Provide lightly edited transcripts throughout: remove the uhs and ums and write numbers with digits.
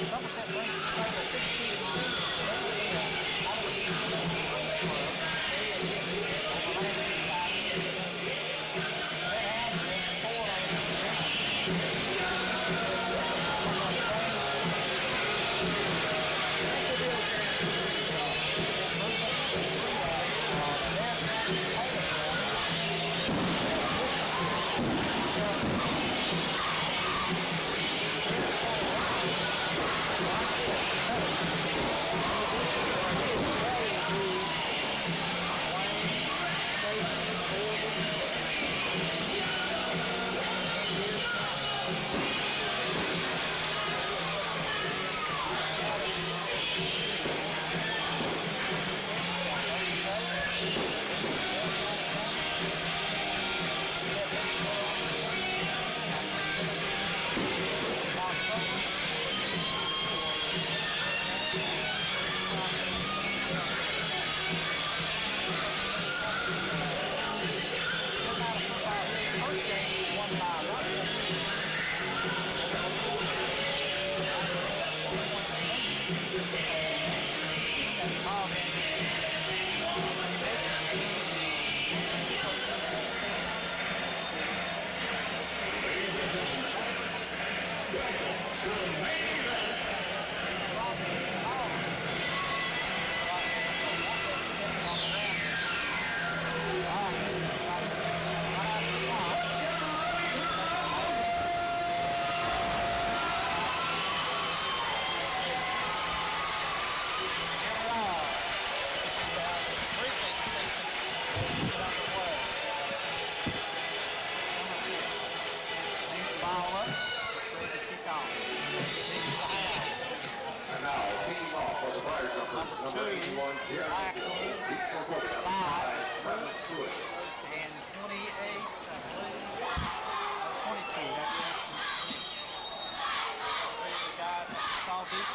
Somerset brings the play to 16 and 6. So they will be out of the game for the club. Over last week, 5 and 16. Red Hounds are in 4 last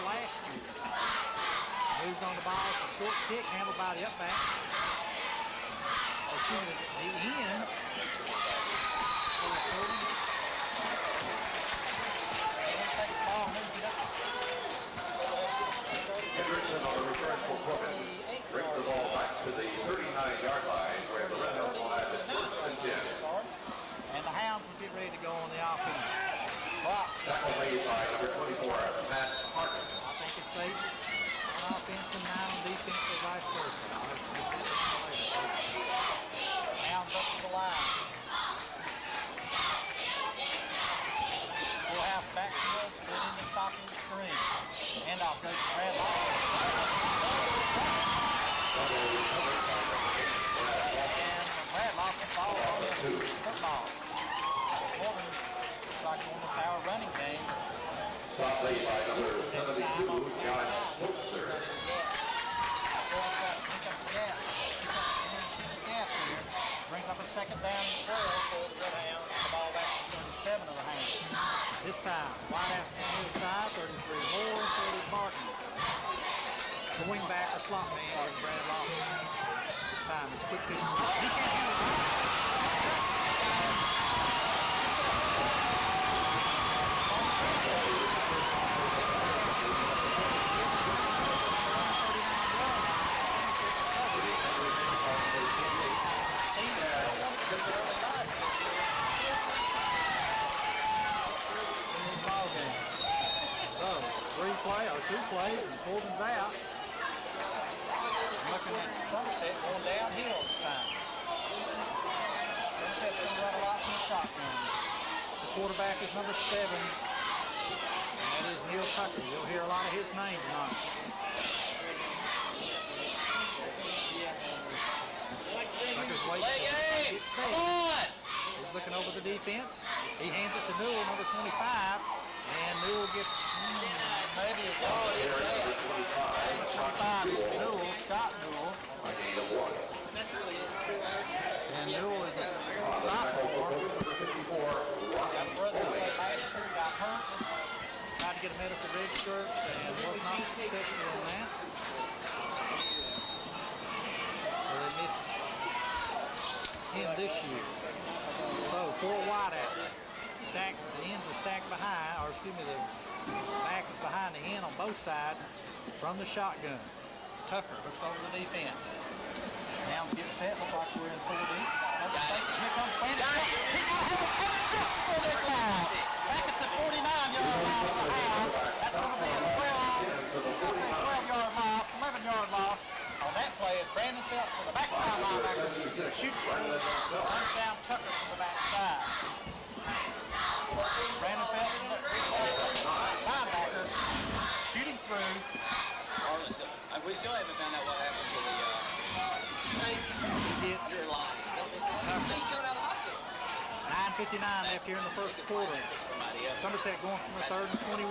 last year. Moves on the ball. It's a short kick handled by the upback. Excuse me, the end. Hendrickson on the return for Corbin. Brings the ball back to the 39-yard line where the Red Hounds will have it first and 10. And the Hounds will get ready to go on the offense. Block. Tackle made by number 24, Matt Harkin. I think it's safe on offense and 9 on defense or vice versa. Hounds up to the line. Full house back field, split in the top of the screen. Handoff goes to Brad Lawson. And Brad Lawson falls on the football. Corbin looks like on the power running game. Stop late by number 72, Josh Somerset. Brings up a second down and 12 for the Red Hounds. The ball back to 37 of the Hounds. This time, wide ass on the other side, 33 Moore, 30 Martin. The wingback or slot man is Brad Lawson. This time, it's quick pitch. He can't handle it. So, 2 plays, and Corbin's out. Looking at Somerset going downhill this time. Somerset's going to run a lot from the shotgun. The quarterback is number 7. And that is Neil Tucker. You'll hear a lot of his name tonight. Tucker's waiting. Come on! He's looking over the defense. He hands it to Newell, number 25. And Newell gets maybe a yard in there. 25, Newell, Scott Newell. And Newell is a sophomore. Got a brother who played last year, got hurt. Tried to get a medical register and was not successful in that. So they missed him this year. So 4 wideouts. Stacked, the ends are stacked behind, or excuse me, the back is behind the end both sides from the shotgun. Tucker looks over the defense. Hounds get set, look like we're in 4 deep. Here comes Brandon. He got a hold of Tucker line. Back at the 49-yard line of the Hounds. That's going to be a 12-yard loss, 11-yard loss. On that play is Brandon Phelps from the backside linebacker. Shoots through, runs down Tucker from the backside. Brandon Phelps from the linebacker shooting through. We still haven't found out what happened to the underlying. Coming out of the hospital. 9:59 left here in the first quarter. Somerset going from the 3rd and 21.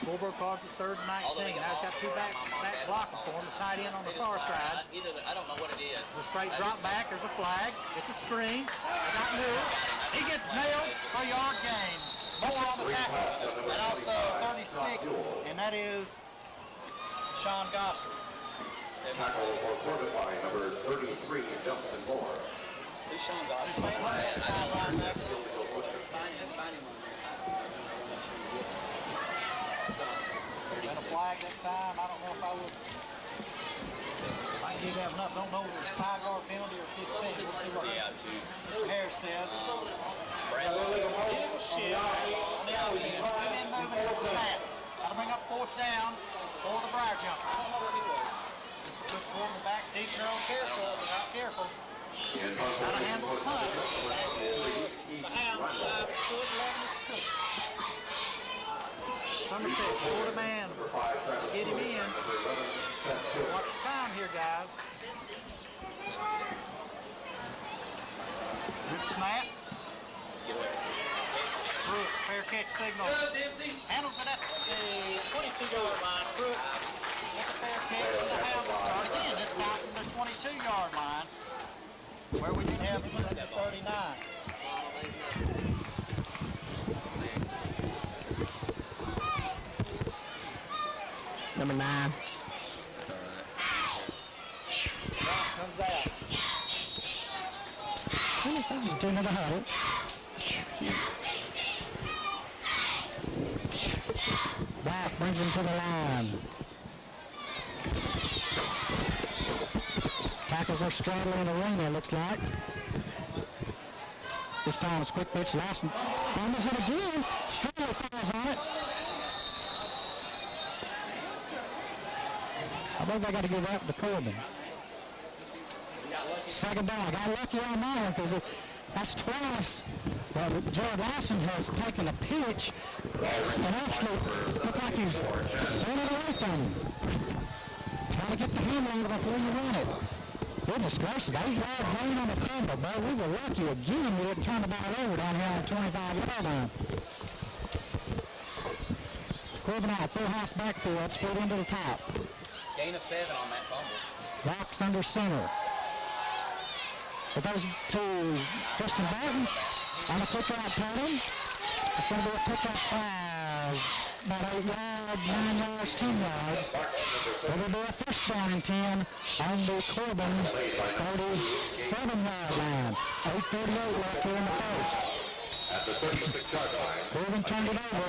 Scoreboard cards at 3rd and 19. Now he's got 2 backs back blocking for him. The tight end on the far side. I don't know what it is. It's a straight drop back. There's a flag. It's a screen. Not moved. He gets nailed for a yard gain. More on the tackle. And also 36. And that is Sean Gossett. Tackle for Corbin by number 33, Justin Moore. Who's Sean Gossett? Find him on there. Got a flag that time. I don't know if I would. He'd have enough. Don't know if it's a 5-yard penalty or 15. We'll see what Mr. Harris says. Little shift on the offense. Come in moving and snap. Got to bring up 4th down for the Briar Jumper. This is a good quarterback deep in their own territory. If they're not careful. Got to handle the punt. The Hounds 5 is good, 11 is cooked. Somerset short a man. Get him in. Watch your time here, guys. Good snap. Let's get away from it. Brooke, fair catch signal. Handles it at the 22-yard line. Brooke with the fair catch and the Hounds will start again. This time from the 22-yard line, where we did have him at the 39. Number 9. Comes out. He's doing another huddle. Back brings him to the line. Tackles are straddling the arena, it looks like. This time it's quick pitch. Lawson fumbles it again. Straddler falls on it. I believe I got to give that to Corbin. Second down. Got lucky on that one because that's twice Jared Lawson has taken a pitch and actually looked like he's thrown it away from him. Trying to get the hand on it before you run it. Goodness gracious, 8-yard gain on the fumble, but we were lucky again we didn't turn the ball over down here on the 25-yard line. Corbin out, full house backfield, split into the top. Gain of 7 on that fumble. Rocks under center. It goes to Justin Barton on a pick-out pattern. It's going to be a pick-up about 8 yards, 9 yards, 10 yards. It will be a first down and 10 on the Corbin 37-yard line. 8:38 left here in the first. At the 36-yard line. Corbin turned it over.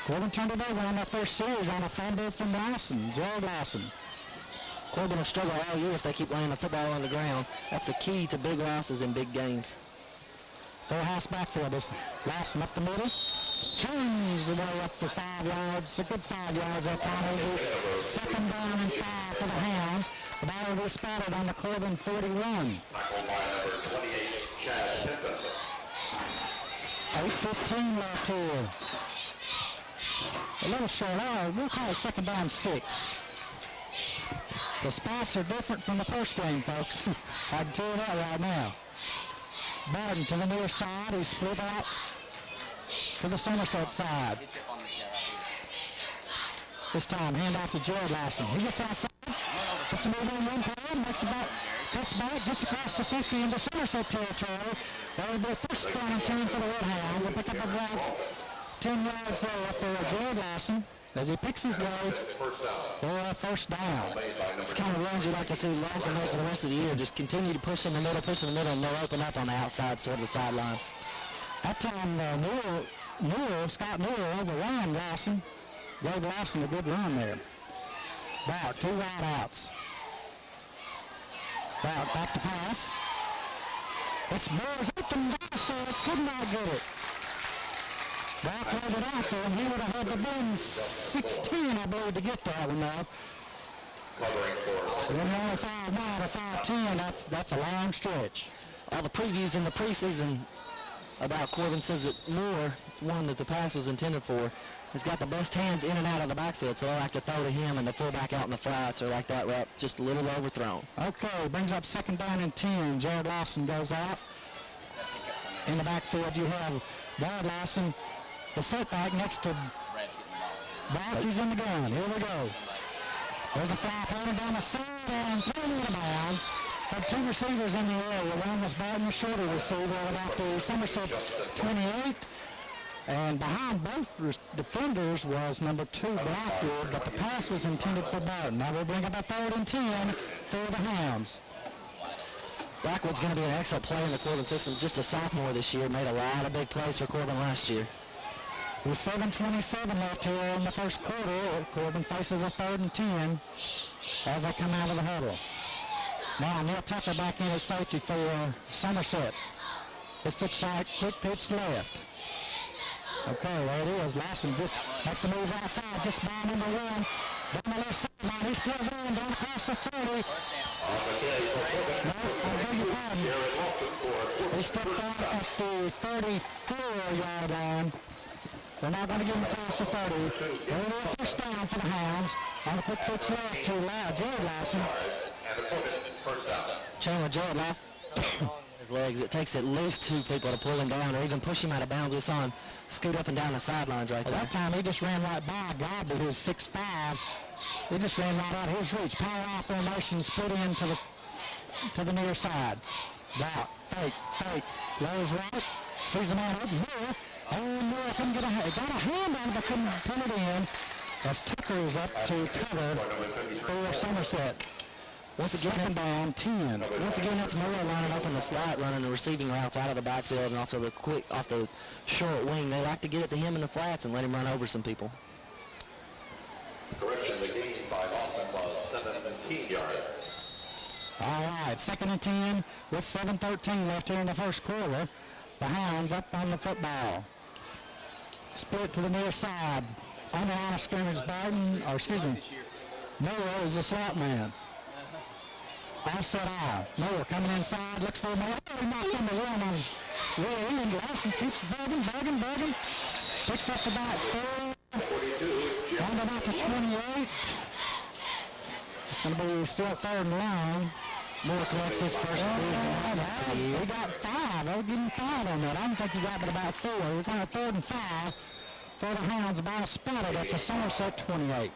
Corbin turned it over on that first series on a fumble from Lawson, Jared Lawson. Corbin will struggle all year if they keep laying the football on the ground. That's the key to big losses in big games. Full house backfield is Lawson up the middle. Turns the way up for 5 yards. A good 5 yards that time. It'll be second down and 5 for the Hounds. The ball will be spotted on the Corbin 41. Tackled by number 28, Chad Tempest. 8:15 left here. A little short. We'll call it second down 6. The spots are different from the first game, folks. I can tell you that right now. Barton to the near side. He's split out to the Somerset side. This time, hand off to Jared Lawson. He gets outside, puts him over in one play, makes it back, cuts back, gets across the 50 into Somerset territory. That will be a first down and 10 for the Red Hounds. They pick up about 10 yards there for Jared Lawson as he picks his way for a first down. It's the kind of runs you'd like to see Lawson make for the rest of the year. Just continue to push in the middle, and they'll open up on the outside toward the sidelines. That time, Newell Scott Miller overran Lawson. Gave Lawson a good run there. Bart, 2 wide outs. Bart back to pass. It's Moore's open downfield, could not get it. Bart played it out there, and he would have had to been 16, I believe, to get that one now. When you're only 5'9" or 5'10", that's a long stretch. All the previews in the preseason about Corbin says that Moore, one that the pass was intended for, has got the best hands in and out of the backfield, so I like to throw to him, and the fullback out in the flats are like that route, just a little overthrown. Okay, brings up 2nd down and 10. Jared Lawson goes out. In the backfield, you have Jared Lawson, the setback next to Bart. He's in the gun. Here we go. There's a fly pointed down the side and thrown out of bounds. Had 2 receivers in the area. One was Barton, the shorter receiver, about the Somerset 28. And behind both defenders was number 2, Blackwood, but the pass was intended for Barton. Now we'll bring up a 3rd and 10 for the Hounds. Blackwood's going to be an excellent player in the Corbin system. Just a sophomore this year. Made a lot of big plays for Corbin last year. With 7:27 left here in the first quarter, Corbin faces a 3rd and 10 as they come out of the huddle. Now Neil Tucker back in at safety for Somerset. This looks like quick pitch left. Okay, there it is. Lawson makes a move outside, gets by number 1. Down the left sideline, he's still going down across the 30. No, I beg your pardon. He stepped out at the 34-yard line. They're not going to give him across the 30. They're going to first down for the Hounds. On the quick pitch left to Jared Lawson. Chandler Jared Lawson his legs. It takes at least 2 people to pull him down or even push him out of bounds. We saw him scoot up and down the sidelines right there. That time he just ran right by God with his 6'5". He just ran right out of his reach. Power off formation, split in to the near side. Doubt, fake, lows right, sees the man open here. Oh, Moore couldn't get a hand. Got a hand on it, but couldn't put it in. As Tucker is up to cover for Somerset. Once again, down 10. Once again, that's Moore lining up in the slot, running the receiving routes out of the backfield and off the short wing. They like to get it to him in the flats and let him run over some people. Correction, the gain by Lawson was 17 yards. All right, 2nd and 10 with 7:13 left here in the first quarter. The Hounds up on the football. Split to the near side. On the line of scrimmage, Moore is the slot man. Offset eye. Moore coming inside, looks for Moore. Oh, he knocked number 1 on his rear end. Lawson keeps bugging. Picks up about 4. On about to 28. It's going to be still 3rd and long. Moore collects his first big. He got 5. I'll give him 5 on that. I don't think he got but about 4. We're going to 3rd and 5 for the Hounds. Ball spotted at the Somerset 28.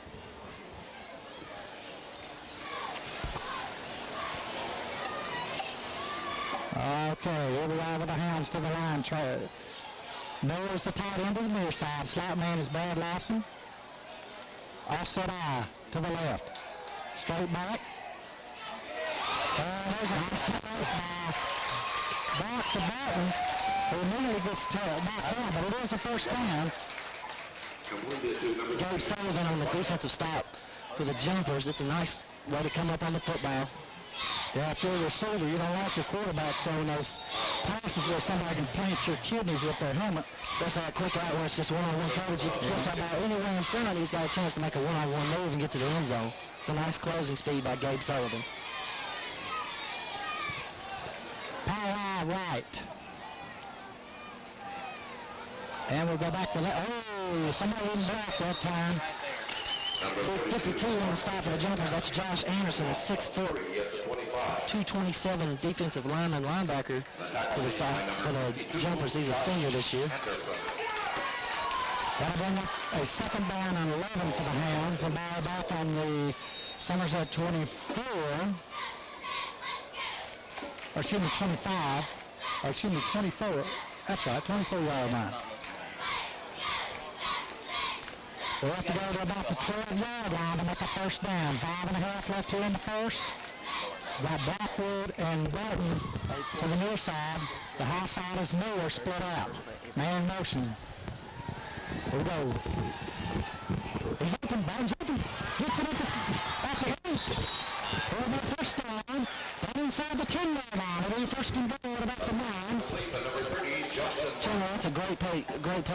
Okay, here we are with the Hounds to the line. Moore's the tight end to the near side. Slot man is Brad Lawson. Offset eye to the left. Straight back. There's a nice pass back to Barton, who immediately gets back down, but it is a first down. Gabe Sullivan on the defensive stop for the Jumpers. It's a nice way to come up on the football. Yeah, if you're a receiver, you don't like your quarterback throwing those passes where somebody can plant your kidneys with their helmet. Especially that quick out where it's just one-on-one coverage. If you get somebody anywhere in front, he's got a chance to make a one-on-one move and get to the end zone. It's a nice closing speed by Gabe Sullivan. Power right. And we'll go back to that. Oh, somebody didn't block that time. 52 on the stop for the Jumpers. That's Josh Anderson, a 6 foot, 227 defensive linebacker for the Jumpers. He's a senior this year. That'll bring up a 2nd down and 11 for the Hounds. The ball back on the Somerset 24. Or excuse me, 25. Or excuse me, 24. That's right, 24-yard line. We'll have to go to about the 12-yard line to make a first down. 5.5 left here in the first. Got Blackwood and Barton to the near side. The high side is Miller split out. Man in motion. Here we go. He's open, Bob's open. Gets it at the 8. Over the first down. Down inside the 10-yard line. It'll be first and goal at about the 9. Chandler, that's a great play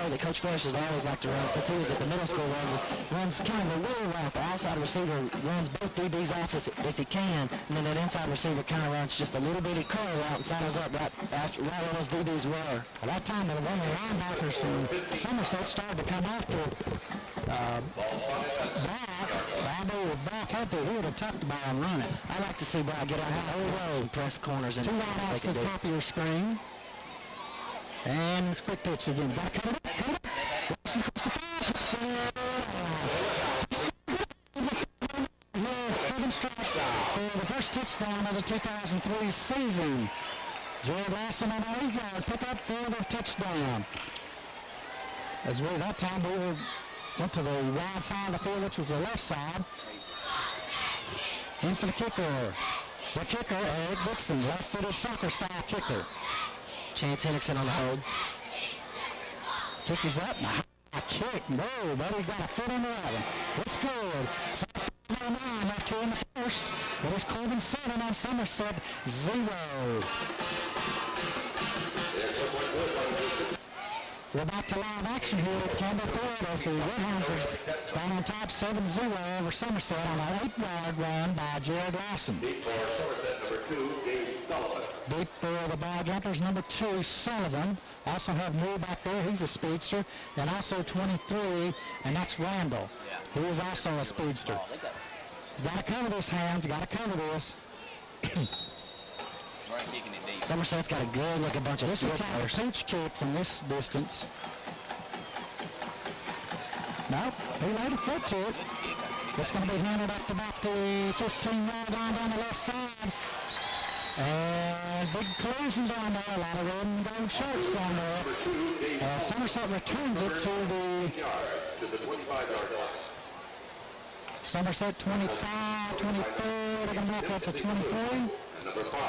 that Coach Fresh has always liked to run since he was at the middle school level. Runs kind of a wheel route. The outside receiver runs both DBs off if he can, and then that inside receiver kind of runs just a little bitty curl route and sidles up right where those DBs were. At that time, one of the linebackers from Somerset started to come after Bravo was back out there. He would have tucked the ball and run it. I like to see Brad get out and press corners. And 2 wideouts to the top of your screen. And quick pitch again. Got to cut it up. Wilson across the 5. Corbin strikes for the first touchdown of the 2003 season. Jared Larson on the 8-yard pickup for the touchdown. As well, that time we went to the wide side of the field, which was the left side. In for the kicker. The kicker, Eric Dixon, left-footed soccer-style kicker. Chance Henriksen on the hold. Kick is up. A kick. No, but he got a foot on the right one. It's good. So 9 left here in the first. It was Corbin 7 on Somerset 0. We're back to live action here at Campbell Ford as the Redhounds have gone on top 7-0 over Somerset on an 8-yard run by Jared Lawson. Deep for Somerset, number 2, Dave Sullivan. Deep for the ball jumpers, number 2, Sullivan. Also have Moore back there, he's a speedster. And also 23, and that's Randall. He is also a speedster. Got to cover this, hands, got to cover this. Somerset's got a good looking bunch of This is a pinch kick from this distance. Nope, he laid a foot to it. It's going to be handled up to about the 15-yard line down the left side. And big collision down there, a lot of red and gold shirts down there. Somerset returns it to the 25-yard line. Somerset 25, 24, they're going to back up to 23. Number 5,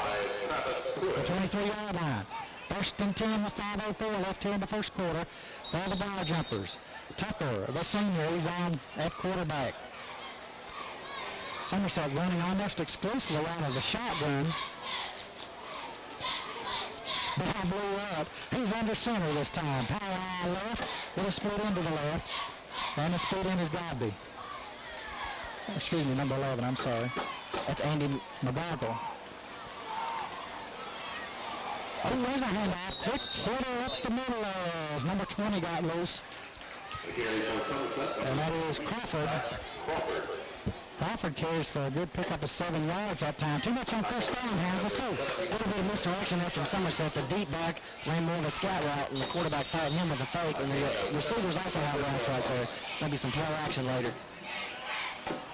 Travis Pruitt. The 23-yard line. First and 10 with 5:04 left here in the first quarter. They're the ball jumpers. Tucker, the senior, he's on at quarterback. Somerset running almost exclusively out of the shotgun. Ball blew up. He's under center this time. Power eye left with a split into the left. And the split end is Godby. Excuse me, number 11, I'm sorry. That's Andy McGargle. Oh, there's a handoff. Quick footer up the middle as number 20 got loose. And that is Crawford. Crawford carries for a good pickup of 7 yards that time. Too much on first down, hands. Let's go. A little bit of misdirection there from Somerset. The deep back ran more of a scat route, and the quarterback fired him with a fake. And the receivers also have routes right there. Maybe some play action later.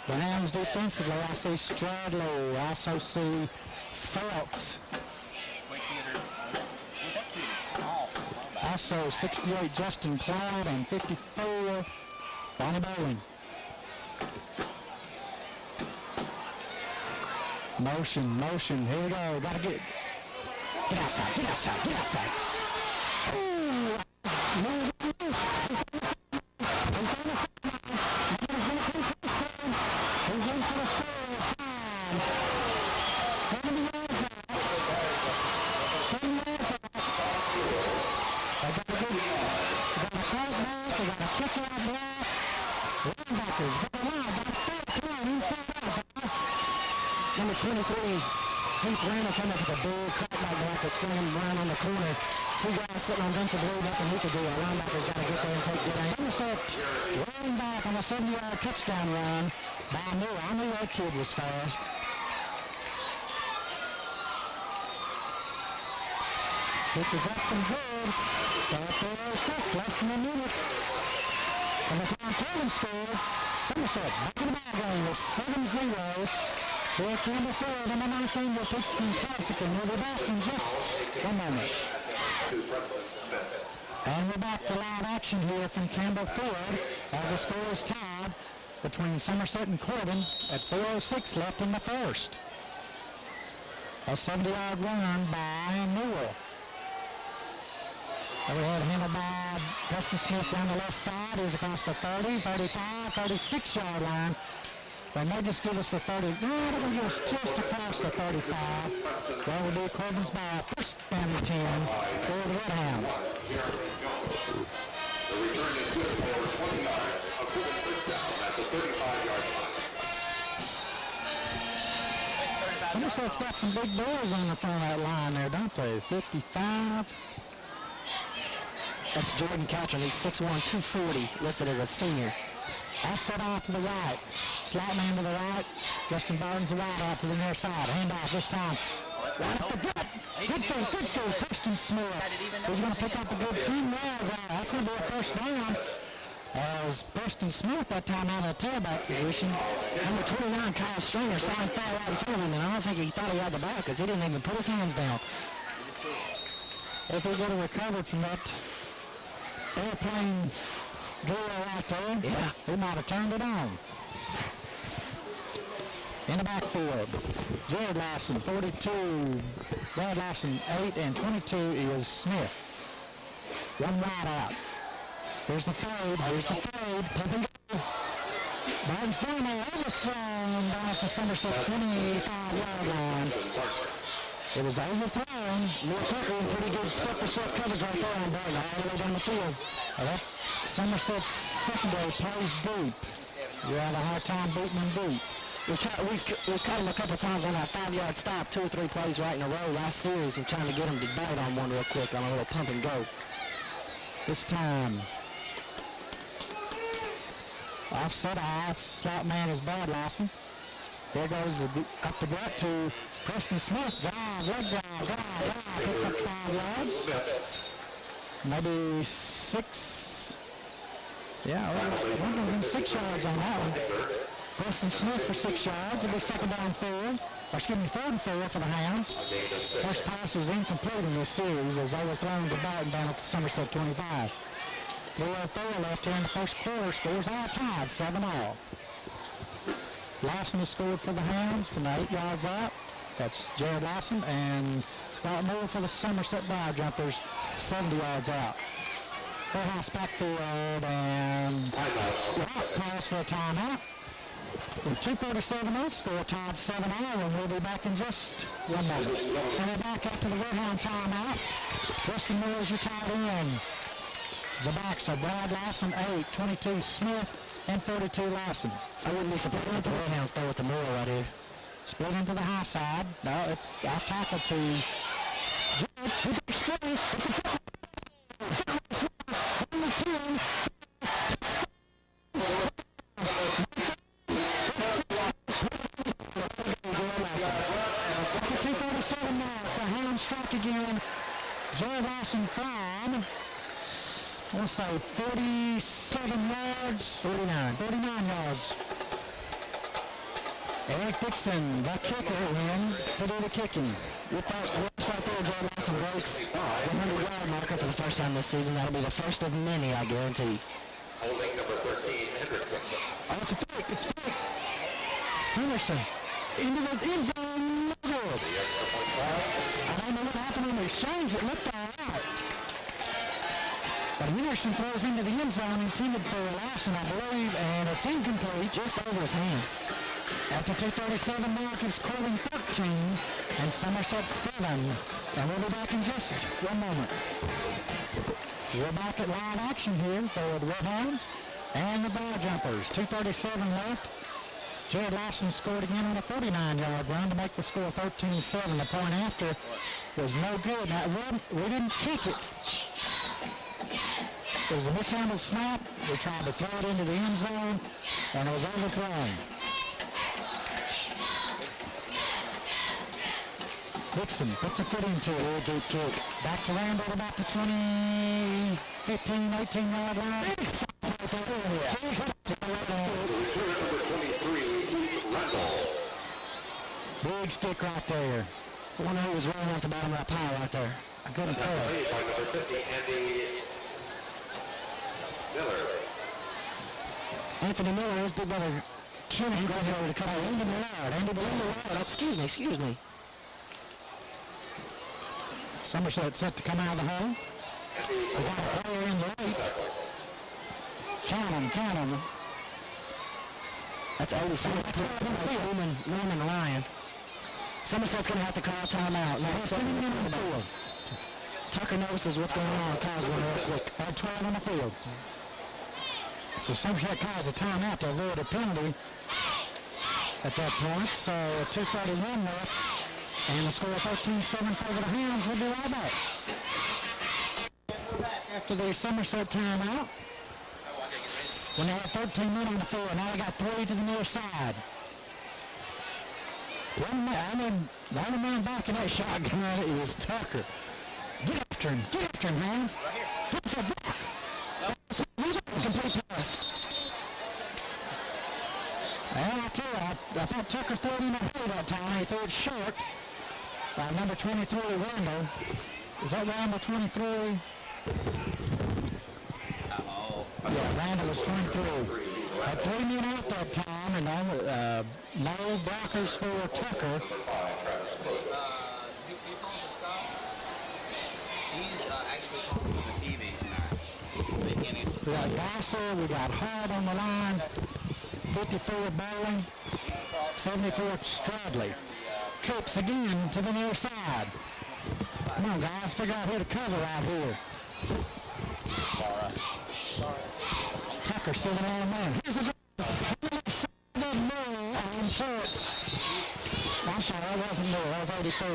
The Hounds defensively, I see Stradlow. I also see Phelps. Also 68 Justin Clyde and 54 Bonnie Bowling. Motion. Here we go. Got to get outside. Ooh. Number 23, Heath Randall came up with a big cut like that to screen around on the corner. 2 guys sitting on bench of blue, nothing he could do. Our linebacker's got to get there and take good aim. Somerset running back on a 70-yard touchdown run by Moore. I knew that kid was fast. Kick is up and good. So 4:06, less than a minute. From the time Corbin scored, Somerset back in the ball game with 7-0. Here at Campbell Ford on the 9th annual Pigskin Classic, and we'll be back in just a moment. And we're back to live action here from Campbell Ford as the score is tied between Somerset and Corbin at 4:06 left in the first. A 70-yard run by Newell. Overhead handled by Preston Smith down the left side. He's across the 30, 35, 36-yard line. They may just give us the 30. No, they're going to give us just across the 35. That will be Corbin's ball. First down and 10 for the Redhounds. The return is good for 20 yards. A Corbin first down at the 35-yard line. Somerset's got some big boys on the front of that line there, don't they? 55. That's Jordan Catron. He's 6'1", 240, listed as a senior. Offset off to the right. Slot man to the right. Justin Barton's the right out to the near side. Handoff this time. Right up the gut. Good throw. Preston Smith. He's going to pick up a good 2 yards out. That's going to be a first down. As Preston Smith that time out of the tailback position. Number 29, Kyle Stringer, saw him fall right in front of him, and I don't think he thought he had the ball because he didn't even put his hands down. If he would have recovered from that airplane drill right there, yeah, he might have turned it on. In the backfield, Jared Larson, 42. Brad Larson, 8, and 22 is Smith. One wide out. Here's the fade. Pump and go. Barton's down there, overthrown down at the Somerset 25-yard line. It was overthrown. Neil Tucker in pretty good step-to-step coverage right there on Barton, all the way down the field. Somerset's secondary plays deep. You have a hard time beating them deep. We've caught him a couple times on that 5-yard stop, 2 or 3 plays right in a row last series, and trying to get him to bite on one real quick on a little pump and go. This time, offset eye, slot man is Brad Larson. There goes up the gut to Preston Smith. Drive, leg drive, picks up 5 yards. Maybe 6. Yeah, we're going to give him 6 yards on that one. Preston Smith for 6 yards. It'll be second down 4. Third and 4 for the Hounds. First pass was incomplete in this series as overthrown to Barton down at the Somerset 25. 3:04 left here in the first quarter. Scores all tied, 7-all. Larson has scored for the Hounds from the 8 yards out. That's Jared Larson, and Scott Moore for the Somerset Bar Jumpers, 70 yards out. Warehouse backfield, and calls for a timeout. With 2:47 left, score tied 7-all, and we'll be back in just 1 moment. And we're back after the Redhound timeout. Justin Miller's your tight end. The backs are Brad Larson, 8, 22 Smith, and 42 Larson. I wouldn't be surprised if the Redhounds throw it to Moore right here. Split into the high side. No, it's off tackle to Jared. At the 2:37 mark, the Hounds strike again. Jared Larson from, let's say 47 yards. 49 yards. Eric Dixon, the kicker, wins to do the kicking. We thought right there, Jared Larson breaks the 100-yard marker for the first time this season. That'll be the first of many, I guarantee. Holding number 13, Henderson. Oh, it's fake. Henderson into the end zone. No good. I don't know what happened in the exchange. It looked all right. But Henderson throws into the end zone intended for Larson, I believe, and it's incomplete. Just over his hands. At the 2:37 mark, it's Corbin 13 and Somerset 7. And we'll be back in just 1 moment. We're back at live action here for the Redhounds and the Bar Jumpers. 2:37 left. Jared Larson scored again on a 49-yard run to make the score 13-7. The point after was no good. Now, we didn't kick it. It was a mishandled snap. They tried to throw it into the end zone, and it was overthrown. Dixon puts a foot into it. Deep kick. Back to Randall about the 20, 15, 18-yard line. Big stop right there. Big stick right there. I wonder who was running off the bottom of that pile right there. I couldn't tell. Number 50, Anthony Miller, his big brother, Kenny, goes over to cut out Andy Millard. Excuse me. Somerset set to come out of the hole. We got a player in late. Count them. That's 84. Norman Ryan. Somerset's going to have to call timeout. Now, he's 7 minutes on the field. Tucker notices what's going on. Calls one real quick. 12 on the field. So Somerset calls a timeout to avoid a penalty at that point. So 2:31 left. And the score 13-7 for the Hounds. We'll be right back. After the Somerset timeout. When they had 13 men on the field, now they got 3 to the near side. The only man back in that shotgun is Tucker. Get after him, Hans. Get for back. Complete pass. And I tell you, I thought Tucker threw it in the hole that time. He threw it short by number 23, Randall. Is that Randall 23? Yeah, Randall was 23. Had 3 men out that time, and no blockers for Tucker. He's actually talking on the TV tonight. We got Gasser, we got Hard on the line, 54 Bowling, 74 Stradley. Trips again to the near side. Come on, guys, figure out who to cover out here. Tucker still an old man. Here's a on foot. I'm sorry, that wasn't me. That was 84.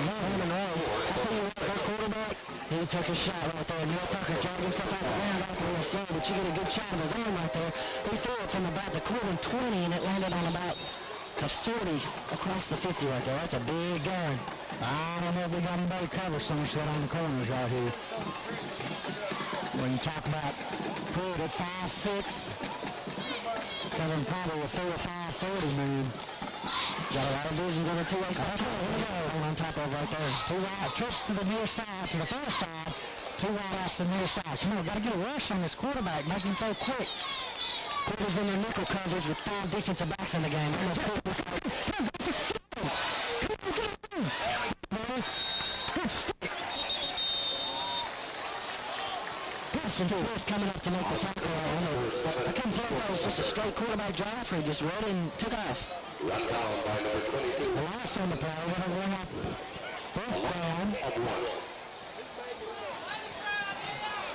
Norman Rowe. I tell you what, that quarterback, he took a shot right there. Neil Tucker dragged himself out of the ground after real slow, but you get a good shot of his arm right there. He threw it from about the Corbin 20, and it landed on about the 40 across the 50 right there. That's a big gun. I don't know if we got anybody cover Somerset on the corners right here. When you talk about Pruitt at 5'6", covering probably a 4 or 5'40" man. Got a lot of visions on the two-way side. On top of right there. 2 wide trips to the near side, to the far side. 2 wide outs to the near side. Come on, got to get a rush on this quarterback. Make him throw quick. Quarters in their nickel coverage with 5 defensive backs in the game. Good stick. Smith coming up to make the tackle. I couldn't tell if that was just a straight quarterback drive or he just read and took off. Run down by number 22. The last on the play, we're going to bring up 4th down.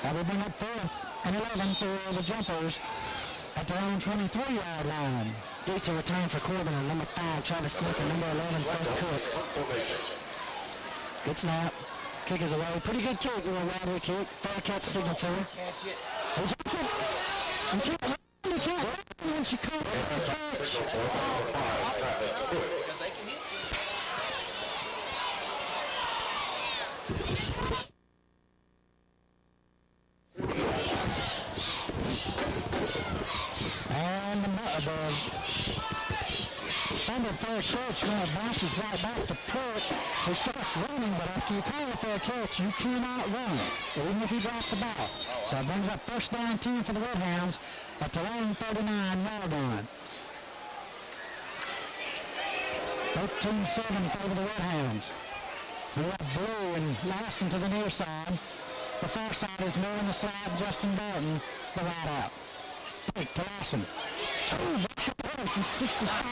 That will bring up 4th and 11 for the Jumpers at their own 23-yard line. Deep to return for Corbin on number 5, Travis Smith, and number 11, Seth Cook. Good snap. Kick is away. Pretty good kick. A little robbery kick. Fair catch signal for her. Catch it. He dropped it. You can't run once you caught the catch. Because they can hit you. And the fair catch bounces right back to Pruitt, who starts running, but after you call a fair catch, you cannot run, even if you drop the ball. So it brings up 1st down 10 for the Red Hounds at their own 39-yard line. 13-7 for the Red Hounds. We have Blue and Lawson to the near side. The far side is more on the slide, Justin Barton, the right out. Fake to Lawson. Oh, from 65.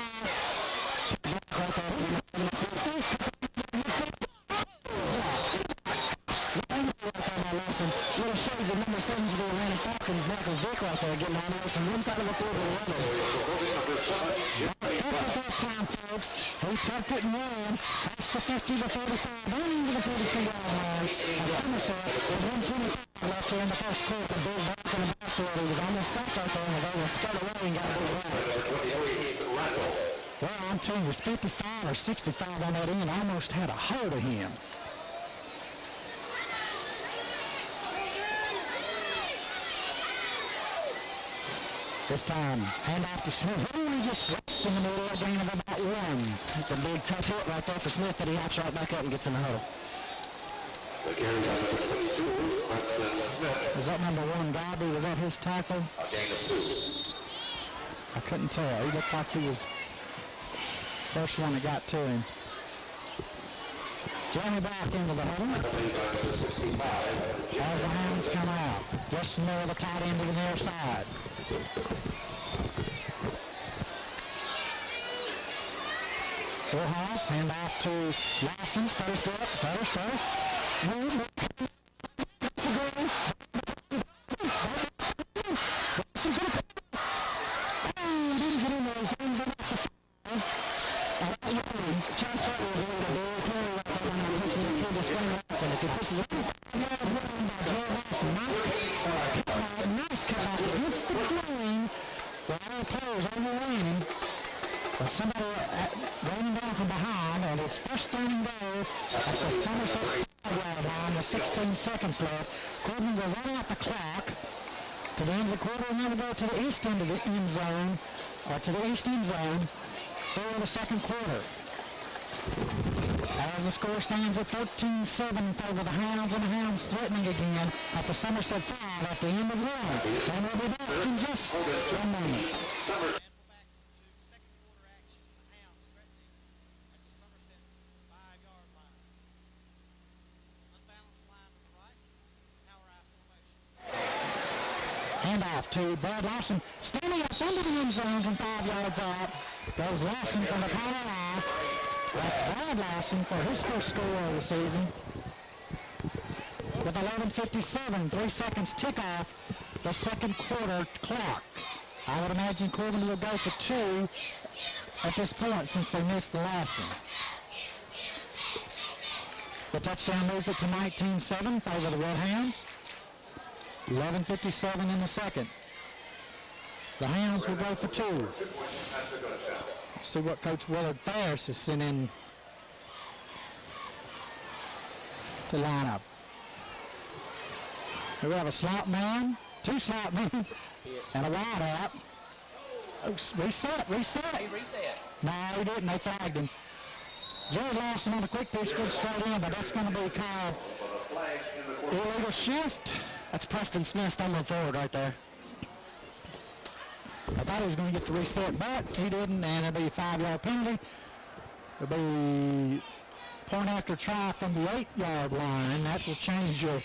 Little shades of number 7 for the Atlanta Falcons, Michael Vick right there, getting on from one side of the field to the other. Tucked at that time, folks. He tucked it and ran. That's the 50 to 45, into the 42-yard line. Somerset with 1:25 left here in the first quarter. Big back in the backfield. He was almost sacked right there and was able to skirt away and got a big run. Well, I'm telling you, with 55 or 65 on that end, almost had a hold of him. This time, hand off to Smith. Only gets right in the middle of a gain of about 1. It's a big, tough hit right there for Smith, but he hops right back up and gets in the huddle. The carry on number 22, Winston Smith. Was that number 1, Dobby? Was that his tackle? A gain of 2. I couldn't tell. He looked like he was first one that got to him. Jeremy back into the huddle as the Hounds come out. Just near the tight end to the near side. Full house, hand off to Lawson. Stutter. Move. Nice cut out against the green. The other players overrunning. But somebody running down from behind, and it's first down and goal at the Somerset line with 16 seconds left. Corbin will run out the clock to the end of the quarter, and then we'll go to the east end of the end zone, or to the east end zone for the second quarter. As the score stands at 13-7 in favor of the Hounds, and the Hounds threatening again at the Somerset 5 at the end of one. And we'll be back in just 1 minute. Handoff to Brad Lawson, standing up under the end zone from 5 yards out. Goes Lawson from the corner line. That's Brad Lawson for his first score of the season. With 11:57, 3 seconds tick off the second quarter clock. I would imagine Corbin will go for 2 at this point since they missed the last one. The touchdown moves it to 19-7 in favor of the Red Hounds. 11:57 in the second. The Hounds will go for 2. See what Coach Willard Ferris is sending to line up. Here we have a slot man, 2 slot men, and a wide out. Oh, reset. He reset. No, he didn't. They flagged him. Jared Lawson on the quick pitch goes straight in, but that's going to be called illegal shift. That's Preston Smith stumbling forward right there. I thought he was going to get the reset, but he didn't, and it'll be a 5-yard penalty. It'll be point after try from the 8-yard line. That will change your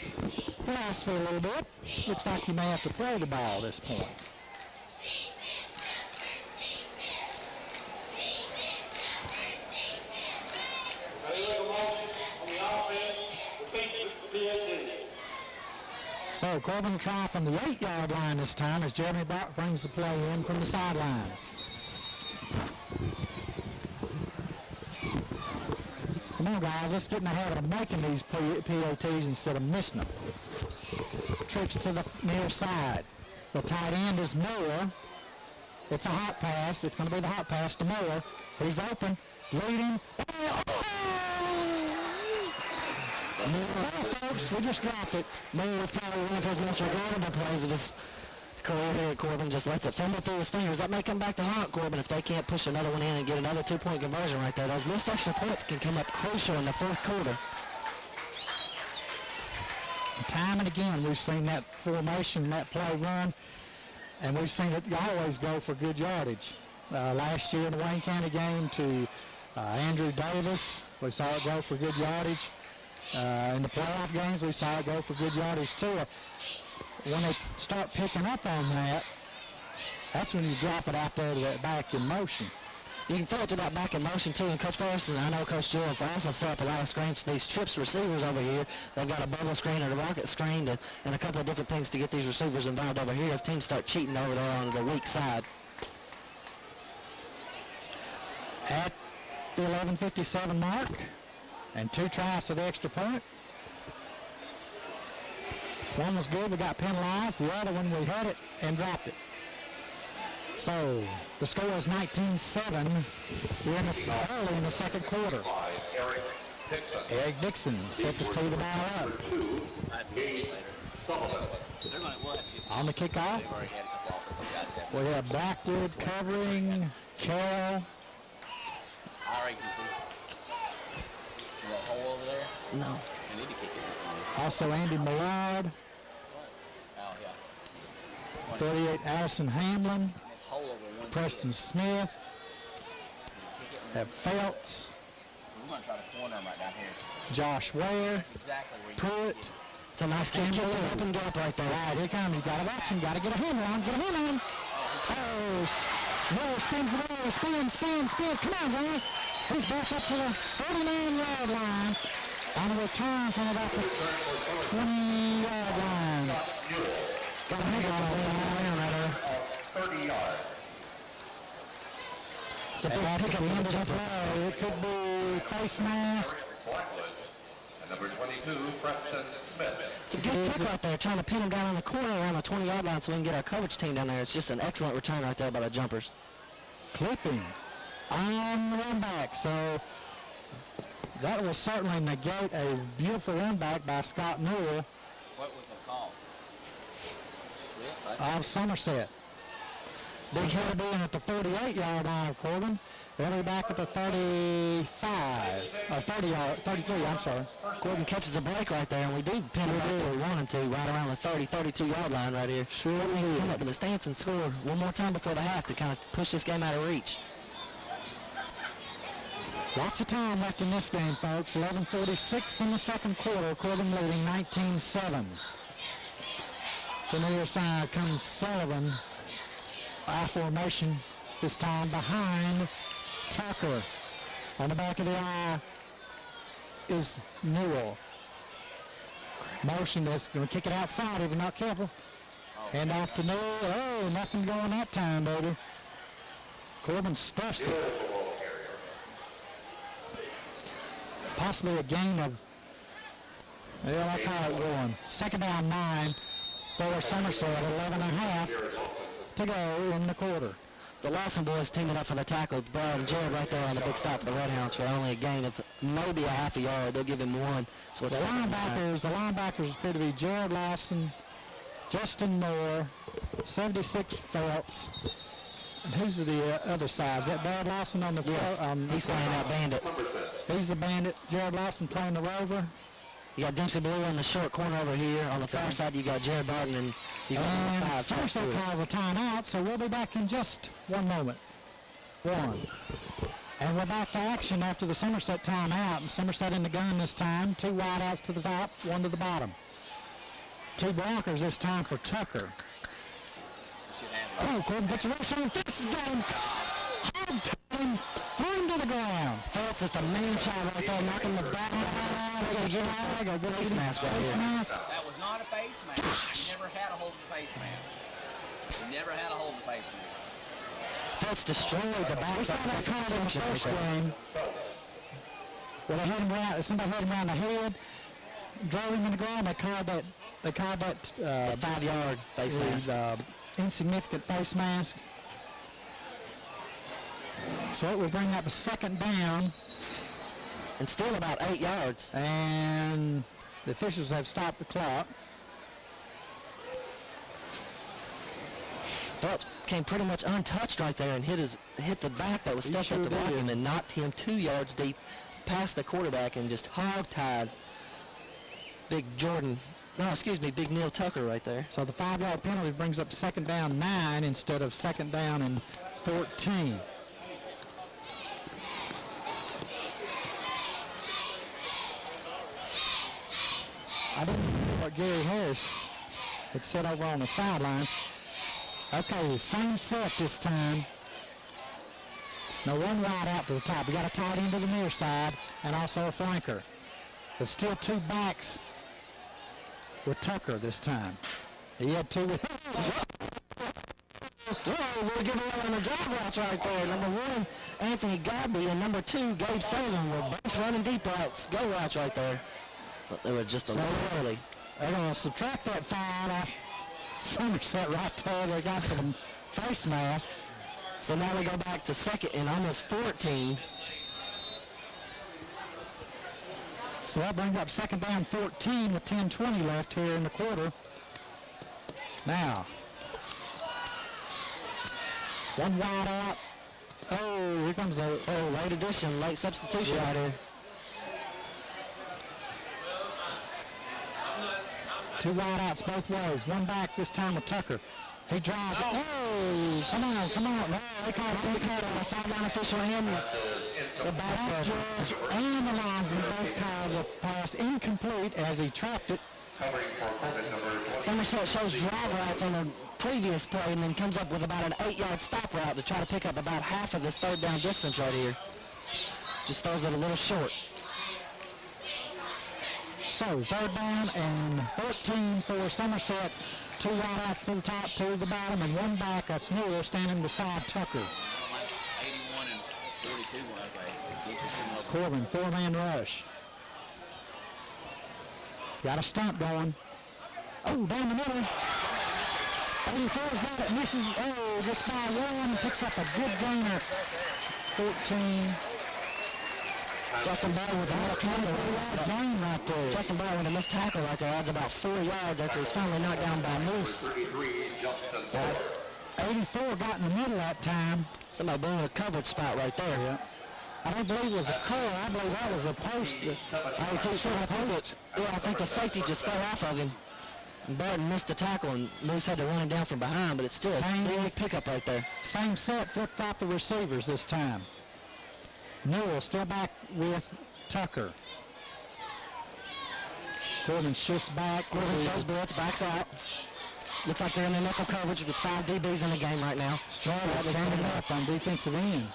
philosophy a little bit. Looks like you may have to throw the ball at this point. So Corbin will try from the 8-yard line this time as Jeremy Brock brings the play in from the sidelines. Come on, guys, let's get in the habit of making these POTs instead of missing them. Trips to the near side. The tight end is Moore. It's a hot pass. It's going to be the hot pass to Moore. He's open, leading. Well, folks, we just dropped it. Moore with probably one of his most regrettable plays of his career here at Corbin, just lets it fumble through his fingers. That may come back to haunt Corbin if they can't push another one in and get another 2-point conversion right there. Those missed extra points can come up crucial in the fourth quarter. Time and again, we've seen that formation, that play run, and we've seen it always go for good yardage. Last year in the Wayne County game to Andrew Davis, we saw it go for good yardage. In the playoff games, we saw it go for good yardage too. When they start picking up on that, that's when you drop it out there to that back in motion. You can throw it to that back in motion too, and Coach Ferris, and I know Coach Jill also set up a lot of screens to these trips receivers over here. They've got a bubble screen and a rocket screen and a couple of different things to get these receivers involved over here if teams start cheating over there on the weak side. At the 11:57 mark, and 2 tries to the extra point. One was good, we got penalized. The other one, we had it and dropped it. So the score is 19-7. We're early in the second quarter. Eric Dixon set to tee the ball up. On the kickoff, we have Blackwood covering, Carroll. All right, you see. That hole over there? No. I need to kick it. Also Andy Millard. Oh, yeah. 38 Allison Hamlin. This hole over one. Preston Smith. Have Feltz. We're going to try to corner him right down here. Josh Ware. That's exactly where you Pruitt. It's a nice game. Up and gap right there. Right, here comes. You got to watch him. Got to get a handle on. Get a handle on. Oh, Ware spins it over. Spin. Come on, guys. He's back up to the 39-yard line. On a return from about the 20-yard line. Got a handle on it right there. 30 yards. It's a big pick at the end of the play. It could be face mask. And number 22, Preston Smith. It's a good kick right there, trying to pin him down on the corner around the 20-yard line so we can get our coverage team down there. It's just an excellent return right there by the jumpers. Clipping on the run back. So that will certainly negate a beautiful run back by Scott Newell What was the call? of Somerset. Big hitter being at the 38-yard line of Corbin. They'll be back at the 35, or 33, I'm sorry. Corbin catches a break right there, and we do pin him back where we want him to, right around the 30, 32-yard line right here. Sure We need to do. come up with a stance and score one more time before the half to kind of push this game out of reach. Lots of time left in this game, folks. 11:46 in the second quarter. Corbin leading 19-7. From the near side comes Sullivan. I formation this time behind Tucker. On the back of the eye is Newell. Motion is going to kick it outside if you're not careful. Hand off to Newell. Oh, nothing going that time, baby. Corbin stuffs it. Possibly a gain of, yeah, I call it going. Second down 9 for Somerset, 11.5 to go in the quarter. The Lawson boys teaming up for the tackle. Brad and Jared right there on the big stop for the Redhounds for only a gain of maybe a half a yard. They'll give him one. So it's The linebackers appear to be Jared Lawson, Justin Moore, 76 Phelps. And who's the other side? Is that Brad Lawson on the Yes, he's playing that bandit. He's the bandit. Jared Lawson playing the rover. You got Dempsey Blue in the short corner over here. On the far side, you got Jared Barton, and you got And five. Somerset calls a timeout, so we'll be back in just one moment. And we're back to action after the Somerset timeout. And Somerset in the gun this time. 2 wideouts to the top, 1 to the bottom. 2 blockers this time for Tucker. Oh, Corbin gets a rush on this game. Hard time. Throw him to the ground. Phelps is the main child right there, knocking the back. Face mask right here. That was not a face mask. He never had a hold of the face mask. He never had a hold of the face mask. Phelps destroyed the back. We saw that call in the first game. Well, they hit him around, somebody hit him around the head, drove him in the ground. They called that 5-yard face mask. Insignificant face mask. So it will bring up a second down. And still about 8 yards. And the officials have stopped the clock. Phelps came pretty much untouched right there and hit the back that was stepped up to block him and knocked him 2 yards deep past the quarterback and just hog-tied Big Neil Tucker right there. So the 5-yard penalty brings up second down 9 instead of second down and 14. I didn't know what Gary Harris had said over on the sideline. Okay, same set this time. Now 1 wide out to the top. We got a tight end to the near side and also a flanker. But still 2 backs with Tucker this time. He had 2 with Whoa, we're giving away on the drive routes right there. Number 1, Anthony Godby, and number 2, Gabe Sullivan were both running deep routes, go routes right there. But they were just a little early. They're going to subtract that 5 off Somerset right there. They got the face mask. So now we go back to second and almost 14. So that brings up second down 14 with 10:20 left here in the quarter. Now, 1 wide out. Oh, here comes a late addition, late substitution right here. 2 wide outs both ways. 1 back this time with Tucker. He drives. Oh, come on. No, they called a sideline official and the back judge and the linesman both called the pass incomplete as he trapped it. Covering for Corbin, number 20. Somerset shows drive routes on the previous play and then comes up with about an 8-yard stop route to try to pick up about half of this third down distance right here. Just throws it a little short. So, third down and 14 for Somerset. 2 wideouts to the top, 2 to the bottom, and 1 back. That's Newell standing beside Tucker. 81 and 42 was a Corbin, 4-man rush. Got a stump going. Oh, down the middle. 84's got it, misses. Oh, gets by 1, picks up a good gainer. 14. Justin Barr with a missed tackle. Game right there. Justin Barr with a missed tackle right there. Adds about 4 yards after he's finally knocked down by Moose. 84 got in the middle that time. Somebody blew a coverage spot right there. Yeah. I don't believe it was a curl. I believe that was a post. I think the safety just fell off of him. And Barton missed the tackle, and Moose had to run him down from behind, but it's still a big pickup right there. Same set, flip-flop the receivers this time. Newell still back with Tucker. Corbin shifts back. Corbin shows blitz, backs out. Looks like they're in the nickel coverage with 5 DBs in the game right now. Strada standing up on defensive end.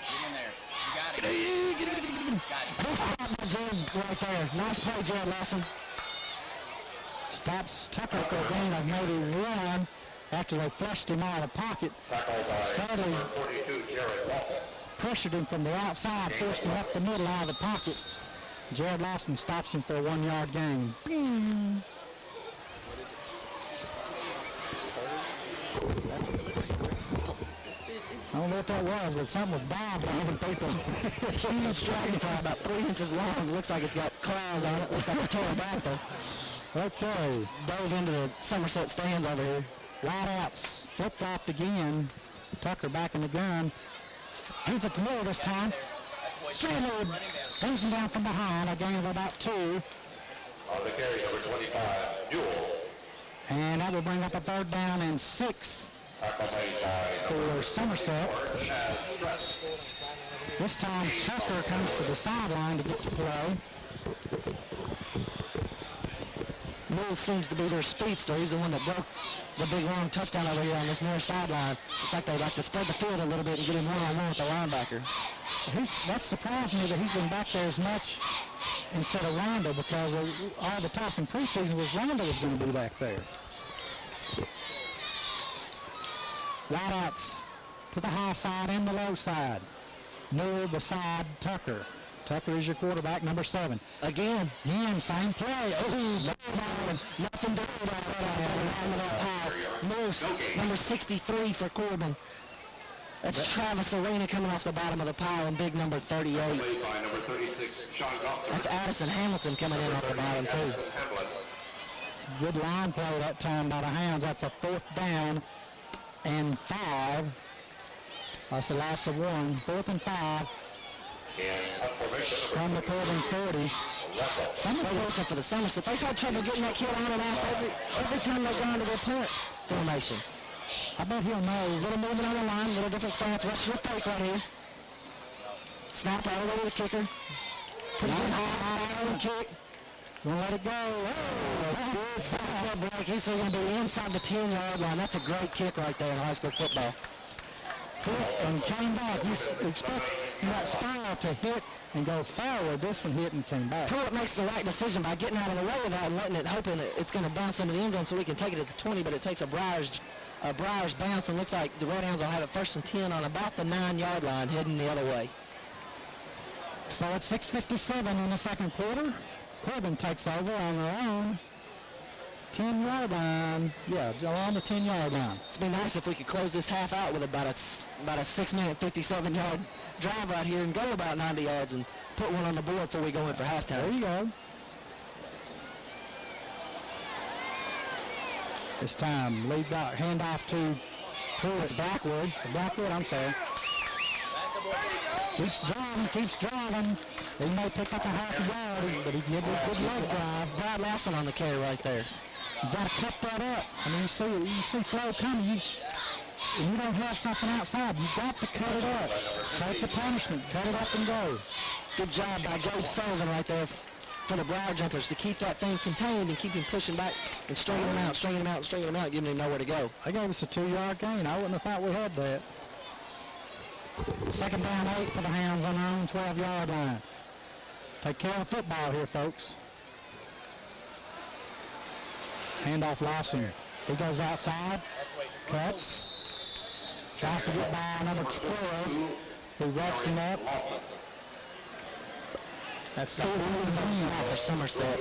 Get in there. You got it. Big stop by Jared right there. Nice play, Jared Lawson. Stops Tucker for a gain of maybe 1 after they flushed him out of the pocket. Strada 42, Jared Lawson. Pressured him from the outside, forced him up the middle out of the pocket. Jared Lawson stops him for a 1-yard gain. Bing. I don't know what that was, but something was bobbing over people. Huge dragonfly, about 3 inches long. Looks like it's got claws on it. Looks like a pterodactyl. Okay. Dove into the Somerset stands over here. Wideouts flip-flopped again. Tucker back in the gun. He's at the middle this time. Strayload brings him down from behind. A gain of about 2. On the carry, number 25, Newell. And that will bring up a third down and 6 for Somerset. This time Tucker comes to the sideline to get the play. Mills seems to be their speedster. He's the one that broke the big long touchdown over here on this near sideline. It's like they like to spread the field a little bit and get him one-on-one with the linebacker. That's surprising me that he's been back there as much instead of Rondo, because all the talk in preseason was Rondo was going to be back there. Wideouts to the high side and the low side. Newell beside Tucker. Tucker is your quarterback, number 7. Again, same play. nothing to do about Moose, number 63 for Corbin. That's Travis Arena coming off the bottom of the pile, and big number 38. By number 36, Sean Gossard. That's Addison Hamilton coming in off the bottom, too. Good line play that time by the Hounds. That's a 4th down and 5. That's a loss of 1. 4th and 5. From the Corbin 30. Some for the Somerset. They've had trouble getting that kid on and off every time they've gone to their punt formation. I bet he'll know. A little movement on the line, a little different stance. Watch your fake right here. Snap all the way to the kicker. Pretty good high kick. Won't let it go. Oh, good side break. He's going to be inside the 10-yard line. That's a great kick right there in high school football. Hit and came back. You expect that spiral to hit and go forward. This one hit and came back. Pruitt makes the right decision by getting out of the way of that and letting it, hoping it's going to bounce into the end zone so we can take it at the 20, but it takes a Briars bounce, and looks like the Red Hounds will have it 1st and 10 on about the 9-yard line, heading the other way. So it's 6:57 in the second quarter. Corbin takes over on their own 10-yard line. Yeah, on the 10-yard line. It'd be nice if we could close this half out with about a 6-minute, 57-yard drive right here and go about 90 yards and put one on the board before we go in for halftime. There you go. This time, lead block, handoff to Pruitt. It's backward. I'm sorry. Keeps driving. He may pick up a half a yard, but he did a good leg drive. Brad Lawson on the carry right there. You got to cut that up. I mean, you see flow coming. And you don't have something outside. You got to cut it up. Take the punishment. Cut it up and go. Good job by Gabe Sullivan right there for the Briar Jumpers to keep that thing contained and keep him pushing back and stringing him out, giving him nowhere to go. They gave us a 2-yard gain. I wouldn't have thought we had that. Second down 8 for the Hounds on their own 12-yard line. Take care of the football here, folks. Handoff Lawson. He goes outside, cuts, tries to get by number 12, who wrecks him up. That's the for Somerset.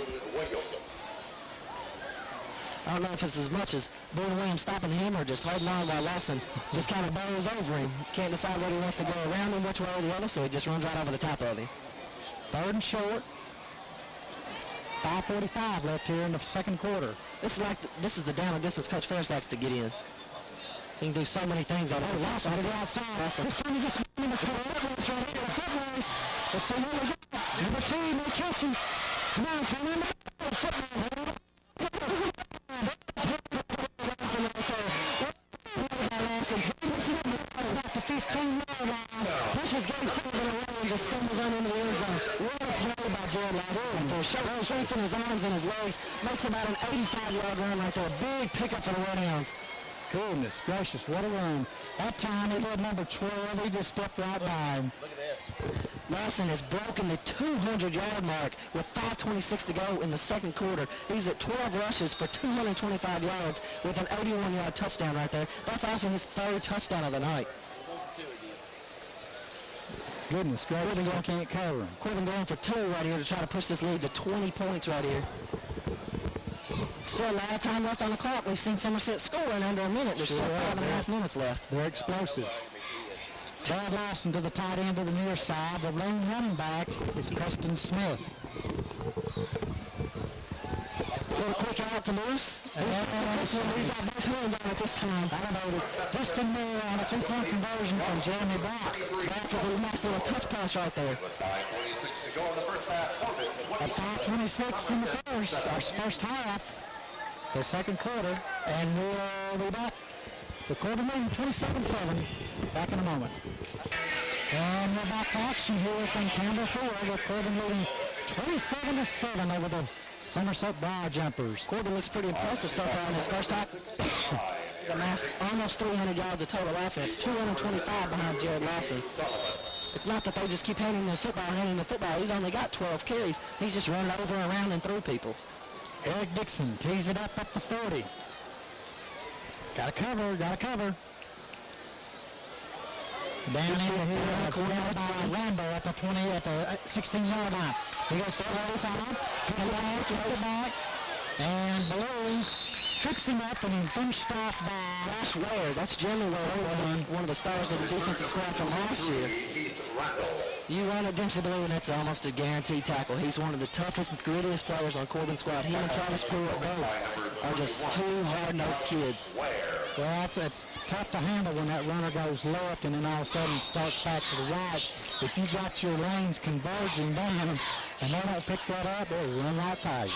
I don't know if it's as much as Boone Williams stopping him or just holding on while Lawson just kind of burrows over him. Can't decide whether he wants to go around him which way or the other, so he just runs right over the top of him. 3rd and short. 5:45 left here in the second quarter. This is the down and distance Coach Ferris likes to get in. He can do so many things on it. Lawson to the outside. This time he gets number 12 right here. The foot race. Let's see what we got. Number 2 may catch him. Come on, turn in the football. Back to 15-yard line. Pushes Gabe Sullivan away and just stumbles on into the end zone. What a play by Jared Lawson. Showing strength in his arms and his legs. Makes about an 85-yard run right there. Big pickup for the Red Hounds. Goodness gracious, what a run. That time he had number 12. He just stepped right by him. Look at this. Lawson has broken the 200-yard mark with 5:26 to go in the second quarter. He's at 12 rushes for 225 yards with an 81-yard touchdown right there. That's also his 3rd touchdown of the night. Goodness gracious, I can't cover him. Corbin going for 2 right here to try to push this lead to 20 points right here. Still a lot of time left on the clock. We've seen Somerset score in under a minute. There's still 5.5 minutes left. They're explosive. Chad Lawson to the tight end to the near side. The lone running back is Preston Smith. Little quick out to Moose. He's got both hands on it this time. Justin Moore on a 2-point conversion from Jeremy Brock. Back with a nice little touch pass right there. 5:26 to go in the first half. Corbin, At 5:26 in the first half. The second quarter. And we'll be back with Corbin leading 27-7. Back in a moment. And we're back to action here from Campbell Ford with Corbin leading 27-7 over the Somerset Briar Jumpers. Corbin looks pretty impressive so far in his first half. Amassed almost 300 yards of total offense, 225 behind Jared Lawson. It's not that they just keep handing the football. He's only got 12 carries. He's just running over, around, and through people. Eric Dixon tees it up at the 40. Got to cover. Down in here, corner by Rambo at the 16-yard line. He goes to the other side, comes last with the back, and Blue trips him up and he finished off by Josh Ware. That's Jeremy Ware, one of the stars of the defensive squad from last year. You run against Blue, and that's almost a guaranteed tackle. He's one of the toughest, grittiest players on Corbin's squad. He and Travis Pruitt both are just 2 hard-nosed kids. Well, it's tough to handle when that runner goes left and then all of a sudden starts back to the right. If you got your lanes converging down and they don't pick that up, they'll run right by you.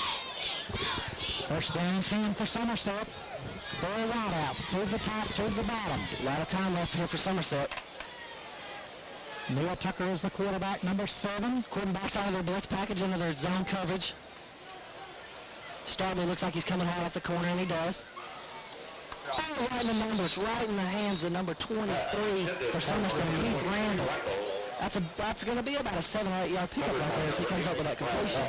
First down and 10 for Somerset. 4 wideouts, 2 to the top, 2 to the bottom. A lot of time left here for Somerset. Neil Tucker is the quarterback, number 7. Corbin backs out of their blitz package into their zone coverage. Starley looks like he's coming hard off the corner, and he does. Oh, right in the numbers, right in the hands of number 23 for Somerset, Heath Randall. That's going to be about a 7 or 8 yard pickup right there if he comes up with that completion.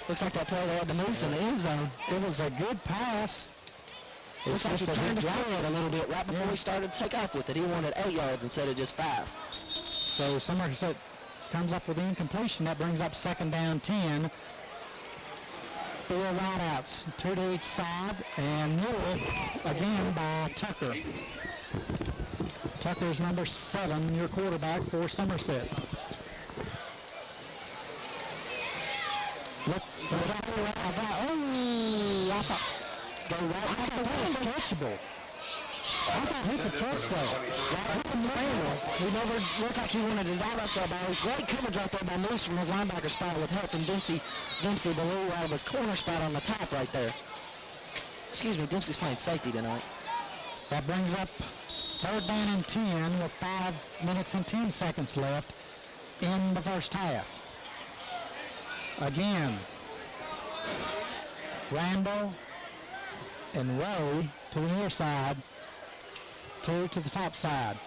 Looks like that play they had the Moose in the end zone. It was a good pass. Looks like he turned his head a little bit right before he started to take off with it. He wanted 8 yards instead of just 5. So Somerset comes up with the incompletion. That brings up second down 10. 4 wideouts, 2 to each side, and Newell again by Tucker. Tucker's number 7, your quarterback for Somerset. Look, I thought, catchable. I thought he could catch that. He never looked like he wanted to dive up that ball. Great coverage right there by Moose from his linebacker spot with help from Dempsey Ballou out of his corner spot on the top right there. Dempsey's playing safety tonight. That brings up third down and 10 with 5 minutes and 10 seconds left in the first half. Again, Randall and Rowe to the near side, 2 to the top side.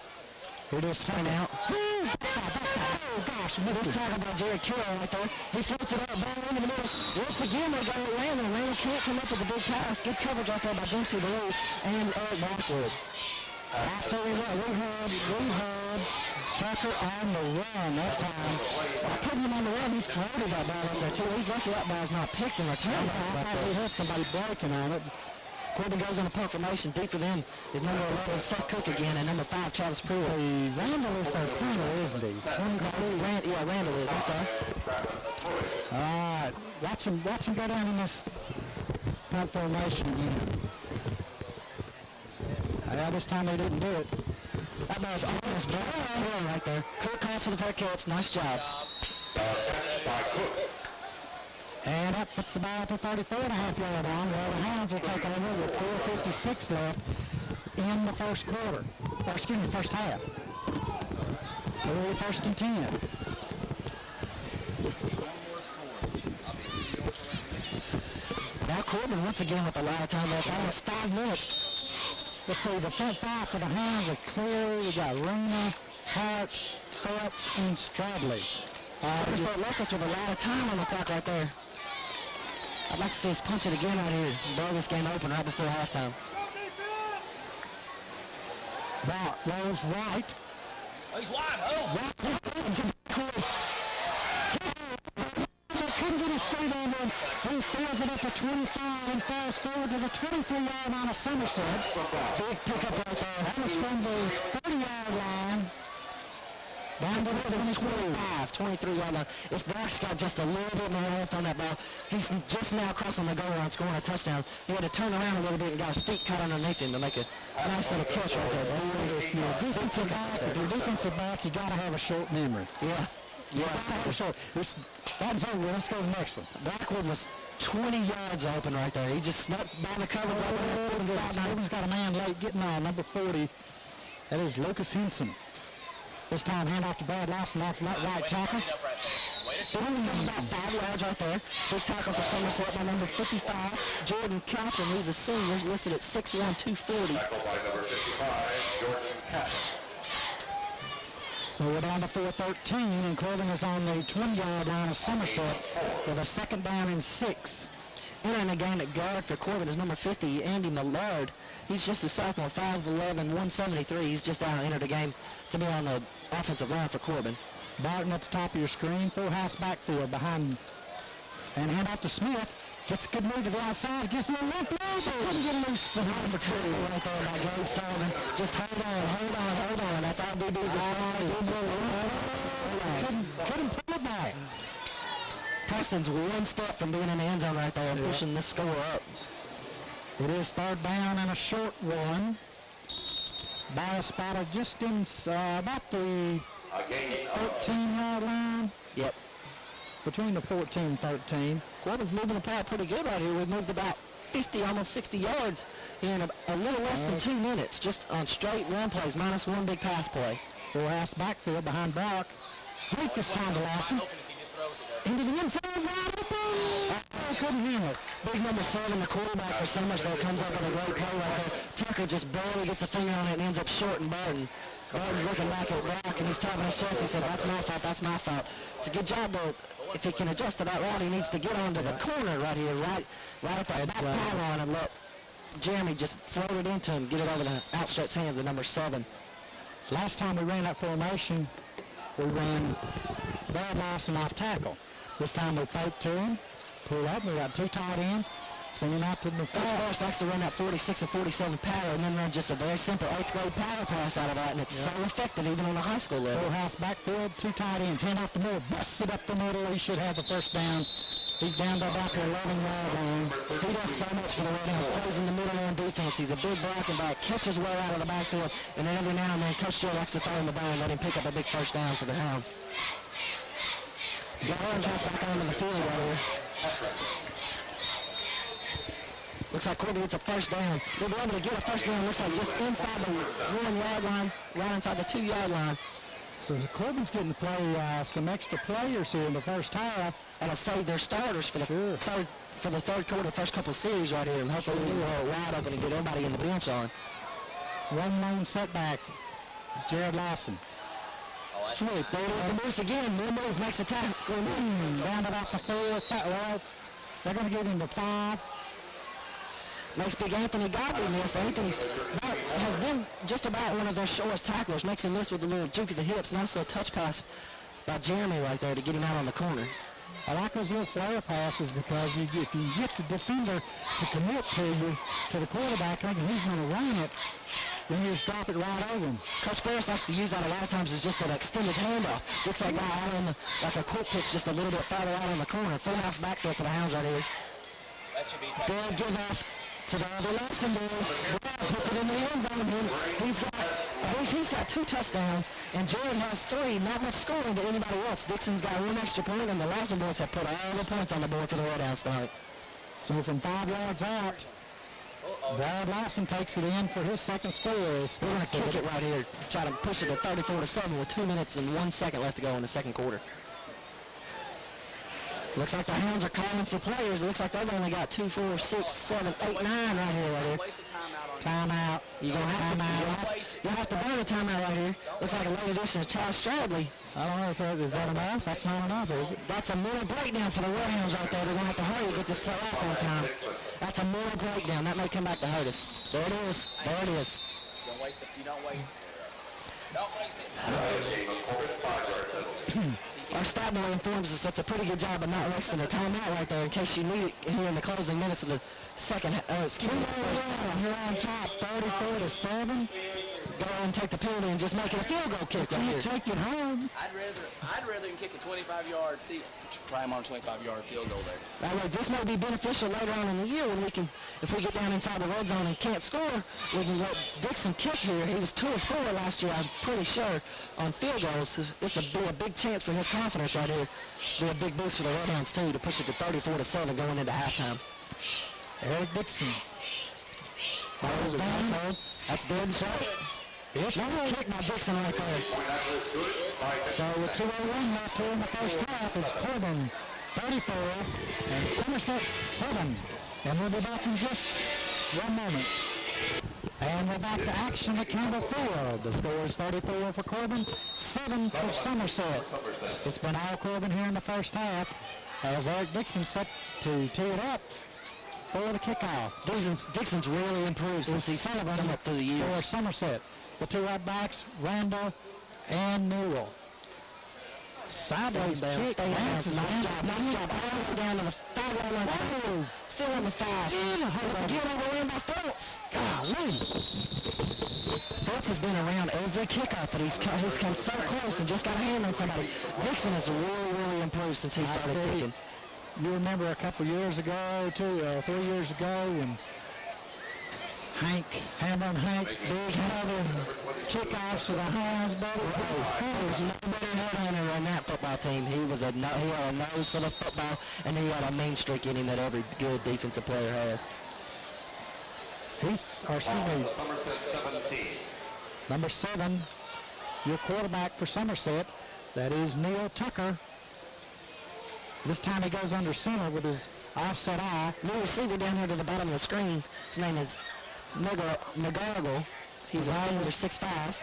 Here it is, turn out. Backside. Oh, gosh, this tackle by Jerry Carroll right there. He floats it up, ball into the middle. Once again, they go to Randall. Randall can't come up with a big pass. Good coverage out there by Dempsey Blue and Eric Blackwood. I'll tell you what, we had Tucker on the run that time. I put him on the run. He floated that ball up there, too. He's lucky that ball's not picked in return. I thought he had somebody breaking on it. Corbin goes on a punt formation. Deep for them is number 11, Seth Cook again, and number 5, Travis Pruitt. Randall is so corner, isn't he? Randall is, I'm sorry. All right, watch him go down in this punt formation again. Yeah, this time they didn't do it. That ball's almost blown right there. Cook calls for the fair catch. Nice job. And that puts the ball at the 34.5-yard line, where the Hounds will take over with 4:56 left in the first quarter. Or excuse me, first half. Early 1st and 10. Now Corbin once again with a lot of time left, almost 5 minutes. Let's see, the front 5 for the Hounds are clear. We got Rena, Hart, Phelps, and Stradley. Somerset left us with a lot of time on the clock right there. I'd like to see us punch it again out here. Blow this game open right before halftime. Ball rolls right. Oh, he's wide. Couldn't get his feet on him. He fills it up to 25 and falls forward to the 23-yard line of Somerset. Big pickup right there. That was from the 30-yard line. Down to the 23-yard line. If Brock's got just a little bit more left on that ball, he's just now crossing the goal line, scoring a touchdown. He had to turn around a little bit and got his feet cut underneath him to make a nice little catch right there. But if you're defensive back, you got to have a short memory. Yeah. You got to have a short. That was over. Let's go to the next one. Blackwood was 20 yards open right there. He just snuck by the cover. Corbin's got a man late getting on, number 40. That is Lucas Henson. This time, hand off to Brad Lawson off right tackle. About 5 yards right there. Big tackle for Somerset by number 55, Jordan Couch, and he's a senior, listed at 6'1", 240. Tackle by number 55, Jordan Couch. So we're down to 4:13, and Corbin is on the 20-yard line of Somerset with a 2nd down and 6. Entering the game at guard for Corbin is number 50, Andy Millard. He's just a sophomore, 5'11", 173. He's just out and entered the game to be on the offensive line for Corbin. Barton at the top of your screen, full house backfield behind, and hand off to Smith. Gets a good move to the outside, gets a little left over. Couldn't get loose. The number 2 right there by Gabe Sullivan. Just hold on. That's all DB's Couldn't pull it back. Preston's one step from being in the end zone right there and pushing this score up. It is 3rd down and a short one. Ball spotted just in about the 13-yard line. Yep. Between the 14 and 13. Corbin's moving the ball pretty good right here. We've moved about 50, almost 60 yards in a little less than 2 minutes, just on straight run plays, minus 1 big pass play. Full house backfield behind Brock. Deep this time to Lawson. Into the inside, wide open. Couldn't handle it. Big number 7, the quarterback for Somerset, comes up with a great play right there. Tucker just barely gets a finger on it and ends up short and Barton. Barton's looking back at Brock and he's tapping his chest. He said, that's my fault. It's a good job, though. If he can adjust to that route, he needs to get onto the corner right here, right at that back pylon, and let Jeremy just float it into him, get it over the outstretched hand of the number 7. Last time we ran that formation, we ran Brad Lawson off tackle. This time we fake to him, pull up, we got 2 tight ends, send him out to the far. Coach Forrest likes to run that 46 and 47 power and then run just a very simple 8th grade power pass out of that, and it's so effective even on the high school level. Full house backfield, 2 tight ends, hand off to Moore, busts it up the middle, he should have the 1st down. He's down to about the 11-yard line. He does so much for the Red Hounds, plays in the middle on defense. He's a big blocking back, catches well out of the backfield, and then every now and then Coach Joe likes to throw him the ball and let him pick up a big 1st down for the Hounds. Got orange house back onto the field right here. Looks like Corbin gets a first down. They'll be able to get a first down. Looks like just inside the 1 yard line, right inside the 2 yard line. So Corbin's getting to play some extra players here in the first half. That'll save their starters for the third quarter, first couple of series right here, and hopefully we'll wide open and get everybody in the bench on. One lone setback. Jared Lawson. Sweep. There it is, the moose again. One move makes the tackle. Down about the 4. Well, they're going to give him the 5. Makes big Anthony Godley miss. Anthony's has been just about one of their shortest tacklers. Makes him miss with a little juke of the hips. And also a touch pass by Jeremy right there to get him out on the corner. I like those little flare passes because if you get the defender to commit to the quarterback thinking he's going to run it, then you just drop it right over him. Coach Ferris likes to use that a lot of times as just an extended handoff. Gets that guy out on like a quick pitch just a little bit farther out on the corner. Full house backfield for the Hounds right here. That should be They'll give off to the other Lawson boy. Puts it in the end zone. He's got 2 touchdowns, and Jared has 3. Not much scoring to anybody else. Dixon's got 1 extra point, and the Lawson boys have put all the points on the board for the Roll Downs tonight. So from 5 yards out, Brad Lawson takes it in for his second score. We're going to kick it right here. Try to push it to 34-7 with 2 minutes and 1 second left to go in the second quarter. Looks like the Hounds are calling for players. It looks like they've only got 2, 4, 6, 7, 8, 9 right here. Timeout. You're going to have to burn a timeout right here. Looks like a late addition of Charles Stradley. I don't know, is that enough? That's not enough, is it? That's a middle breakdown for the Warhounds right there. They're going to have to hurry to get this play off on time. That's a middle breakdown. That may come back to hurt us. There it is. There it is. Don't waste it. You don't waste it. Don't waste it. Our stat boy informs us that's a pretty good job of not wasting a timeout right there in case you need it here in the closing minutes of the second. Here on top, 34-7. Go ahead and take the penalty and just make it a field goal kick right here. Take it home. I'd rather than kick a 25-yard. See, try him on a 25-yard field goal there. That way, this may be beneficial later on in the year when we can, if we get down inside the red zone and can't score, we can let Dixon kick here. He was 2 of 4 last year, I'm pretty sure, on field goals. This will be a big chance for his confidence right here. Be a big boost for the Red Hounds too to push it to 34-7 going into halftime. Eric Dixon. That's dead shot. It's a kick by Dixon right there. So with 2:01 left here in the first half, it's Corbin 34 and Somerset 7. And we'll be back in just 1 moment. And we're back to action at Campbell Field. The score is 34 for Corbin, 7 for Somerset. It's been all Corbin here in the first half as Eric Dixon set to tee it up for the kickoff. Dixon's really improved since he's come up through the years. For Somerset. The 2 right backs, Randall and Newell. Sideways kick. Nice job. All the way down to the 5-yard line. Still on the 5. Get overrun by Fultz. Golly. Fultz has been around every kickoff, but he's come so close and just got a hand on somebody. Dixon has really improved since he started kicking. You remember a couple years ago, 3 years ago, when Hammer and Hank, big having kickoffs for the Hounds, buddy. There's no better headhunter on that football team. He had a nose for the football, and he had a mean streak in him that every good defensive player has. Number 7, your quarterback for Somerset, that is Neil Tucker. This time he goes under center with his offset eye. New receiver down here to the bottom of the screen. His name is McGargle. He's a senior, 6'5".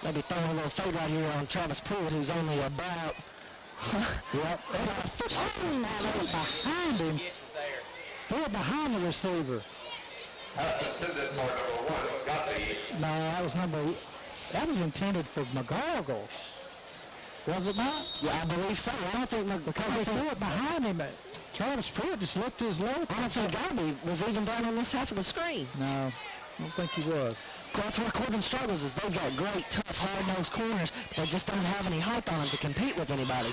Maybe throwing a little fade right here on Travis Pruitt, who's only about... behind him. Threw it behind the receiver. No, that was intended for McGargle. Was it not? Yeah, I believe so. I don't think because they threw it behind him. Travis Pruitt just looked to his left. I don't think Garby was even down on this half of the screen. No, I don't think he was. That's where Corbin struggles is they've got great, tough, hard-nosed corners, but they just don't have any height on them to compete with anybody.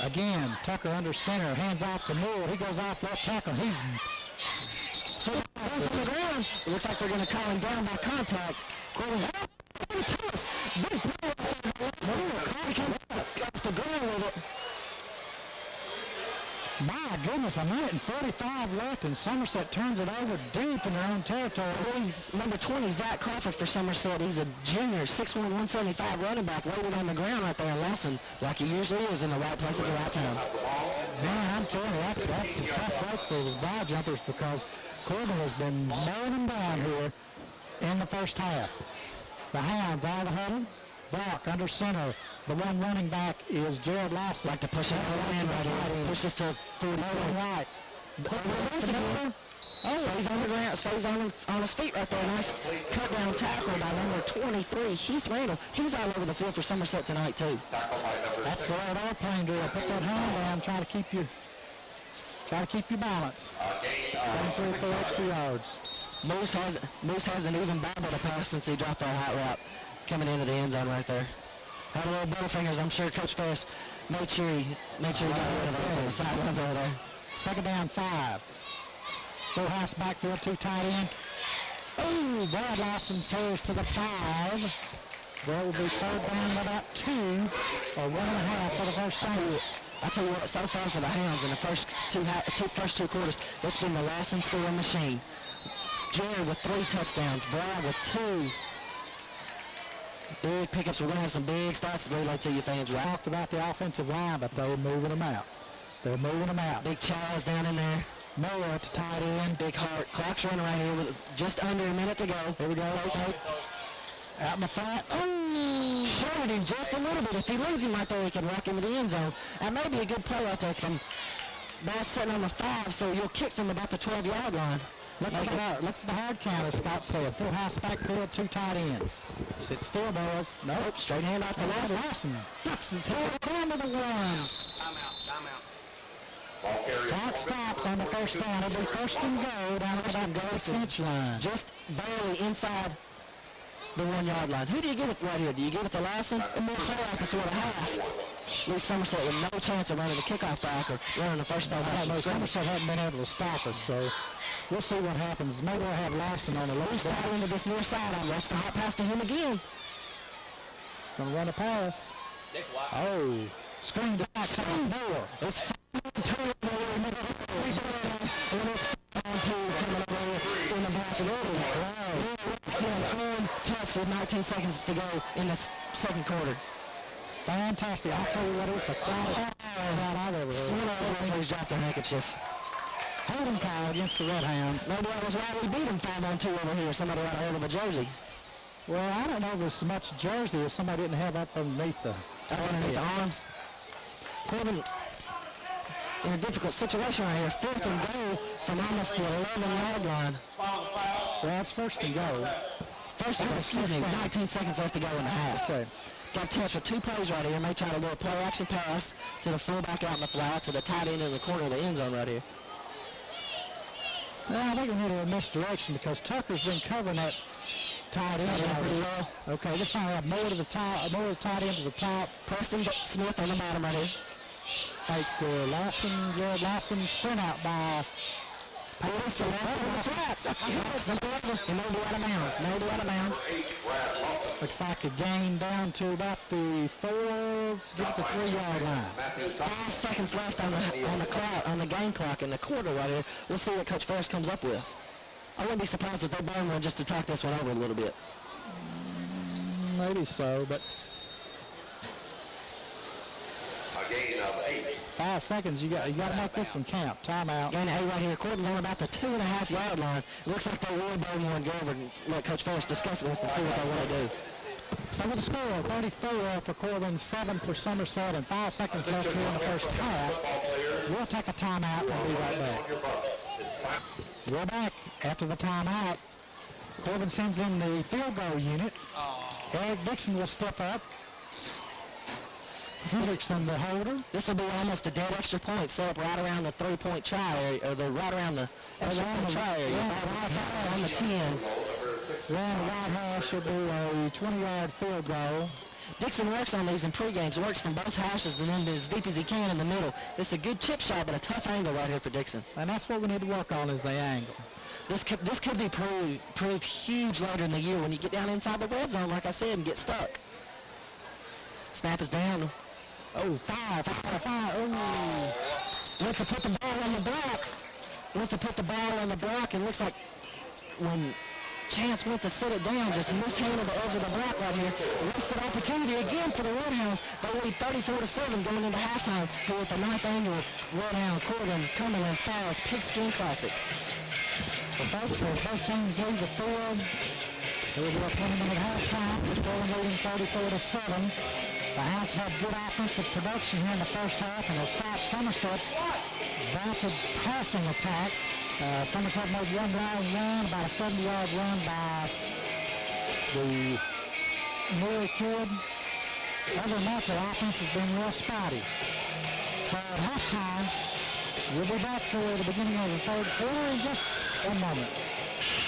Again, Tucker under center, hands off to Moore. He goes off left tackle. He's on the ground. It looks like they're going to call him down by contact. Corbin, tell us. Big play off the ground with it. my goodness, a minute and 45 left, and Somerset turns it over deep in their own territory. Number 20, Zach Crawford for Somerset. He's a junior, 6'1", 175 running back, loaded on the ground right there. And Lawson, like he usually is, in the right place at the right time. Man, I'm telling you, that's a tough break for the ball jumpers because Corbin has been mowing them down here in the first half. The Hounds out of the huddle. Brock under center. The one running back is Jared Lawson. Like to push it in right here. Push this to 40 right. Stays on the ground, stays on his feet right there. Nice cut down tackle by number 23, Heath Randall. He's all over the field for Somerset tonight too. That's the right airplane drill. Put that hand down, try to keep your balance. Running 3 or 4 extra yards. Moose hasn't even babbled a pass since he dropped that hot route coming into the end zone right there. Had a little butterfingers. I'm sure Coach Ferris made sure he got rid of those on the sidelines over there. Second down 5. Full house backfield, 2 tight ends. Oh, Brad Lawson carries to the 5. There will be third down and about 2 or 1.5 for the first down. I tell you what, so far for the Hounds in the first two quarters, it's been the Lawson scoring machine. Jared with 3 touchdowns, Brad with 2. Big pickups. We're going to have some big stats to relay to you fans, right? Talked about the offensive line, but they're moving them out. Big Charles down in there. Noah at the tight end. Big Hart. Clock's running right here with just under a minute to go. Here we go. Out in the front. Oh, shorted him just a little bit. If he leaves him right there, he can rock him in the end zone. That may be a good play right there from Bass sitting on the 5, so you'll kick from about the 12-yard line. Look for the hard count, as Scott said. Full house backfield, 2 tight ends. Sit still, boys. Nope, straight hand off to Lawson. Lawson ducks his head down to the 1. Timeout. Clock stops on the first down. It'll be first and go down to that goal 6-inch line. Just barely inside the 1-yard line. Who do you give it right here? Do you give it to Lawson? Or more clear off the 4.5? Louis Somerset with no chance of running the kickoff back or running the first ball back. Somerset hasn't been able to stop us, so we'll see what happens. Maybe we'll have Lawson on the low side. Tight into this near side. I'm rushing the hot pass to him again. Gonna run a pass. Oh, screen to back side door. It's touch with 19 seconds to go in this second quarter. Fantastic. I'll tell you what, it's the quietest crowd I've ever heard. Referees dropped their handkerchief. Holding call against the Red Hounds. Maybe that was why we beat them 5-on-2 over here. Somebody ought to hold of a jersey. Well, I don't know if there's so much jersey if somebody didn't have up underneath the arms. Corbin in a difficult situation right here. 4th and goal from almost the 11-yard line. Well, it's first and goal. 19 seconds left to go in the half. Okay. Got a chance for 2 plays right here. May try to do a play action pass to the fullback out in the flat, to the tight end in the corner of the end zone right here. Well, I think we need a misdirection because Tucker's been covering that tight end pretty well. Okay, this time we have more to the top, more of the tight end to the top. Preston Smith on the bottom right here. Jared Lawson sprint out by Pass to the flats. He may be out of bounds. Looks like a gain down to about the 3-yard line. 5 seconds left on the game clock in the quarter right here. We'll see what Coach Ferris comes up with. I wouldn't be surprised if they burn one just to talk this one over a little bit. Maybe so, but A gain of 8. 5 seconds. You got to make this one count. Timeout. Gain of 8 right here. Corbin's on about the 2.5-yard line. It looks like they will burn one. Go over and let Coach Ferris discuss it with them, see what they want to do. So with the score, 34 for Corbin, 7 for Somerset, and 5 seconds left here in the first half. We'll take a timeout and we'll be right back. We're back after the timeout. Corbin sends in the field goal unit. Eric Dixon will step up. Hendrickson, the holder. This will be almost a dead extra point set up right around the 3-point try area, or right around the extra point try area. Right on the 10. Around the White House should be a 20-yard field goal. Dixon works on these in pre-games, works from both hashes and then as deep as he can in the middle. This is a good chip shot, but a tough angle right here for Dixon. And that's what we need to work on is the angle. This could be proved huge later in the year when you get down inside the red zone, like I said, and get stuck. Snap is down. Oh, five. Oh. went to put the ball on the block. Went to put the ball on the block, and looks like when Chance went to sit it down, just mishandled the edge of the block right here. Wasted opportunity again for the Redhounds. They lead 34-7 going into halftime here at the 9th annual Redhound Corbin Cumberland Falls Pigskin Classic. Well, folks, as both teams leave the field, it will be a 20-minute halftime. Corbin leading 34-7. The Hounds had good offensive production here in the first half, and will stop Somerset's vaunted passing attack. Somerset made one long run, about a 70-yard run by the Murray kid. Other than that, their offense has been real spotty. So at halftime, we'll be back for the beginning of the third quarter in just a moment.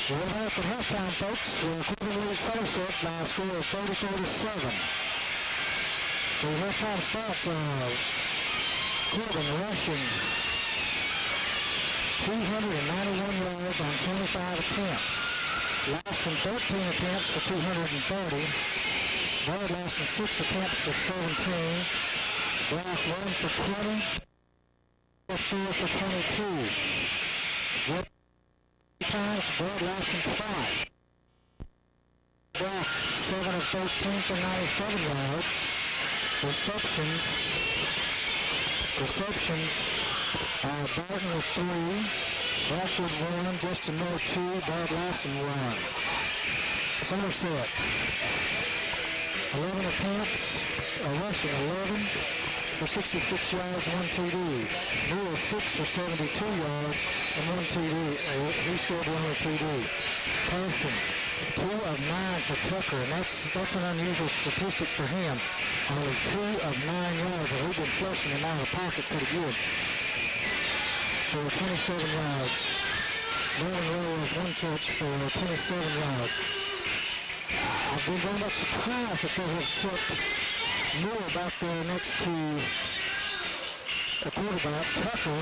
We're back at halftime, folks. We're Corbin leading Somerset by a score of 34-7. The halftime stats are Corbin rushing 291 yards on 25 attempts. Lawson 13 attempts for 230. Bard Lawson 6 attempts for 17. Brock 1 for 20. 4 for 22. Jet times, Bard Lawson twice. Brock 7 of 13 for 97 yards. Receptions. Barton with 3, Bradford 1, Justin Miller 2, Bud Lawson 1. Somerset, 11 attempts, rushing 11 for 66 yards, 1 TD. Newell 6 for 72 yards and 1 TD. He scored 1 with TD. Person, 2 of 9 for Tucker, and that's an unusual statistic for him. Only 2 of 9 yards, and we've been flushing him out of the pocket pretty good. For 27 yards. Norman Rowe has 1 catch for 27 yards. I've been very much surprised that they have kept Moore back there next to the quarterback, Tucker,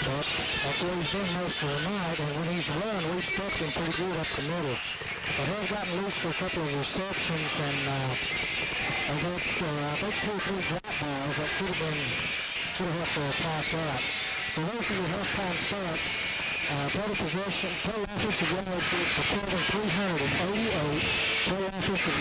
but that's where he's been most of the night, and when he's run, we've stepped him pretty good up the middle. But they've gotten loose for a couple of receptions, and I've had, I think 2 or 3 drop balls that could have helped to attack that. So those are the halftime stats. Total possession, total offensive yards for Corbin 388. Total offensive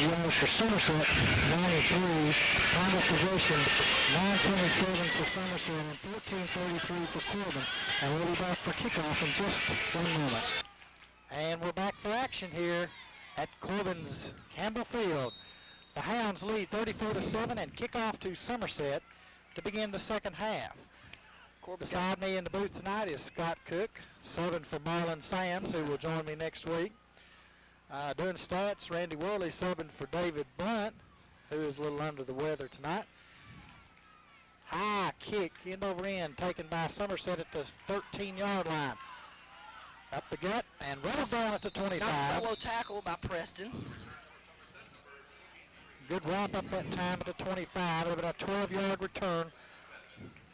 yards for Somerset 93. Time of possession 9:27 for Somerset and 14:33 for Corbin. And we'll be back for kickoff in just 1 moment. And we're back for action here at Corbin's Campbell Field. The Hounds lead 34-7 and kick off to Somerset to begin the second half. Beside me in the booth tonight is Scott Cook, subbing for Marlon Sams, who will join me next week. Doing stats, Randy Worley subbing for David Blunt, who is a little under the weather tonight. High kick, end over end, taken by Somerset at the 13-yard line. Up the gut and rolls down at the 25. Nice solo tackle by Preston. Good wrap up that time at the 25. It'll be a 12-yard return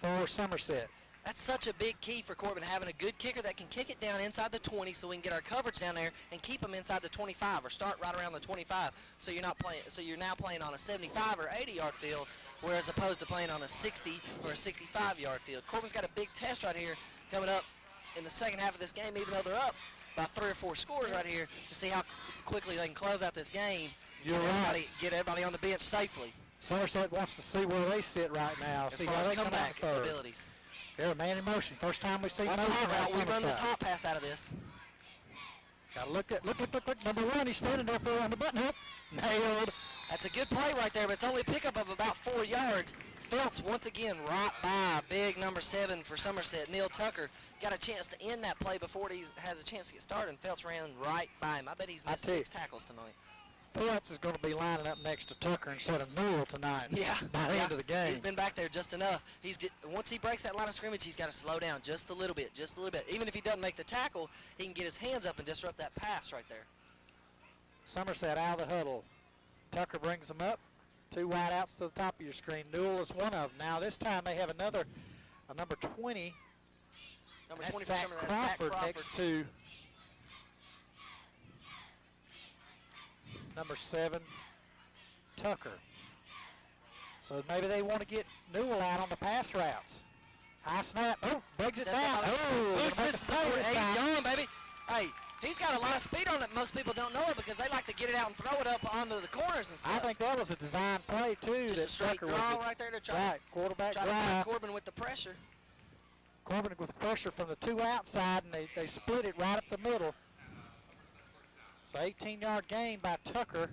for Somerset. That's such a big key for Corbin, having a good kicker that can kick it down inside the 20 so we can get our coverage down there and keep them inside the 25 or start right around the 25. So you're not playing. So you're now playing on a 75 or 80-yard field, whereas opposed to playing on a 60 or a 65-yard field. Corbin's got a big test right here coming up in the second half of this game, even though they're up by 3 or 4 scores right here, to see how quickly they can close out this game. You're right. Get everybody on the bench safely. Somerset wants to see where they sit right now. As See far how as they come comeback out third. abilities. They're a man in motion. First time we see Watch motion. the hot route. We run this Somerset. hot pass out of this. Got to look. Number 1, he's standing there on the button hook. Nailed. That's a good play right there, but it's only a pickup of about 4 yards. Phelps once again right by big number 7 for Somerset, Neil Tucker. Got a chance to end that play before he has a chance to get started, and Phelps ran right by him. I bet he's missed 6 tackles tonight. Phelps is going to be lining up next to Tucker instead of Newell tonight. Yeah. By the end of the game. He's been back there just enough. Once he breaks that line of scrimmage, he's got to slow down just a little bit. Even if he doesn't make the tackle, he can get his hands up and disrupt that pass right there. Somerset out of the huddle. Tucker brings them up. 2 wide outs to the top of your screen. Newell is one of them. Now this time they have a number 20. Number That's 20 for Zach Somerset. Crawford next to number 7. Tucker. So maybe they want to get Newell out on the pass routes. High snap. Oh, breaks it down. Oh, Moose misses over. Hey, he's going, baby. Hey, he's got a lot of speed on it. Most people don't know it because they like to get it out and throw it up onto the corners and stuff. I think that was a design play, too. Just that a straight Tucker draw right there to try, quarterback try to drive. find Corbin with the pressure. Corbin with pressure from the two outside, and they split it right up the middle. So 18-yard gain by Tucker.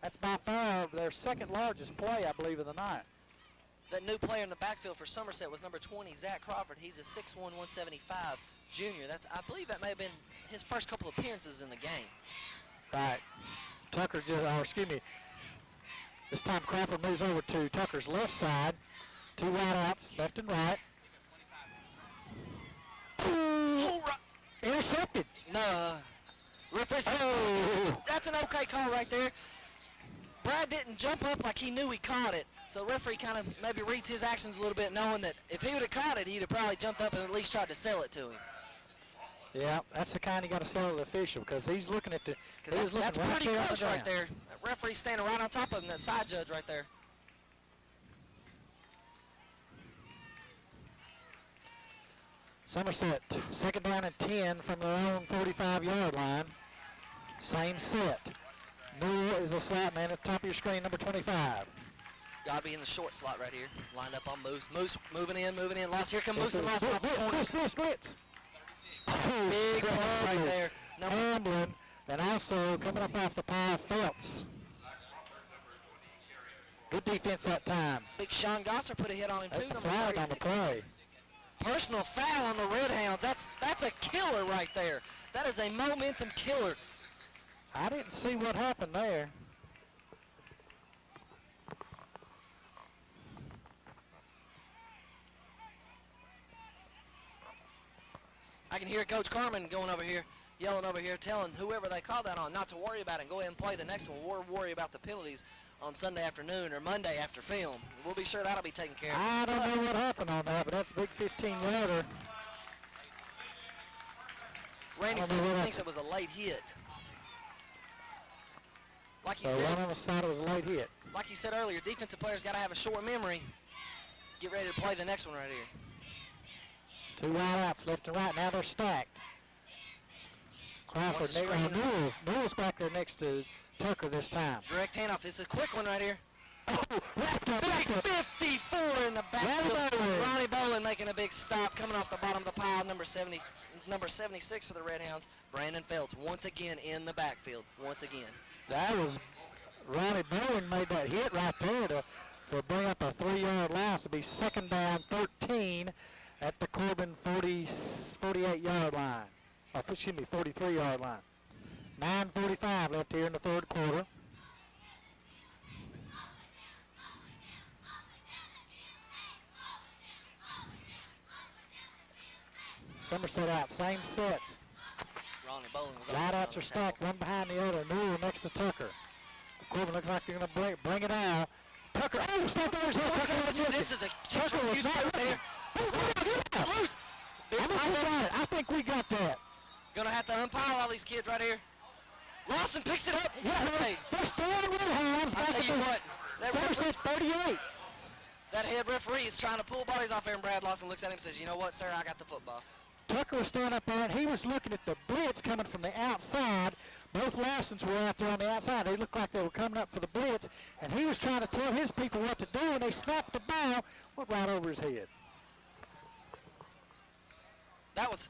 That's by far their second largest play, I believe, of the night. That new player in the backfield for Somerset was number 20, Zach Crawford. He's a 6'1", 175 junior. I believe that may have been his first couple appearances in the game. Right. Tucker this time Crawford moves over to Tucker's left side. Two wideouts, left and right. Oh, Intercepted. No. Referee. Oh. That's an okay call right there. Brad didn't jump up like he knew he caught it. So referee kind of maybe reads his actions a little bit, knowing that if he would have caught it, he'd have probably jumped up and at least tried to sell it to him. Yeah, that's the kind you got to sell to the official because he's looking at the. That's pretty close right there. That referee's standing right on top of him, that side judge right there. Somerset, second down and 10 from their own 45-yard line. Same set. Newell is a slot man at the top of your screen, number 25. Got to be in the short slot right here. Lined up on Moose. Moose moving in. Lost. Here come Moose and Lost off the corner. Blitz. Big play right there. Hamlin, and also coming up off the pile, Phelps. Good defense that time. Big Sean Gosser put a hit on him, too. That's a flag on the play. Personal foul on the Red Hounds. That's a killer right there. That is a momentum killer. I didn't see what happened there. I can hear Coach Corbin going over here, yelling over here, telling whoever they call that on not to worry about it and go ahead and play the next one. We'll worry about the penalties on Sunday afternoon or Monday after film. We'll be sure that'll be taken care of. I don't know what happened on that, but that's a big 15-yarder. Randy says he thinks it was a late hit. Like you said, one on the side was a late hit. Like you said earlier, defensive players got to have a short memory. Get ready to play the next one right here. Two wideouts left and right. Now they're stacked. Crawford, Newell's back there next to Tucker this time. Direct handoff. It's a quick one right here. Oh, Big 54 in the backfield. Ronnie Bolin making a big stop, coming off the bottom of the pile. Number 76 for the Red Hounds. Brandon Phelps once again in the backfield. Once again. That was Ronnie Bowen made that hit right there to bring up a 3-yard loss. To be second down 13 at the Corbin 48-yard line. Oh, excuse me, 43-yard line. 9:45 left here in the third quarter. Somerset out, same sets. Ronnie Bolin was Wideouts are stacked, one behind the other. Newell next to Tucker. Corbin looks like you're going to bring it out. Tucker, step over his head. This is a Tucker was not there. Loose. I think we got that. Gonna have to umpire all these kids right here. Lawson picks it up. Hey, first down Red Hounds. I'll tell you what. Somerset's 38. That head referee is trying to pull bodies off there, and Brad Lawson looks at him and says, you know what, sir, I got the football. Tucker was standing up there, and he was looking at the blitz coming from the outside. Both Lawsons were out there on the outside. They looked like they were coming up for the blitz, and he was trying to tell his people what to do, and they snapped the ball, went right over his head. That's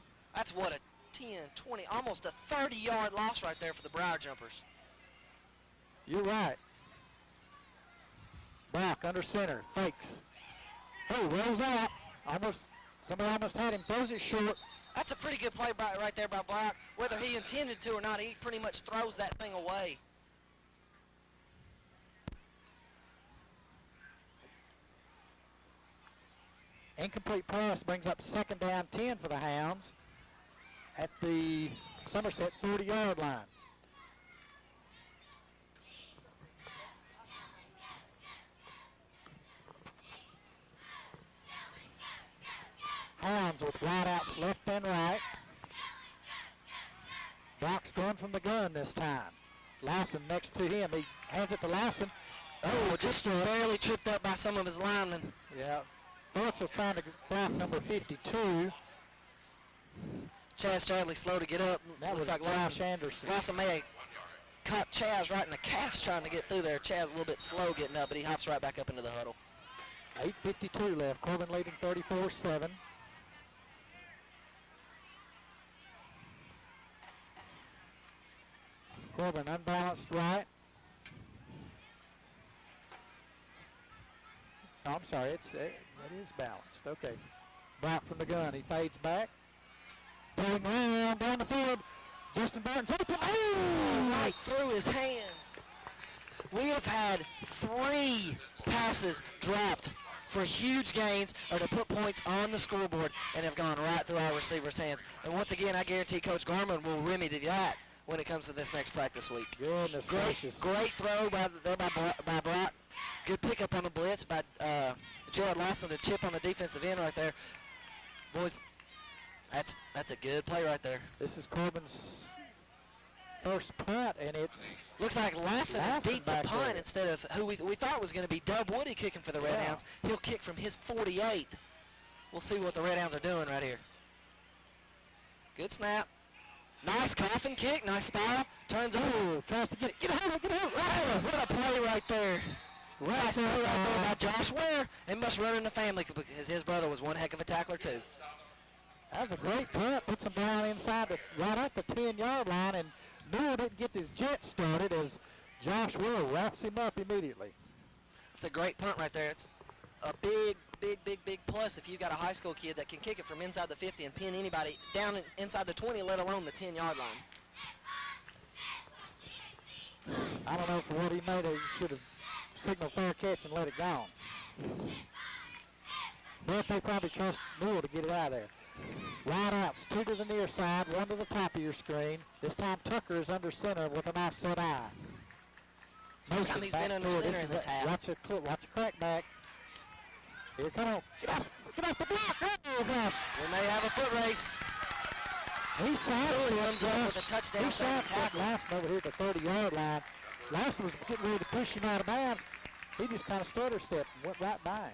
what, a 10, 20, almost a 30-yard loss right there for the Briar Jumpers. You're right. Brock under center, fakes. Oh, rolls out. Somebody almost had him, throws it short. That's a pretty good play right there by Brock. Whether he intended to or not, he pretty much throws that thing away. Incomplete pass brings up second down 10 for the Hounds at the Somerset 40-yard line. Hounds with wideouts left and right. Brock's going from the gun this time. Lawson next to him. He hands it to Lawson. Oh, just barely tripped up by some of his linemen. Yeah. Phillips was trying to block number 52. Chaz Stradley slow to get up. That Looks was like Josh Anderson. Lawson may have caught Chaz right in the calves trying to get through there. Chaz a little bit slow getting up, but he hops right back up into the huddle. 8:52 left. Corbin leading 34-7. Corbin unbalanced right. Oh, I'm sorry, it is balanced. Okay. Brock from the gun. He fades back. Going round down the field. Justin Burton's open. Oh! Right through his hands. We have had 3 passes dropped for huge gains or to put points on the scoreboard and have gone right through our receiver's hands. And once again, I guarantee Coach Garman will remedy that when it comes to this next practice week. Goodness gracious. Great throw by Brock. Good pickup on the blitz by Gerald Lawson to chip on the defensive end right there. Boys, that's a good play right there. This is Corbin's first punt, and it's looks like Lawson is deep to punt there instead of who we thought was going to be Dub Woody kicking for the Red Hounds. He'll kick from his 48. We'll see what the Red Hounds are doing right here. Good snap. Nice coffin kick. Nice spiral. Turns over. Tries to get it. Get out. Oh, what a play right there. Nice play right there by Josh Ware. It must run in the family because his brother was one heck of a tackler too. That was a great punt. Puts him down inside right at the 10-yard line, and Newell didn't get his jet started as Josh Ware wraps him up immediately. It's a great punt right there. It's a big plus if you got a high school kid that can kick it from inside the 50 and pin anybody down inside the 20, let alone the 10-yard line. I don't know for what he made it. He should have signaled fair catch and let it go. But they probably trust Newell to get it out of there. Wide outs, 2 to the near side, 1 to the top of your screen. This time Tucker is under center with an offset eye. First time he's been under center in this half. Watch a crack back. Here it comes. Get off the block. Oh, gosh. We may have a foot race. He comes up with a touchdown tackle. Lawson over here at the 30-yard line. Lawson was getting ready to push him out of bounds. He just kind of stutter stepped and went right by him.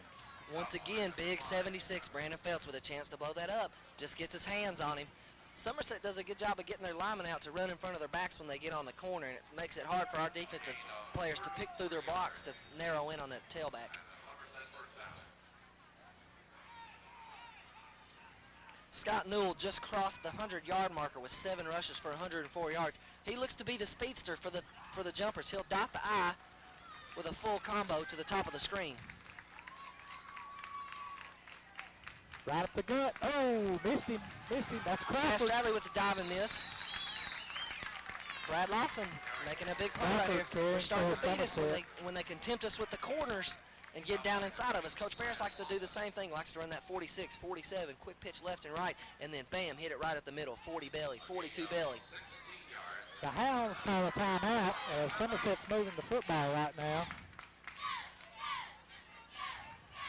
Once again, big 76, Brandon Feltz with a chance to blow that up. Just gets his hands on him. Somerset does a good job of getting their linemen out to run in front of their backs when they get on the corner, and it makes it hard for our defensive players to pick through their blocks to narrow in on that tailback. Scott Newell just crossed the 100-yard marker with 7 rushes for 104 yards. He looks to be the speedster for the jumpers. He'll dot the I with a full combo to the top of the screen. Right up the gut. Oh, missed him. That's Crawford. Stradley with the dive and miss. Brad Lawson making a big play right here. They're starting to beat us when they can tempt us with the corners and get down inside of us. Coach Ferris likes to do the same thing, likes to run that 46, 47, quick pitch left and right, and then bam, hit it right at the middle. 40 belly, 42 belly. The Hounds call a timeout as Somerset's moving the football right now.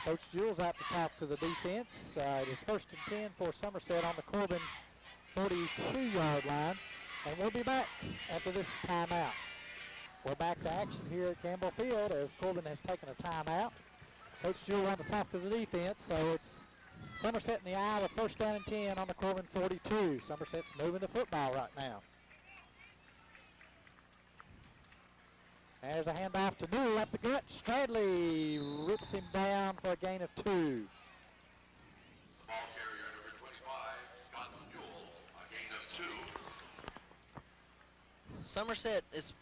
Coach Jules out to talk to the defense. It is 1st and 10 for Somerset on the Corbin 42-yard line. And we'll be back after this timeout. We're back to action here at Campbell Field as Corbin has taken a timeout. Coach Jules on to talk to the defense. So it's Somerset in the eye with 1st down and 10 on the Corbin 42. Somerset's moving the football right now. There's a handoff to Newell up the gut. Stradley rips him down for a gain of 2. Ball carrier number 25, Scott Newell, a gain of 2. Somerset has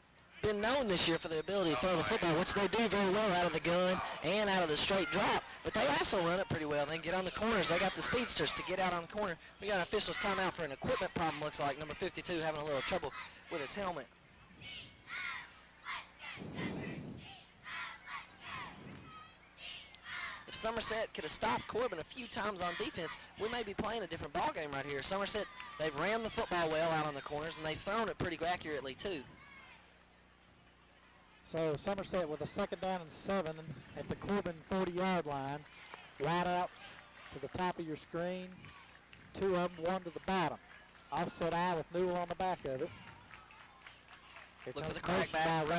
been known this year for the ability to throw the football, which they do very well out of the gun and out of the straight drop, but they also run it pretty well. They get on the corners. They got the speedsters to get out on the corner. We got an official's timeout for an equipment problem, looks like. Number 52 having a little trouble with his helmet. If Somerset could have stopped Corbin a few times on defense, we may be playing a different ball game right here. Somerset, they've ran the football well out on the corners, and they've thrown it pretty accurately too. So Somerset with a 2nd down and 7 at the Corbin 40-yard line. Right outs to the top of your screen. 2 of them, 1 to the bottom. Offset eye with Newell on the back of it. Look for the crack back, He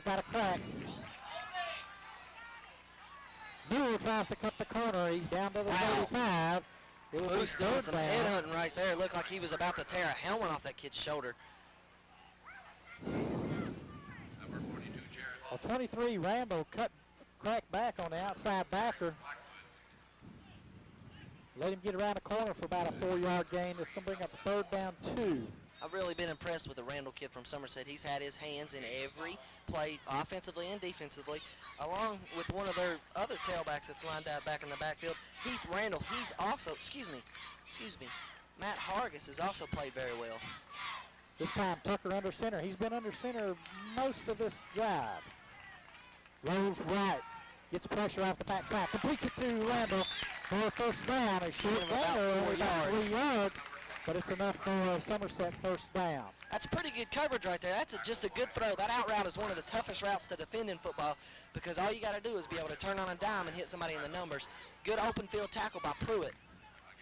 got a crack. Newell tries to cut the corner. He's down to the 35. It will be Moose doing third some down. headhunting right there. Looked like he was about to tear a helmet off that kid's shoulder. Well, 23, Randall cracked back on the outside backer. Let him get around the corner for about a 4-yard gain. That's going to bring up third down 2. I've really been impressed with the Randall kid from Somerset. He's had his hands in every play, offensively and defensively, along with one of their other tailbacks that's lined out back in the backfield, Heath Randall. He's also, excuse me, Matt Hargis has also played very well. This time Tucker under center. He's been under center most of this drive. Rolls right. Gets pressure off the backside. Completes it to Randall for a first down. A short about gainer, 4 only about yards. 3 yards, but it's enough for Somerset first down. That's pretty good coverage right there. That's just a good throw. That out route is one of the toughest routes to defend in football because all you got to do is be able to turn on a dime and hit somebody in the numbers. Good open field tackle by Pruitt.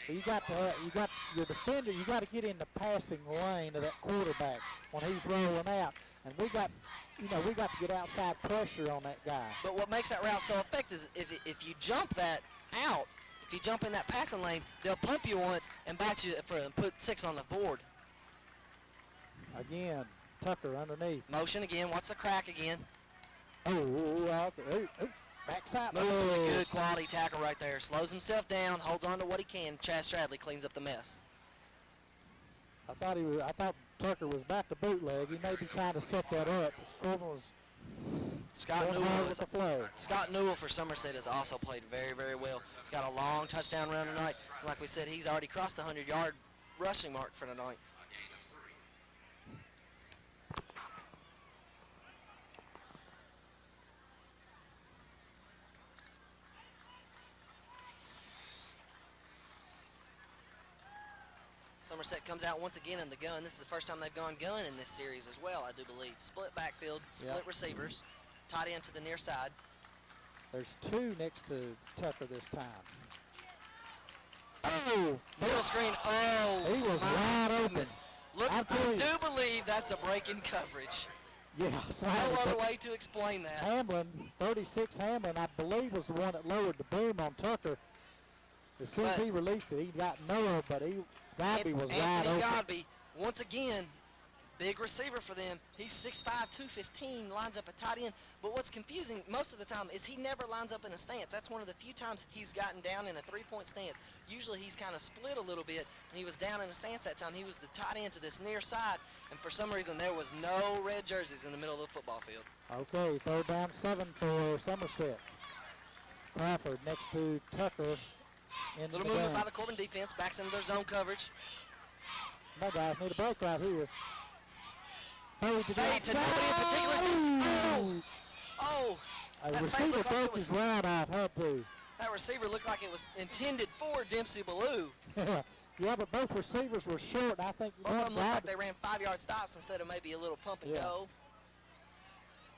Well, you got your defender. You got to get in the passing lane of that quarterback when he's rolling out, and we got to get outside pressure on that guy. But what makes that route so effective is if you jump that out, if you jump in that passing lane, they'll pump you once and bat you and put 6 on the board. Again, Tucker underneath. Motion again. Watch the crack again. Backside. Moves with a good quality tackle right there. Slows himself down, holds on to what he can. Chaz Stradley cleans up the mess. I thought Tucker was about to bootleg. He may be trying to set that up. Corbin was Scott going hard with the flow. Scott Newell for Somerset has also played very, very well. He's got a long touchdown run tonight. Like we said, he's already crossed the 100-yard rushing mark for tonight. Somerset comes out once again in the gun. This is the first time they've gone gun in this series as well, I do believe. Split backfield, split receivers, tight end to the near side. There's 2 next to Tucker this time. Middle screen. He was wide open. I do believe that's a break in coverage. Yeah, No other way to explain that. Hamlin, 36 Hamlin, I believe was the one that lowered the boom on Tucker. As soon as he released it, he got Noah, but Godby was wide Anthony open. Godby, once again, big receiver for them. He's 6'5", 215, lines up a tight end. But what's confusing most of the time is he never lines up in a stance. That's one of the few times he's gotten down in a 3-point stance. Usually he's kind of split a little bit, and he was down in a stance that time. He was the tight end to this near side, and for some reason there was no red jerseys in the middle of the football field. Okay, third down 7 for Somerset. Crawford next to Tucker. Little movement by the Corbin defense, backs into their zone coverage. My guys need a break right here. Fade to nobody in particular. A receiver broke his route off, had to. That receiver looked like it was intended for Dempsey Ballou. Yeah, but both receivers were short. I think Both of them looked like they ran 5-yard stops instead of maybe a little pump and go.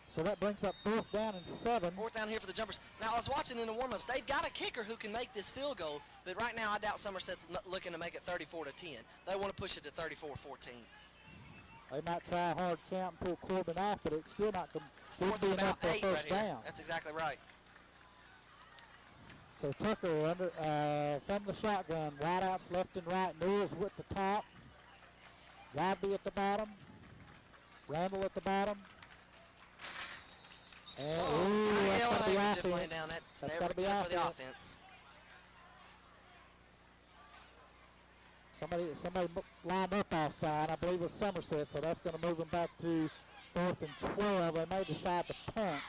So that brings up 4th down and 7. 4th down here for the Jumpers. Now, I was watching in the warm-ups. They've got a kicker who can make this field goal, but right now I doubt Somerset's looking to make it 34-10. They want to push it to 34-14. They might try a hard count and pull Corbin off, but it's still not going to be enough for a first down. That's exactly right. So Tucker under from the shotgun, wideouts left and right. Newell's with the top. Godby at the bottom. Randall at the bottom. And that's got to be offense. That's never good for the offense. Somebody lined up offside. I believe it was Somerset, so that's going to move them back to 4th and 12. They may decide to punt.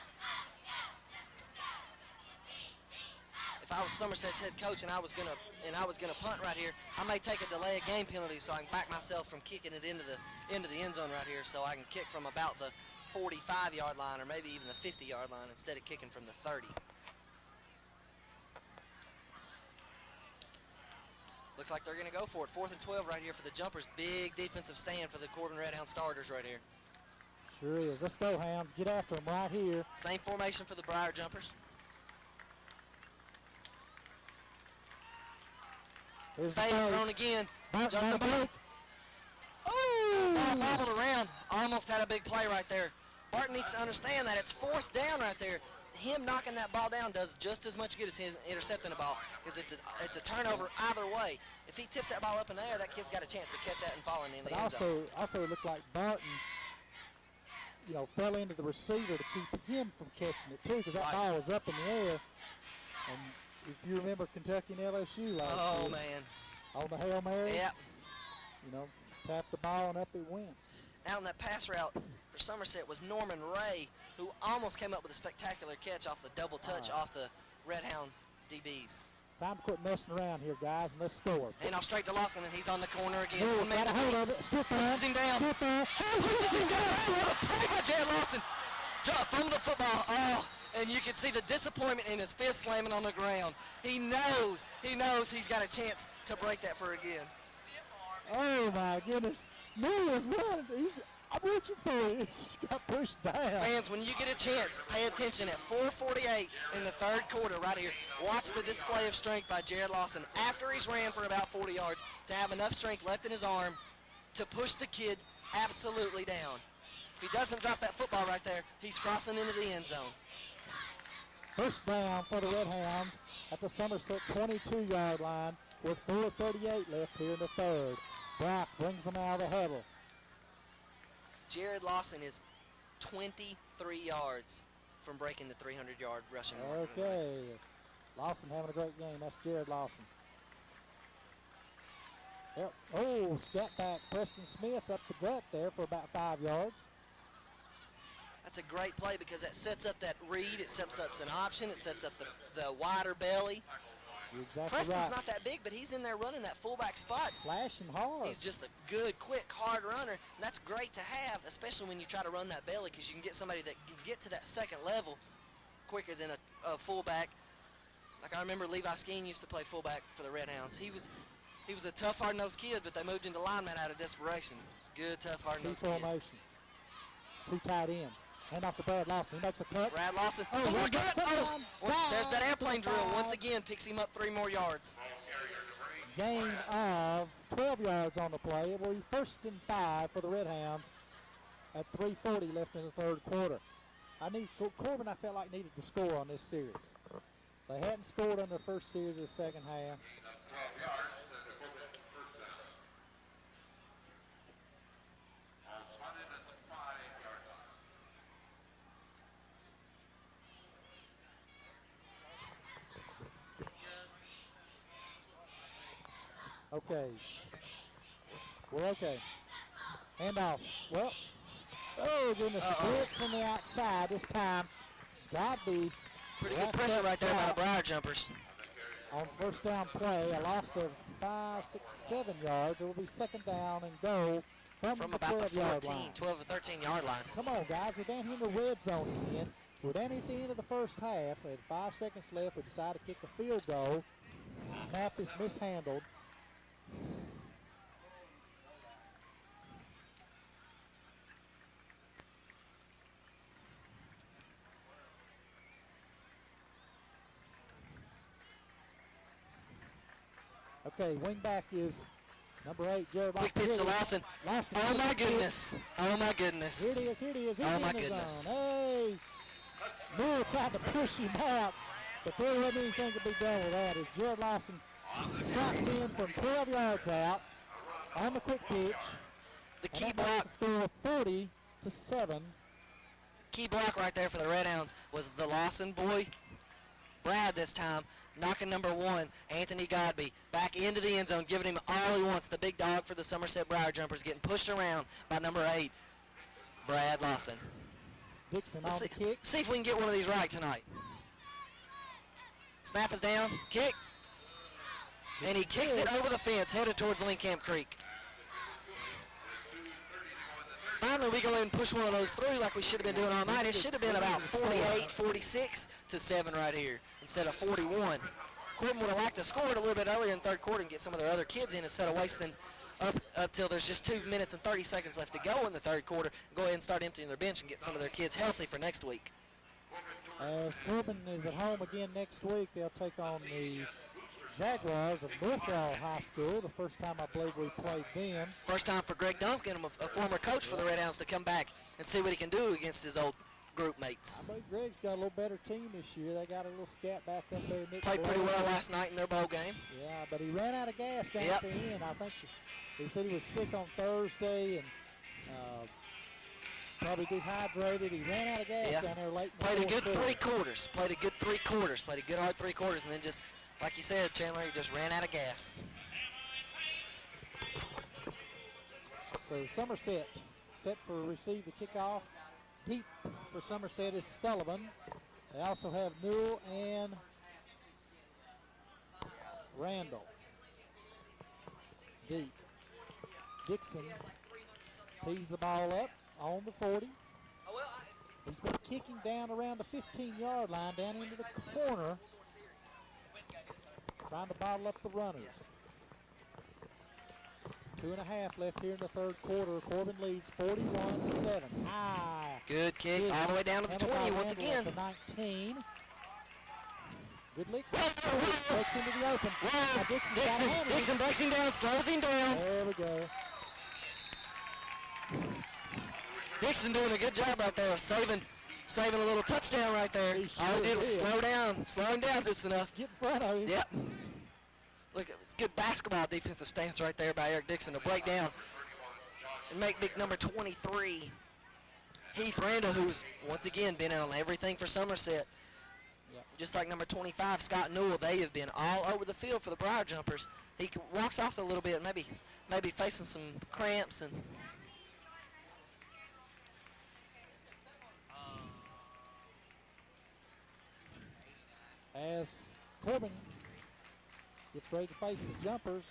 If I was Somerset's head coach and I was gonna punt right here, I may take a delay of game penalty so I can back myself from kicking it into the end zone right here, so I can kick from about the 45-yard line or maybe even the 50-yard line instead of kicking from the 30. Looks like they're going to go for it. 4th and 12 right here for the Jumpers. Big defensive stand for the Corbin Redhound starters right here. Sure is. Let's go, Hounds. Get after them right here. Same formation for the Briar Jumpers. Fade thrown again. Justin Burke. Ball bobbled around. Almost had a big play right there. Barton needs to understand that it's 4th down right there. him knocking that ball down does just as much good as him intercepting the ball, because it's a turnover either way. If he tips that ball up in the air, that kid's got a chance to catch that and fall in the end zone. Also, it looked like Barton, fell into the receiver to keep him from catching it too, because that ball was up in the air. And if you remember Kentucky and LSU last year, man, on the Hail Mary, yep, tapped the ball and up it went. Out on that pass route for Somerset was Norman Ray, who almost came up with a spectacular catch off the double touch off the Red Hound DBs. Time to quit messing around here, guys, and let's score. And off straight to Lawson, and he's on the corner again. Oh, got a hold of it. Stiff pushes him down. Pushes him down. What a play by Jared Lawson. From the football. Oh, and you can see the disappointment in his fist slamming on the ground. He knows he's got a chance to break that for again. Oh, my goodness. Miller's running. I'm reaching for it. He just got pushed down. Fans, when you get a chance, pay attention. At 4:48 in the third quarter right here, watch the display of strength by Jared Lawson after he's ran for about 40 yards to have enough strength left in his arm to push the kid absolutely down. If he doesn't drop that football right there, he's crossing into the end zone. First down for the Red Hounds at the Somerset 22-yard line with 4:38 left here in the third. Brock brings them out of the huddle. Jared Lawson is 23 yards from breaking the 300-yard rushing mark. Okay. Lawson having a great game. That's Jared Lawson. Yep. Oh, scat back Preston Smith up the gut there for about 5 yards. That's a great play because that sets up that read. It sets up an option. It sets up the wider belly. You're exactly Preston's right. not that big, but he's in there running that fullback spot. Slashing hard. He's just a good, quick, hard runner. And that's great to have, especially when you try to run that belly, because you can get somebody that can get to that second level quicker than a fullback. Like I remember Levi Skeen used to play fullback for the Red Hounds. He was a tough, hard-nosed kid, but they moved into lineman out of desperation. It's good, tough, hard-nosed kid. Formation. 2 tight ends. Hand off to Brad Lawson. He makes a cut. Brad Lawson. Oh, my God. There's that airplane drill. Once again, picks him up 3 more yards. Gain of 12 yards on the play. It will be 1st and 5 for the Red Hounds at 3:40 left in the third quarter. Corbin, I felt like, needed to score on this series. They hadn't scored on their first series of the second half. Okay. We're okay. Hand off. Well, oh, goodness. Blitz from the outside this time. Godby. Pretty good pressure right there by the Briar Jumpers. On first down play, a loss of 5, 6, 7 yards. It will be second down and goal from the about the 12-yard line. 12 or 13-yard line. Come on, guys. We're down here in the red zone again. We're down at the end of the first half. We had 5 seconds left. We decided to kick a field goal. Snap is mishandled. Okay, wingback is number 8, Jared Lawson. Quick pitch to Lawson. Oh, my goodness. Oh, my goodness. Here it is. Oh, my goodness. Hey, Moore tried to push him out, but there wasn't anything to be done with that. As Jared Lawson trots in from 12 yards out on the quick pitch. The key block. Score 40-7. Key block right there for the Red Hounds was the Lawson boy, Brad this time, knocking number 1, Anthony Godby, back into the end zone, giving him all he wants. The big dog for the Somerset Briar Jumpers getting pushed around by number 8, Brad Lawson. Dixon on the kick. See if we can get one of these right tonight. Snap is down, kick, and he kicks it over the fence, headed towards Linkamp Creek. Finally, we go ahead and push one of those through like we should have been doing all night. It should have been about 48, 46-7 right here instead of 41. Corbin would have liked to score it a little bit earlier in the third quarter and get some of their other kids in instead of wasting up till there's just 2 minutes and 30 seconds left to go in the third quarter. Go ahead and start emptying their bench and get some of their kids healthy for next week. As Corbin is at home again next week, they'll take on the Jaguars of Northwell High School. The first time I believe we played them. First time for Greg Duncan, a former coach for the Red Hounds, to come back and see what he can do against his old group mates. I believe Greg's got a little better team this year. They got a little scat back up there. Nick Played pretty Blow. well last night in their bowl game. Yeah, but he ran out of gas down Yep. at the end. I think he said he was sick on Thursday and probably dehydrated. He ran out of gas Yeah. down there late in the Played a fourth good quarter. 3 quarters. Played a good 3 quarters. Played a good hard 3 quarters, and then just, like you said, Chandler, he just ran out of gas. So Somerset set for receive the kickoff. Deep for Somerset is Sullivan. They also have Newell and Randall. Deep. Dixon tees the ball up on the 40. He's been kicking down around the 15-yard line down into the corner, trying to bottle up the runners. 2.5 left here in the third quarter. Corbin leads 41-7. High. Good kick all the way down to the 20 once again. To 19. Good licks. Breaks into the open. Now Dixon's got a hand in it. Dixon breaks him down, slows him down. There we go. Dixon doing a good job right there of saving a little touchdown right there. He sure All he did was did. slow him down just enough. Get in front of him. Yep. Look, it was good basketball defensive stance right there by Eric Dixon to break down and make big number 23, Heath Randall, who's once again been on everything for Somerset. Yep. Just like number 25, Scott Newell, they have been all over the field for the Briar Jumpers. He walks off a little bit, maybe facing some cramps and. As Corbin gets ready to face the Jumpers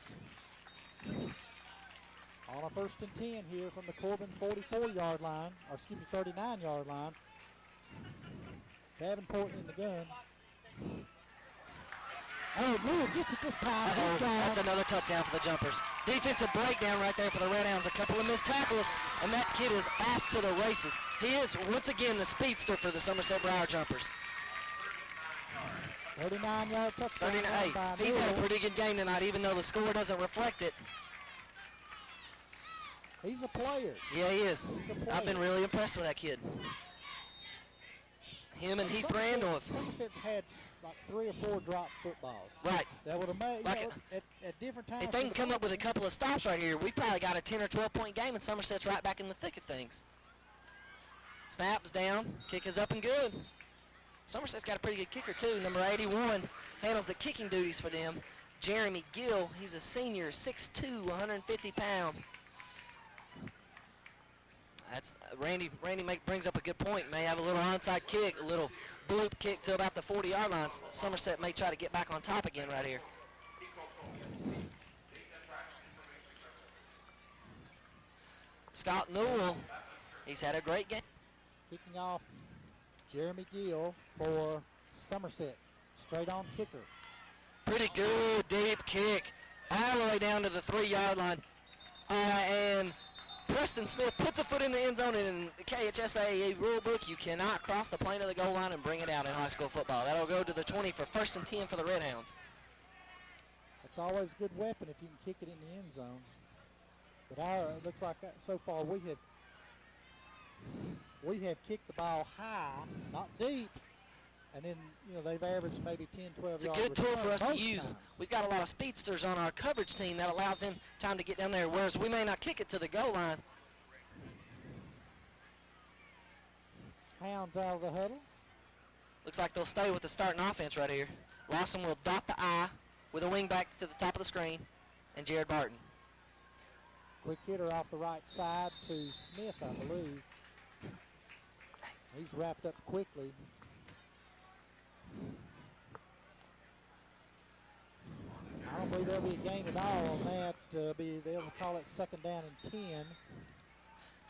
on a 1st and 10 here from the Corbin 44-yard line, or excuse me, 39-yard line. Davenport in the gun. Oh, Newell gets it this time. That's another touchdown for the Jumpers. Defensive breakdown right there for the Red Hounds. A couple of missed tackles, and that kid is off to the races. He is, once again, the speedster for the Somerset Briar Jumpers. 39-yard touchdown. 39. by He's had a Newell. pretty good game tonight, even though the score doesn't reflect it. He's a player. Yeah, he is. He's a player. I've been really impressed with that kid. Him and Heath Randall. Somerset's had like 3 or 4 drop footballs. Right. That would have made, Like at different times. If they can come up with a couple of stops right here, we probably got a 10 or 12-point game, and Somerset's right back in the thick of things. Snaps down. Kick is up and good. Somerset's got a pretty good kicker, too. Number 81 handles the kicking duties for them. Jeremy Gill, he's a senior, 6'2", 150 pound. That's Randy brings up a good point. May have a little onside kick, a little bloop kick to about the 40-yard line. Somerset may try to get back on top again right here. Scott Newell, he's had a great game. Kicking off Jeremy Gill for Somerset. Straight on kicker. Pretty good deep kick all the way down to the 3-yard line. And Preston Smith puts a foot in the end zone, and in the KHSAA rule book, you cannot cross the plane of the goal line and bring it out in high school football. That'll go to the 20 for 1st and 10 for the Red Hounds. That's always a good weapon if you can kick it in the end zone. But it looks like that so far we have kicked the ball high, not deep, and then they've averaged maybe 10, 12 It's a yards. good tool for us to both use. times. We've got a lot of speedsters on our coverage team that allows them time to get down there, whereas we may not kick it to the goal line. Hounds out of the huddle. Looks like they'll stay with the starting offense right here. Lawson will dot the I with a wing back to the top of the screen, and Jared Barton. Quick hitter off the right side to Smith, I believe. He's wrapped up quickly. I don't believe there'll be a gain at all on that. They'll call it 2nd down and 10.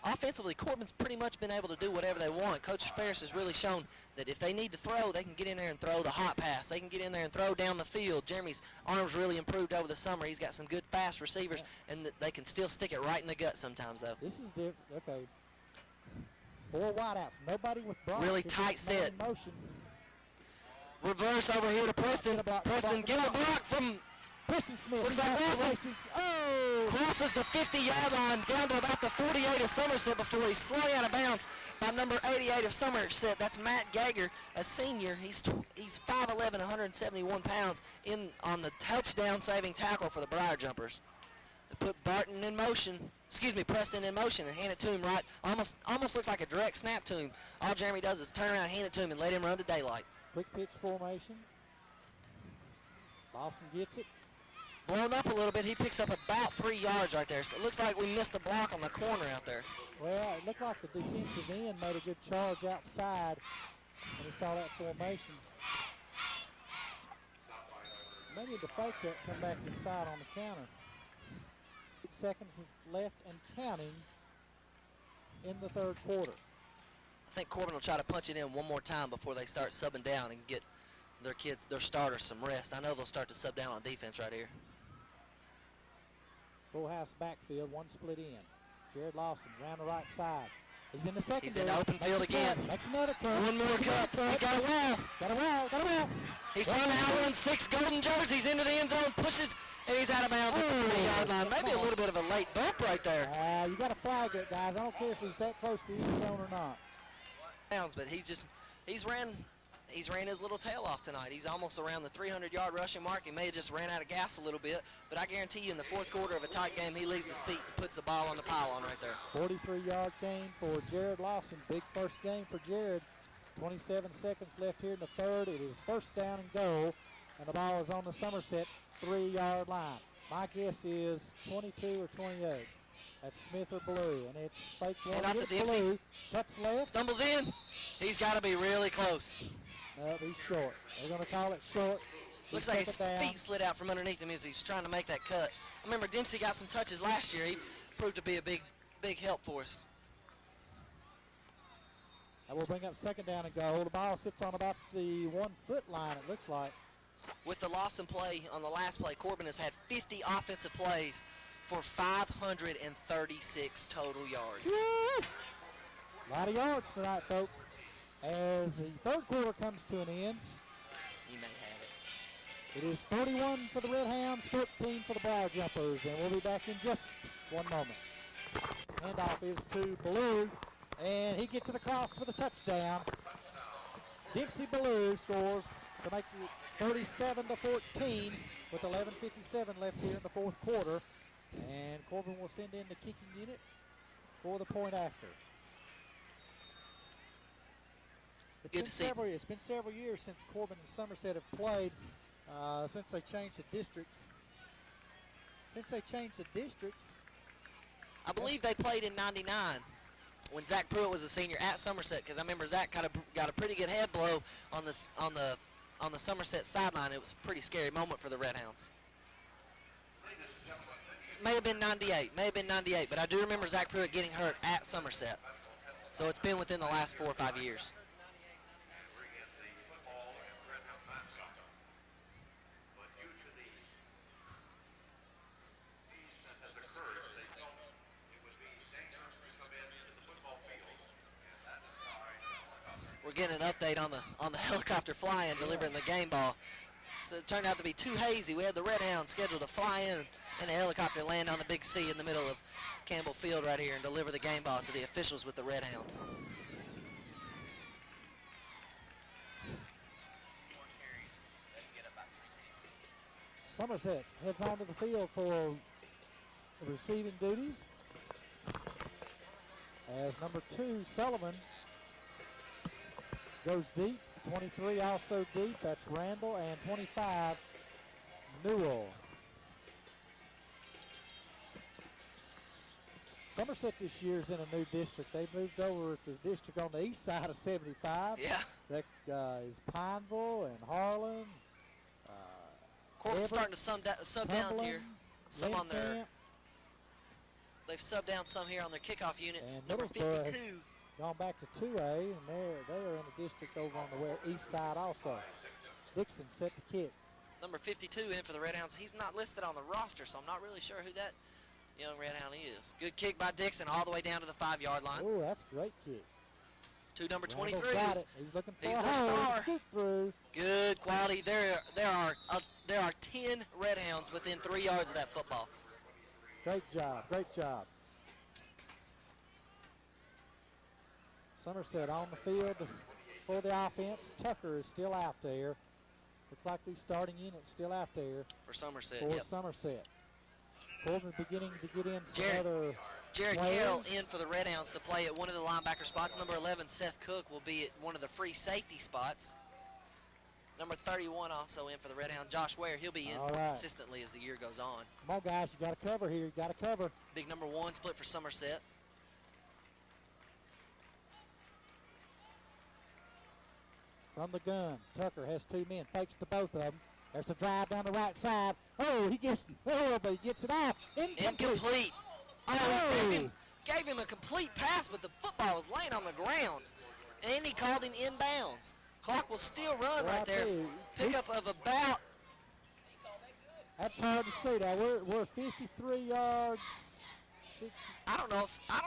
Offensively, Corbin's pretty much been able to do whatever they want. Coach Ferris has really shown that if they need to throw, they can get in there and throw the hot pass. They can get in there and throw down the field. Jeremy's arms really improved over the summer. He's got some good fast receivers, and they can still stick it right in the gut sometimes, though. This is different. Okay. 4 wideouts. Nobody with blocks. Really It's tight just man set. in motion. Reverse over here to Preston. Preston get a block from Preston Smith. Looks like Wilson races. Oh! crosses the 50-yard line down to about the 48 of Somerset before he's slung out of bounds by number 88 of Somerset. That's Matt Gager, a senior. He's 5'11", 171 pounds on the touchdown-saving tackle for the Briar Jumpers. They put Preston in motion and hand it to him right. Almost looks like a direct snap to him. All Jeremy does is turn around, hand it to him, and let him run to daylight. Quick pitch formation. Lawson gets it. Blown up a little bit. He picks up about 3 yards right there. So it looks like we missed a block on the corner out there. Well, it looked like the defensive end made a good charge outside when he saw that formation. Maybe to fake that, come back inside on the counter. 8 seconds left and counting in the third quarter. I think Corbin will try to punch it in one more time before they start subbing down and get their starters some rest. I know they'll start to sub down on defense right here. Full house backfield, one split in. Jared Lawson around the right side. He's in the second. He's in the open field again. Makes another cut. One more cut. He's got a wall. Got a wall. He's trying to outrun 6 golden jerseys into the end zone, pushes, and he's out of bounds at the 3-yard line. Maybe a little bit of a late bump right there. You got to flag it, guys. I don't care if he's that close to the end zone or not. But he's ran his little tail off tonight. He's almost around the 300-yard rushing mark. He may have just ran out of gas a little bit, but I guarantee you in the fourth quarter of a tight game, he leaves his feet and puts the ball on the pylon right there. 43-yard gain for Jared Lawson. Big first game for Jared. 27 seconds left here in the third. It is first down and goal, and the ball is on the Somerset 3-yard line. My guess is 22 or 28. That's Smith or Blue, and it's fake one. And off the Dempsey. Blue. Cuts left. Stumbles in. He's got to be really close. He's short. They're going to call it short. Looks like his feet slid out from underneath him as he's trying to make that cut. I remember Dempsey got some touches last year. He proved to be a big help for us. That will bring up second down and goal. The ball sits on about the 1 foot line, it looks like. With the Lawson play on the last play, Corbin has had 50 offensive plays for 536 total yards. Woo! A lot of yards tonight, folks. As the third quarter comes to an end, He may have it is 41 for the Red Hounds, 14 for the Briar Jumpers, and we'll be back in just one moment. Handoff is to Ballou, and he gets it across for the touchdown. Dempsey Ballou scores to make it 37-14 with 11:57 left here in the fourth quarter, and Corbin will send in the kicking unit for the point after. It's been several years since Corbin and Somerset have played, since they changed the districts. I believe they played in '99 when Zach Pruitt was a senior at Somerset, because I remember Zach got a pretty good head blow on the Somerset sideline. It was a pretty scary moment for the Red Hounds. May have been 98, but I do remember Zach Pruitt getting hurt at Somerset. So it's been within the last 4 or 5 years. We're getting an update on the helicopter flying, delivering the game ball. So it turned out to be too hazy. We had the Red Hounds scheduled to fly in and the helicopter land on the big C in the middle of Campbell Field right here and deliver the game ball to the officials with the Red Hound. Somerset heads onto the field for the receiving duties, as number 2, Sullivan, goes deep. 23 also deep. That's Randall. And 25, Newell. Somerset this year is in a new district. They moved over to the district on the east side of 75. Yeah. That is Pineville and Harlan. Corbin's starting to sub down here. Some on their. Camp. They've subbed down some here on their kickoff unit. And Number Middlesbrough 52. Gone back to 2A, and they are in the district over on the east side also. Dixon set the kick. Number 52 in for the Red Hounds. He's not listed on the roster, so I'm not really sure who that young Red Hound is. Good kick by Dixon all the way down to the 5-yard line. Oh, that's a great kick. Two number Randall's 23s. got it. He's looking for He's a their hole. star. Scoop through. Good quality. There are 10 Red Hounds within 3 yards of that football. Great job. Great job. Somerset on the field for the offense. Tucker is still out there. Looks like the starting unit's still out there For Somerset, for yep. Somerset. Corbin beginning to get in some Jared- other Jared players. Carroll in for the Red Hounds to play at one of the linebacker spots. Number 11, Seth Cook, will be at one of the free safety spots. Number 31 also in for the Red Hound. Josh Ware, he'll be in All right. consistently as the year goes on. Come on, guys. You got to cover here. You got to cover. Big number 1 split for Somerset. From the gun, Tucker has 2 men. Fakes to both of them. There's a drive down the right side. Oh, he gets but he gets it out. Incomplete. Oh, gave him a complete pass, but the football was laying on the ground. And he called him inbounds. Clock will still run right there. Pickup of about, That's hard to see. Now we're 53 yards. 60. I don't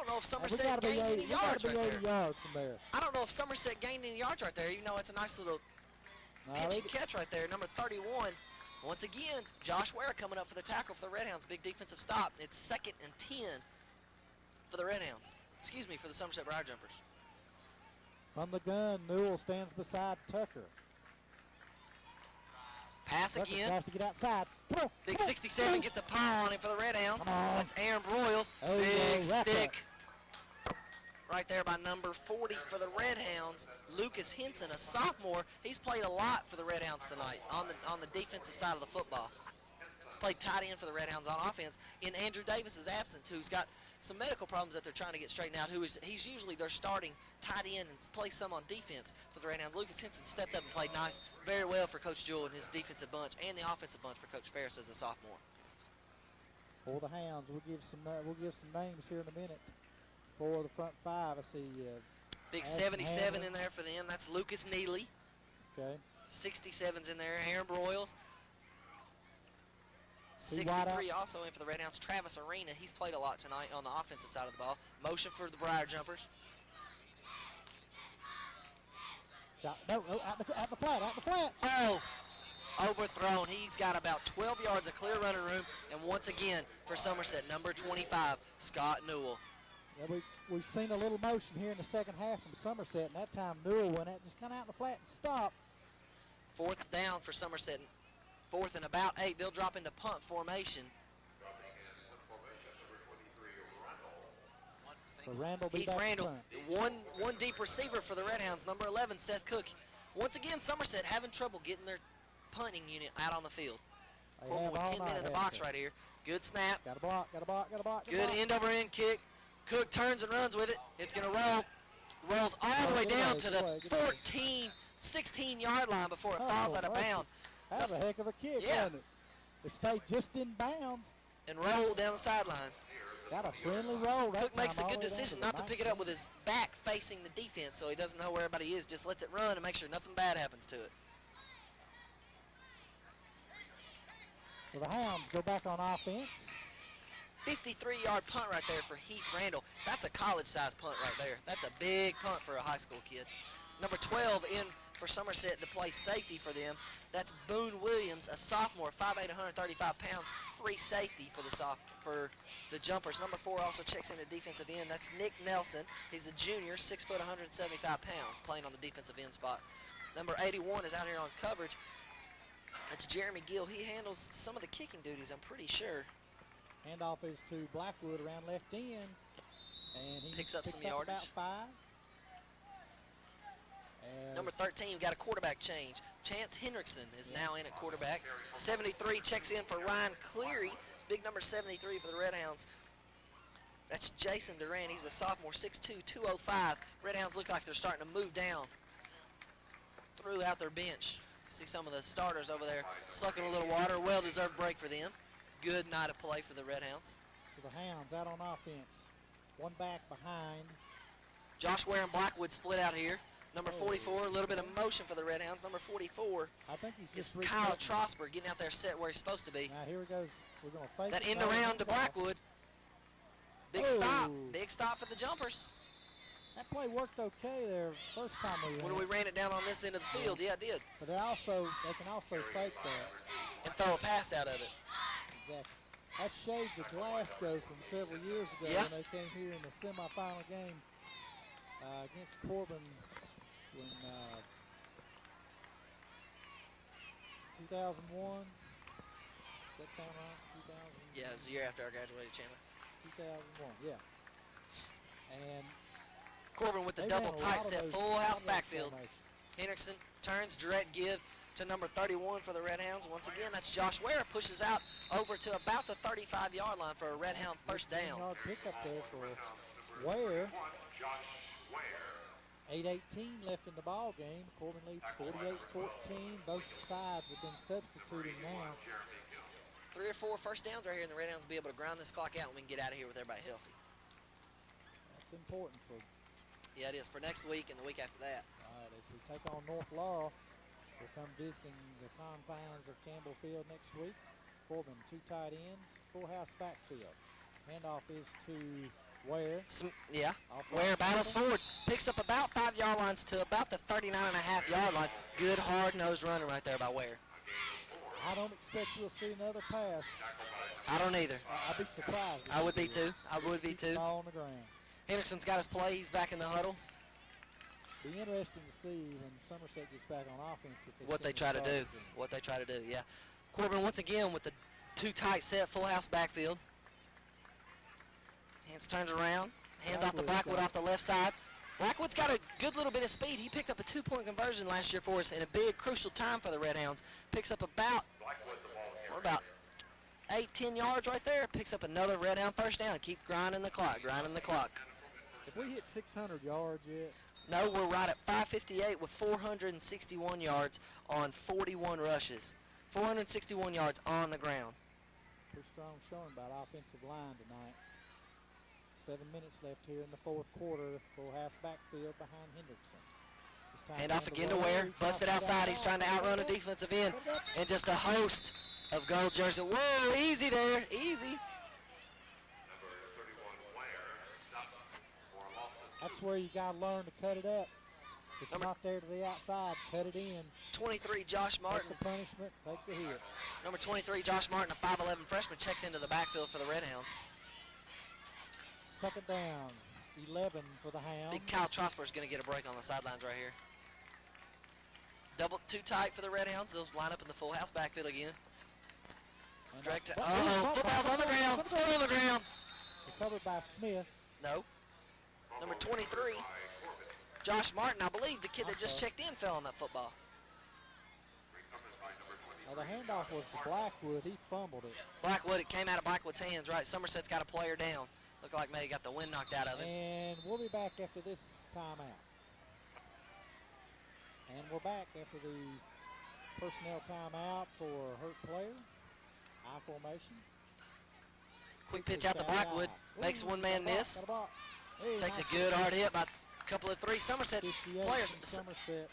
know if Somerset gotta be gained 80, any we gotta yards be right 80 there. yards from there. I don't know if Somerset gained any yards right there, even though it's a nice little No, pitch they- and catch right there. Number 31. Once again, Josh Ware coming up for the tackle for the Red Hounds. Big defensive stop. It's 2nd and 10 for the Red Hounds. Excuse me, for the Somerset Briar Jumpers. From the gun, Newell stands beside Tucker. Pass Tucker again. tries to get outside. Come on. Big come on, 67 come gets a pile on him for the Red Hounds. Come on. That's Aaron Broyles. There you Big go, wrap stick. Right there by number 40 for the Red Hounds. Lucas Henson, a sophomore. He's played a lot for the Red Hounds tonight on the defensive side of the football. He's played tight end for the Red Hounds on offense. In Andrew Davis is absent, who's got some medical problems that they're trying to get straightened out. He's usually their starting tight end and plays some on defense for the Red Hounds. Lucas Henson stepped up and played nice, very well for Coach Jewell and his defensive bunch, and the offensive bunch for Coach Ferris as a sophomore. For the Hounds, we'll give some names here in a minute. For the front 5, I see. Big Ashton 77 Hamlin. in there for them. That's Lucas Neely. Okay. 67's in there. Aaron Broyles. See wide 63 also in for the Red Hounds. Travis Arena. He's played a lot tonight on the offensive side of the ball. Motion for the Briar Jumpers. No, out the flat. Oh, overthrown. He's got about 12 yards of clear running room. And once again, for Somerset, number 25, Scott Newell. Yeah, we've seen a little motion here in the second half from Somerset, and that time Newell went out, just kind of out in the flat and stopped. 4th down for Somerset. 4th and about 8. They'll drop into punt formation. So Randall be Heath back Randall, in front. one deep receiver for the Red Hounds, number 11, Seth Cook. Once again, Somerset having trouble getting their punting unit out on the field. They Corbin have with all 10 men night, in the haven't box they? right here. Good snap. Got a block. Good end-over-end kick. Cook turns and runs with it. It's going to roll. Rolls all the way down to the 14, 16-yard line before it falls out of bounds. That was a heck of a kick, Yeah. wasn't it? It stayed just in bounds. And rolled down the sideline. Got a friendly roll. That Cook makes a time, all good the way down decision the not to pick it up 19. with his back facing the defense so he doesn't know where everybody is. Just lets it run and make sure nothing bad happens to it. So the Hounds go back on offense. 53-yard punt right there for Heath Randall. That's a college-sized punt right there. That's a big punt for a high school kid. Number 12 in for Somerset to play safety for them. That's Boone Williams, a sophomore, 5'8", 135 pounds, free safety for the Jumpers. Number 4 also checks in at defensive end. That's Nick Nelson. He's a junior, 6', 175 pounds, playing on the defensive end spot. Number 81 is out here on coverage. That's Jeremy Gill. He handles some of the kicking duties, I'm pretty sure. Handoff is to Blackwood around left end. And he Picks up some yardage. about 5. As Number 13, we've got a quarterback change. Chance Hendrickson is now in at quarterback. 73 checks in for Ryan Cleary. Big number 73 for the Red Hounds. That's Jason Duran. He's a sophomore, 6'2", 205. Red Hounds look like they're starting to move down throughout their bench. See some of the starters over there sucking a little water. Well-deserved break for them. Good night of play for the Red Hounds. So the Hounds out on offense. One back behind. Josh Ware and Blackwood split out here. Number 44, a little bit of motion for the Red Hounds. Number 44 I think he's is just Kyle resetting. Trosper getting out there set where he's supposed to be. Now here he goes. We're going to fake That it. end No, around to no. Blackwood. Big Oh. stop. Big stop for the Jumpers. That play worked okay there first time we When we ran it down on this end of the field, yeah, it did. But they can also fake that. And throw a pass out of it. Exactly. That's shades of Glasgow from several years ago Yeah. when they came here in the semifinal game against Corbin in 2001. Does that sound right? 2000. Yeah, it was the year after I graduated, Chandler. 2001. Yeah. And Corbin with the they double ran a tight lot of set, those- full lot house of those backfield. formations. Hendrickson turns, direct give to number 31 for the Red Hounds. Once again, that's Josh Ware, pushes out over to about the 35-yard line for a Red Hound first down. 15-yard pickup there for Ware. 8:18 left in the ball game. Corbin leads 48-14. Both sides have been substituting now. 3 or 4 first downs right here, and the Red Hounds will be able to ground this clock out and we can get out of here with everybody healthy. That's important for. Yeah, it is, for next week and the week after that. All right, as we take on North Laurel, we'll come visiting the confines of Campbell Field next week. Corbin, 2 tight ends, full house backfield. Handoff is to Ware. Yeah, Off Ware right battles tackle. forward, picks up about 5 yard lines to about the 39.5-yard line. Good hard-nosed running right there by Ware. I don't expect you'll see another pass. I don't either. I'd be surprised. if I would you be did. too. I would be Keep the too. ball on the ground. Hendrickson's got his play. He's back in the huddle. Be interesting to see when Somerset gets back on offense if What they try to do. What they try to do, yeah. Corbin once again with the 2 tight set, full house backfield. Hands turns around. Hands off to Blackwood off the left side. Blackwood's got a good little bit of speed. He picked up a 2-point conversion last year for us in a big, crucial time for the Red Hounds. Picks up about 8-10 yards right there. Picks up another Red Hound first down. Keep grinding the clock, grinding the clock. If we hit 600 yards yet, No, we're right at 558 with 461 yards on 41 rushes. 461 yards on the ground. pretty strong showing by the offensive line tonight. 7 minutes left here in the fourth quarter. Full house backfield behind Hendrickson. This time Hand off down again the to way. Ware. He Busted drops it outside. He's trying to outrun a defensive end. And just a host of gold jersey. Whoa, easy there. Easy. That's where you got to learn to cut it up. If it's Number- not there to the outside, cut it in. 23, Josh Martin. Take the punishment, take the hit. Number 23, Josh Martin, a 5'11 freshman, checks into the backfield for the Red Hounds. Second down, 11 for the Hounds. Big Kyle Trosper's going to get a break on the sidelines right here. Double 2 tight for the Red Hounds. They'll line up in the full house backfield again. And Direct to, oh, football's on the ground. Still on the ground. Recovered by Smith. No. Number 23, Josh Martin, I believe the kid that just checked in fell on that football. Now the handoff was to Blackwood. He fumbled it. Blackwood, it came out of Blackwood's hands, right? Somerset's got a player down. Looked like maybe got the wind knocked out of him. And we'll be back after this timeout. And we're back after the personnel timeout for a hurt player. I formation. Quick pitch out to Blackwood. Makes one man miss. Hey, Takes a nice good hard hit by a couple of 3 Somerset 58 players. from Somerset.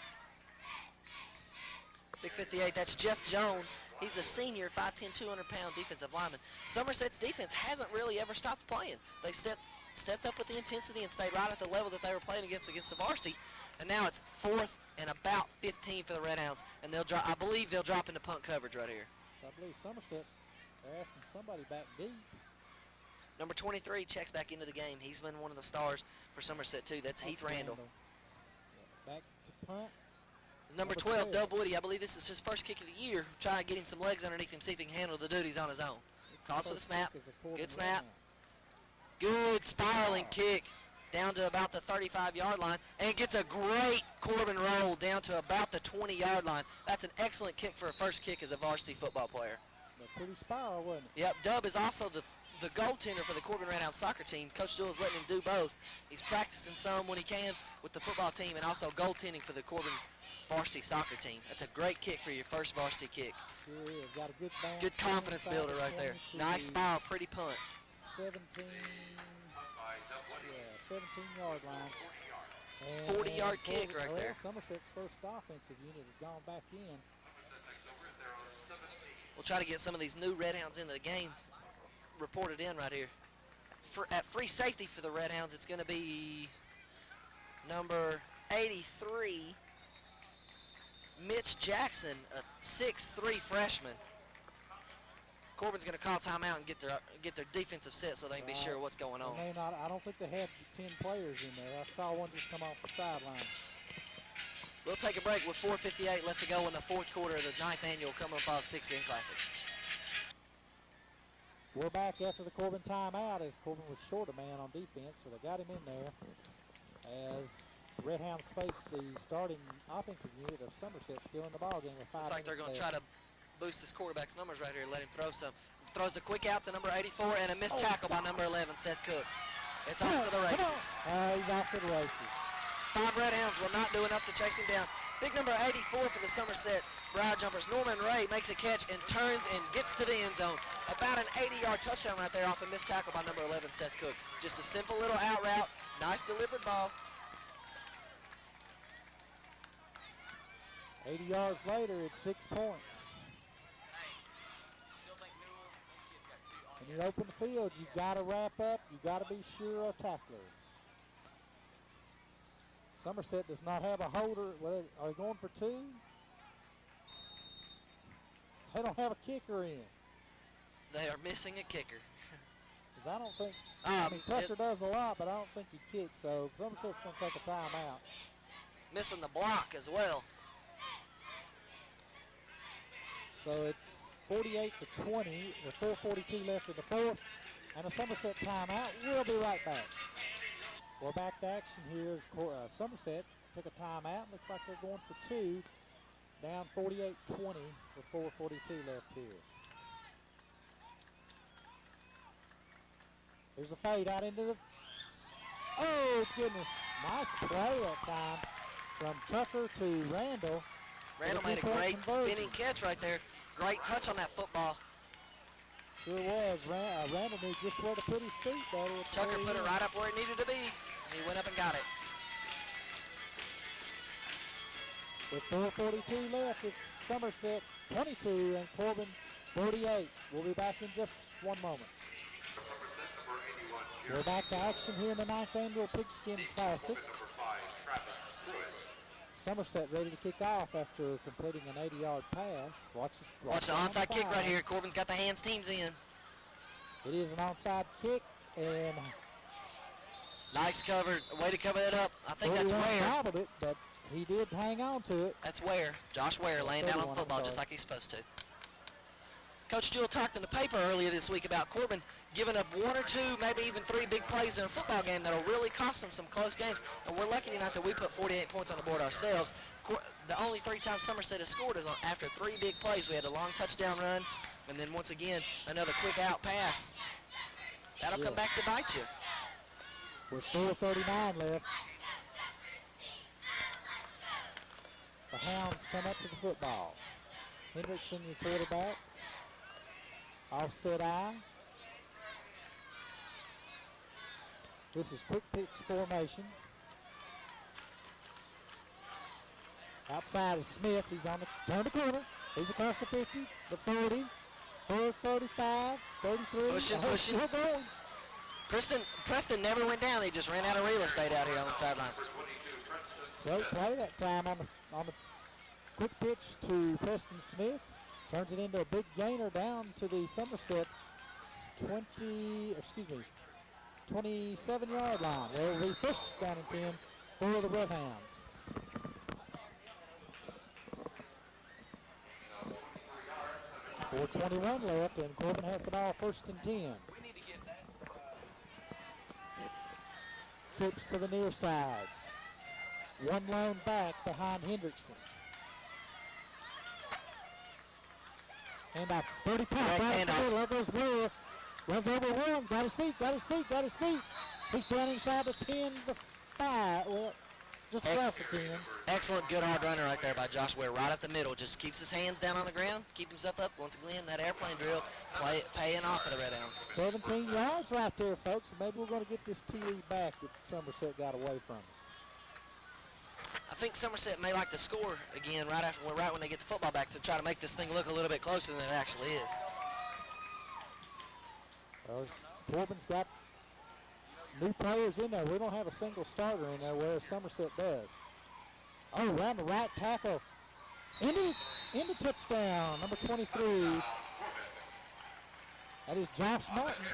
Big 58, that's Jeff Jones. He's a senior, 5'10", 200-pound defensive lineman. Somerset's defense hasn't really ever stopped playing. They stepped up with the intensity and stayed right at the level that they were playing against the varsity. And now it's 4th and about 15 for the Red Hounds. And they'll drop, I believe they'll drop into punt coverage right here. So I believe Somerset, they're asking somebody back deep. Number 23 checks back into the game. He's been one of the stars for Somerset, too. That's Heath Randall. Yeah, back to punt. Number 12, Dub Woody. I believe this is his first kick of the year. Try and get him some legs underneath him, see if he can handle the duties on his own. Calls for the snap. Good snap. Good spiraling kick down to about the 35-yard line and gets a great Corbin roll down to about the 20-yard line. That's an excellent kick for a first kick as a varsity football player. But pretty spiral, wasn't it? Yep, Dub is also the goaltender for the Corbin Red Hound soccer team. Coach Jewell is letting him do both. He's practicing some when he can with the football team and also goaltending for the Corbin varsity soccer team. That's a great kick for your first varsity kick. Sure is. Got a good bounce. Good confidence builder right there. Nice spiral, pretty punt. 17-yard line. 40-yard kick right there. Somerset's first offensive unit has gone back in. We'll try to get some of these new Red Hounds into the game reported in right here. At free safety for the Red Hounds, it's going to be number 83, Mitch Jackson, a 6'3" freshman. Corbin's going to call timeout and get their defensive set so they can be sure what's going on. I don't think they had 10 players in there. I saw one just come off the sideline. We'll take a break with 4:58 left to go in the fourth quarter of the 9th annual Cumberland Falls Pigskin Classic. We're back after the Corbin timeout as Corbin was short a man on defense, so they got him in there as the Red Hounds face the starting offensive unit of Somerset still in the ballgame with 5 Looks like they're going to left. try to boost this quarterback's numbers right here, let him throw some. Throws the quick out to number 84 and a missed tackle by number 11, Seth Cook. It's off to the races. He's off to the races. 5 Red Hounds will not do enough to chase him down. Big number 84 for the Somerset Briar Jumpers. Norman Ray makes a catch and turns and gets to the end zone. About an 80-yard touchdown right there off a missed tackle by number 11, Seth Cook. Just a simple little out route. Nice delivered ball. 80 yards later, it's 6 points. When you open the field, you got to wrap up. You got to be sure of tackler. Somerset does not have a holder. Well, are they going for 2? They don't have a kicker in. They are missing a kicker. 'Cause I don't think, I mean, Tucker does a lot, but I don't think he kicks, so Somerset's going to take a timeout. Missing the block as well. So it's 48-20, with 4:42 left in the fourth, and a Somerset timeout. We'll be right back. We're back to action here as Somerset took a timeout. Looks like they're going for 2, down 48-20 with 4:42 left here. There's a fade out into the, oh goodness, nice play that time from Tucker to Randall. Randall made a great spinning catch right there. Great touch on that football. Sure was. Randall knew just where to put his feet, buddy. Tucker put it right up where it needed to be. He went up and got it. With 4:42 left, it's Somerset 22 and Corbin 48. We'll be back in just one moment. We're back to action here in the 9th annual Pigskin Classic. Somerset ready to kick off after completing an 80-yard pass. Watch the onside kick right here. Corbin's got the hands teams in. It is an onside kick, and nice cover. Way to cover that up. I think that's Ware. Gobbled it, but he did hang on to it. That's Ware. Josh Ware laying down on the football just like he's supposed to. Coach Jewell talked in the paper earlier this week about Corbin giving up 1 or 2, maybe even 3 big plays in a football game that'll really cost them some close games. And we're lucky enough that we put 48 points on the board ourselves. The only 3 times Somerset has scored is after 3 big plays. We had a long touchdown run, and then once again, another quick out pass. That'll come back to bite you. With 4:39 left, the Hounds come up to the football. Hendrickson, your quarterback. Offset eye. This is quick pitch formation. Outside is Smith. He's on the turn the corner. He's across the 50, the 40, 35, 33. Pushing. Still going. Preston never went down. He just ran out of real estate out here on the sideline. Great play that time on the quick pitch to Preston Smith. Turns it into a big gainer down to the Somerset 27-yard line. There will be first down and 10 for the Red Hounds. .421 left, and Corbin has the ball 1st and 10. Trips to the near side. One lone back behind Hendrickson. And about 30 pounds. There goes Ware. Runs over one. Got his feet. He's down inside the 10 to 5. Well, just across the 10. Excellent, good hard runner right there by Josh Ware. Right up the middle. Just keeps his hands down on the ground. Keep himself up. Once again, that airplane drill paying off for the Red Hounds. 17 yards right there, folks. Maybe we're going to get this TD back that Somerset got away from us. I think Somerset may like to score again right when they get the football back to try to make this thing look a little bit closer than it actually is. Well, Corbin's got new players in there. We don't have a single starter in there, whereas Somerset does. Oh, around the right tackle. Into touchdown, number 23. That is Josh Martin.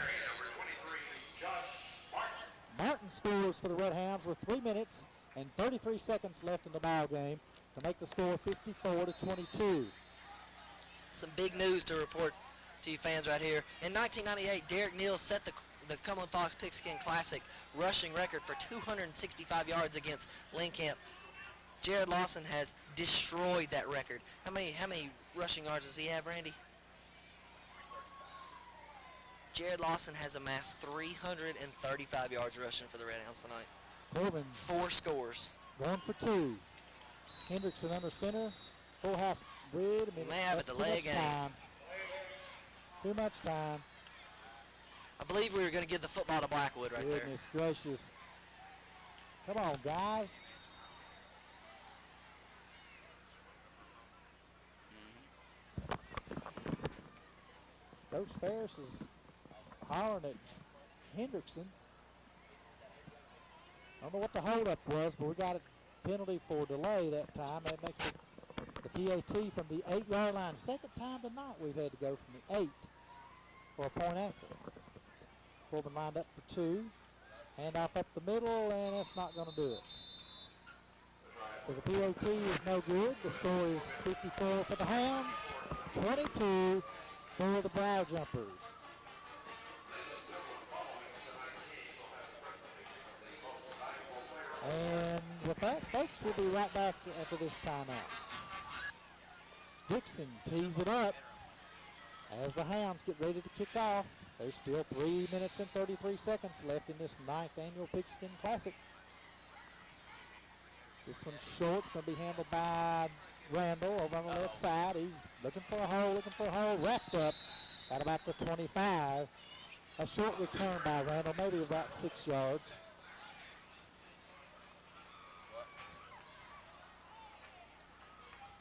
Martin scores for the Red Hounds with 3 minutes and 33 seconds left in the ball game to make the score 54-22. Some big news to report to you fans right here. In 1998, Derek Neal set the Cumberland Fox Pigskin Classic rushing record for 265 yards against Linkamp. Jared Lawson has destroyed that record. How many rushing yards does he have, Randy? Jared Lawson has amassed 335 yards rushing for the Red Hounds tonight. Corbin 4 scores. going for 2. Hendrickson under center. Full house. Wait a minute. May have a delay game. Too much time. I believe we were going to give the football to Blackwood right there. Goodness gracious. Come on, guys. Coach Ferris is hollering at Hendrickson. I don't know what the holdup was, but we got a penalty for delay that time. That makes it the PAT from the 8-yard line. Second time tonight we've had to go from the 8 for a point after. Corbin lined up for 2. Handoff up the middle, and that's not going to do it. So the PAT is no good. The score is 54 for the Hounds, 22 for the Brow Jumpers. And with that, folks, we'll be right back after this timeout. Dixon tees it up as the Hounds get ready to kick off. There's still 3 minutes and 33 seconds left in this 9th annual Pigskin Classic. This one's short. It's going to be handled by Randall over on the left side. He's looking for a hole, wrapped up at about the 25. A short return by Randall, maybe about 6 yards.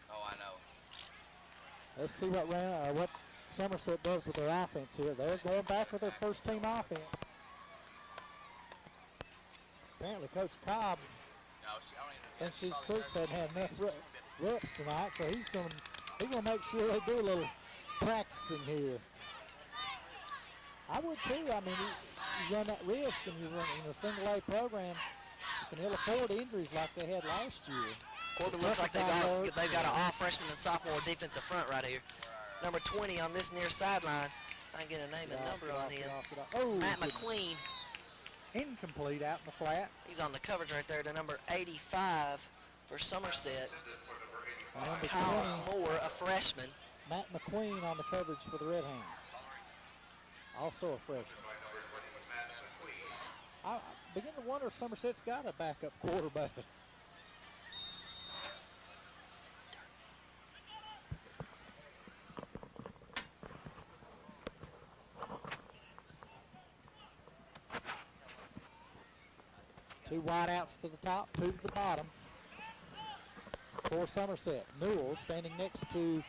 Oh, I know. Let's see what Somerset does with their offense here. They're going back with their first-team offense. Apparently, Coach Cobb thinks his troops hadn't had enough reps tonight, so he's going to make sure they do a little practicing here. I would too. I mean, you run that risk, and you run in a single-A program, you can ill afford injuries like they had last year. Corbin looks like they've got an all-freshman and sophomore defensive front right here. Number 20 on this near sideline. I can get a name and number on him. Oh, Matt McQueen. Incomplete out in the flat. He's on the coverage right there to number 85 for Somerset. Number Kyle 20, Moore, a freshman. Matt McQueen on the coverage for the Red Hounds. Also a freshman. I begin to wonder if Somerset's got a backup quarterback. Two wideouts to the top, 2 to the bottom for Somerset. Newell standing next to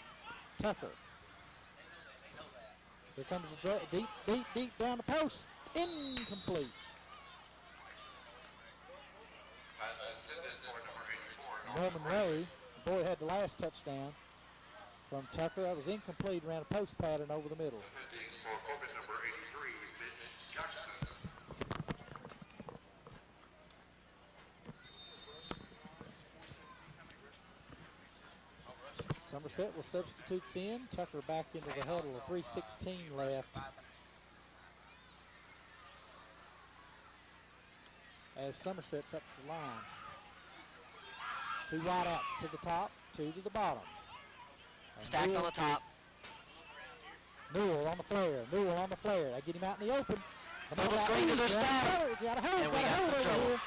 Tucker. Here comes the deep down the post. Incomplete. Norman Ray, the boy had the last touchdown from Tucker. That was incomplete, ran a post pattern over the middle. Somerset will substitutes in. Tucker back into the huddle. 3:16 left. As Somerset's up the line. 2 wideouts to the top, 2 to the bottom. And Stacked on the top. Newell on the flare. They get him out in the open. Double screen to their start. And we got some trouble.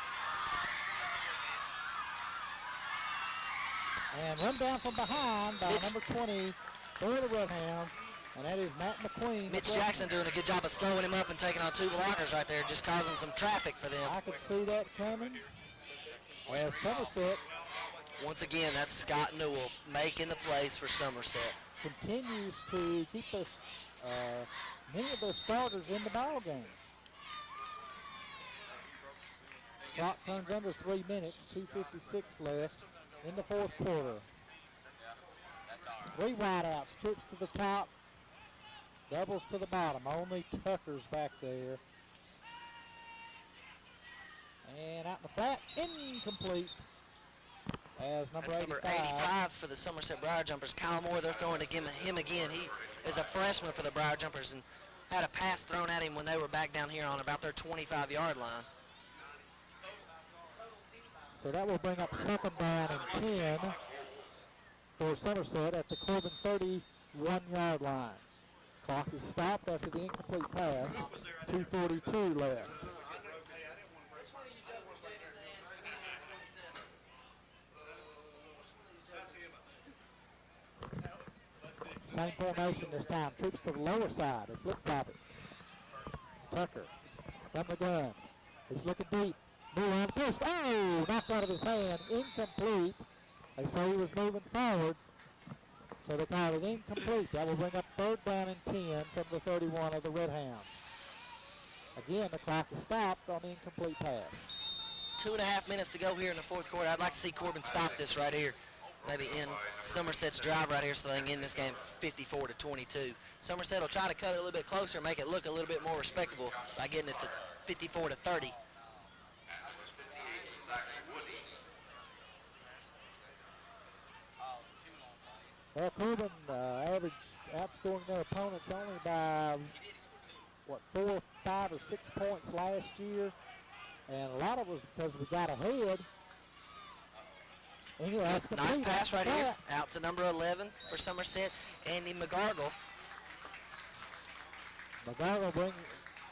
And run down from behind by number 20 for the Red Hounds, and that is Matt McQueen. Mitch Jackson doing a good job of slowing him up and taking on 2 blockers right there, just causing some traffic for them. I could see that coming. As Somerset Once again, that's Scott Newell making the plays for Somerset. Continues to keep their, many of their starters in the ball game. Clock turns under 3 minutes, 2:56 left in the fourth quarter. 3 wideouts, trips to the top, doubles to the bottom. Only Tucker's back there. And out in the flat, incomplete. As number 85 for the Somerset Briar Jumpers. Kyle Moore, they're throwing to him again. He is a freshman for the Briar Jumpers and had a pass thrown at him when they were back down here on about their 25-yard line. So that will bring up second down and 10 for Somerset at the Corbin 31-yard line. Clock is stopped after the incomplete pass. 2:42 left. Same formation this time. Troops to the lower side and flip-flop it. Tucker from the gun. He's looking deep. Move on post. Oh, knocked out of his hand. Incomplete. They say he was moving forward. So they called it incomplete. That will bring up third down and 10 from the 31 of the Red Hounds. Again, the clock is stopped on the incomplete pass. 2.5 minutes to go here in the fourth quarter. I'd like to see Corbin stop this right here. Maybe end Somerset's drive right here so they can end this game 54-22. Somerset will try to cut it a little bit closer, make it look a little bit more respectable by getting it to 54-30. Well, Corbin averaged outscoring their opponents only by, 4, 5, or 6 points last year. And a lot of it was because we got ahead. Anyway, that's nice pass right here, out to number 11 for Somerset, Andy McGargle. McGargle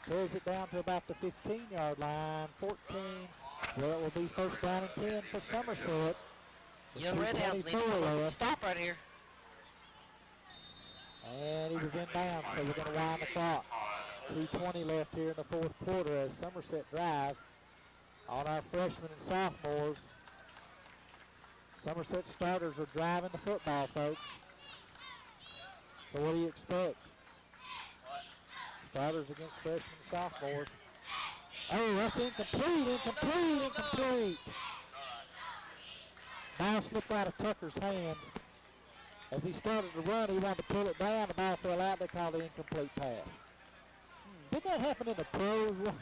carries it down to about the 15-yard line, 14. Well, it will be first down and 10 for Somerset. Young Red Hounds need to stop right here. And he was in bounds, so we're going to wind the clock. 2:20 left here in the fourth quarter as Somerset drives on our freshmen and sophomores. Somerset starters are driving the football, folks. So what do you expect? Starters against freshmen and sophomores. Oh, that's incomplete. Ball slipped out of Tucker's hands. As he started to run, he wanted to pull it down. The ball fell out. They called it incomplete pass. Didn't that happen in the pros a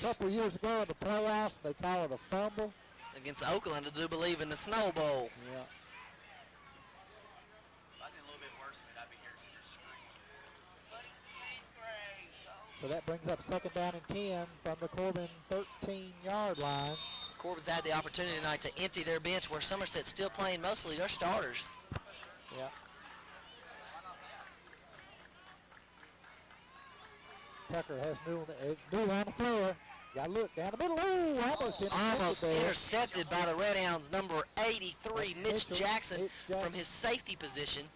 couple years ago in the playoffs? They call it a fumble. Against Oakland, I do believe in the Snow Bowl. Yeah. So that brings up second down and 10 from the Corbin 13-yard line. Corbin's had the opportunity tonight to empty their bench where Somerset's still playing mostly their starters. Yeah. Tucker has new on the floor. Got to look down the middle. Oh, almost intercepted by the Red Hounds. Number 83, Mitch Jackson, from his safety position.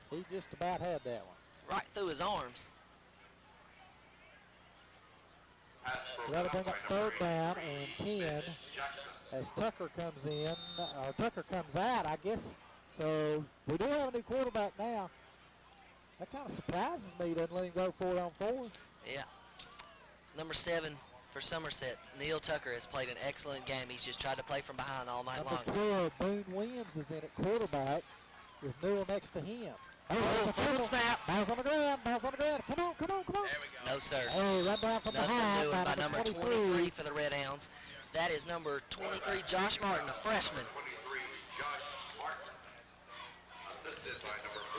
He just about had that one. Right through his arms. So that'll bring up third down and 10 as Tucker comes in, or Tucker comes out, I guess. So we do have a new quarterback now. That kind of surprises me. He doesn't let him go 4-on-4. Yeah. Number 7 for Somerset, Neil Tucker, has played an excellent game. He's just tried to play from behind all night long. Number 12, Boone Williams is in at quarterback with Newell next to him. Oh, full snap. Ball's on the ground. Come on. There we go. No, sir. Oh, run down from Nothing behind doing by number 23 for the Red Hounds. That is number 23, Josh Martin, a freshman.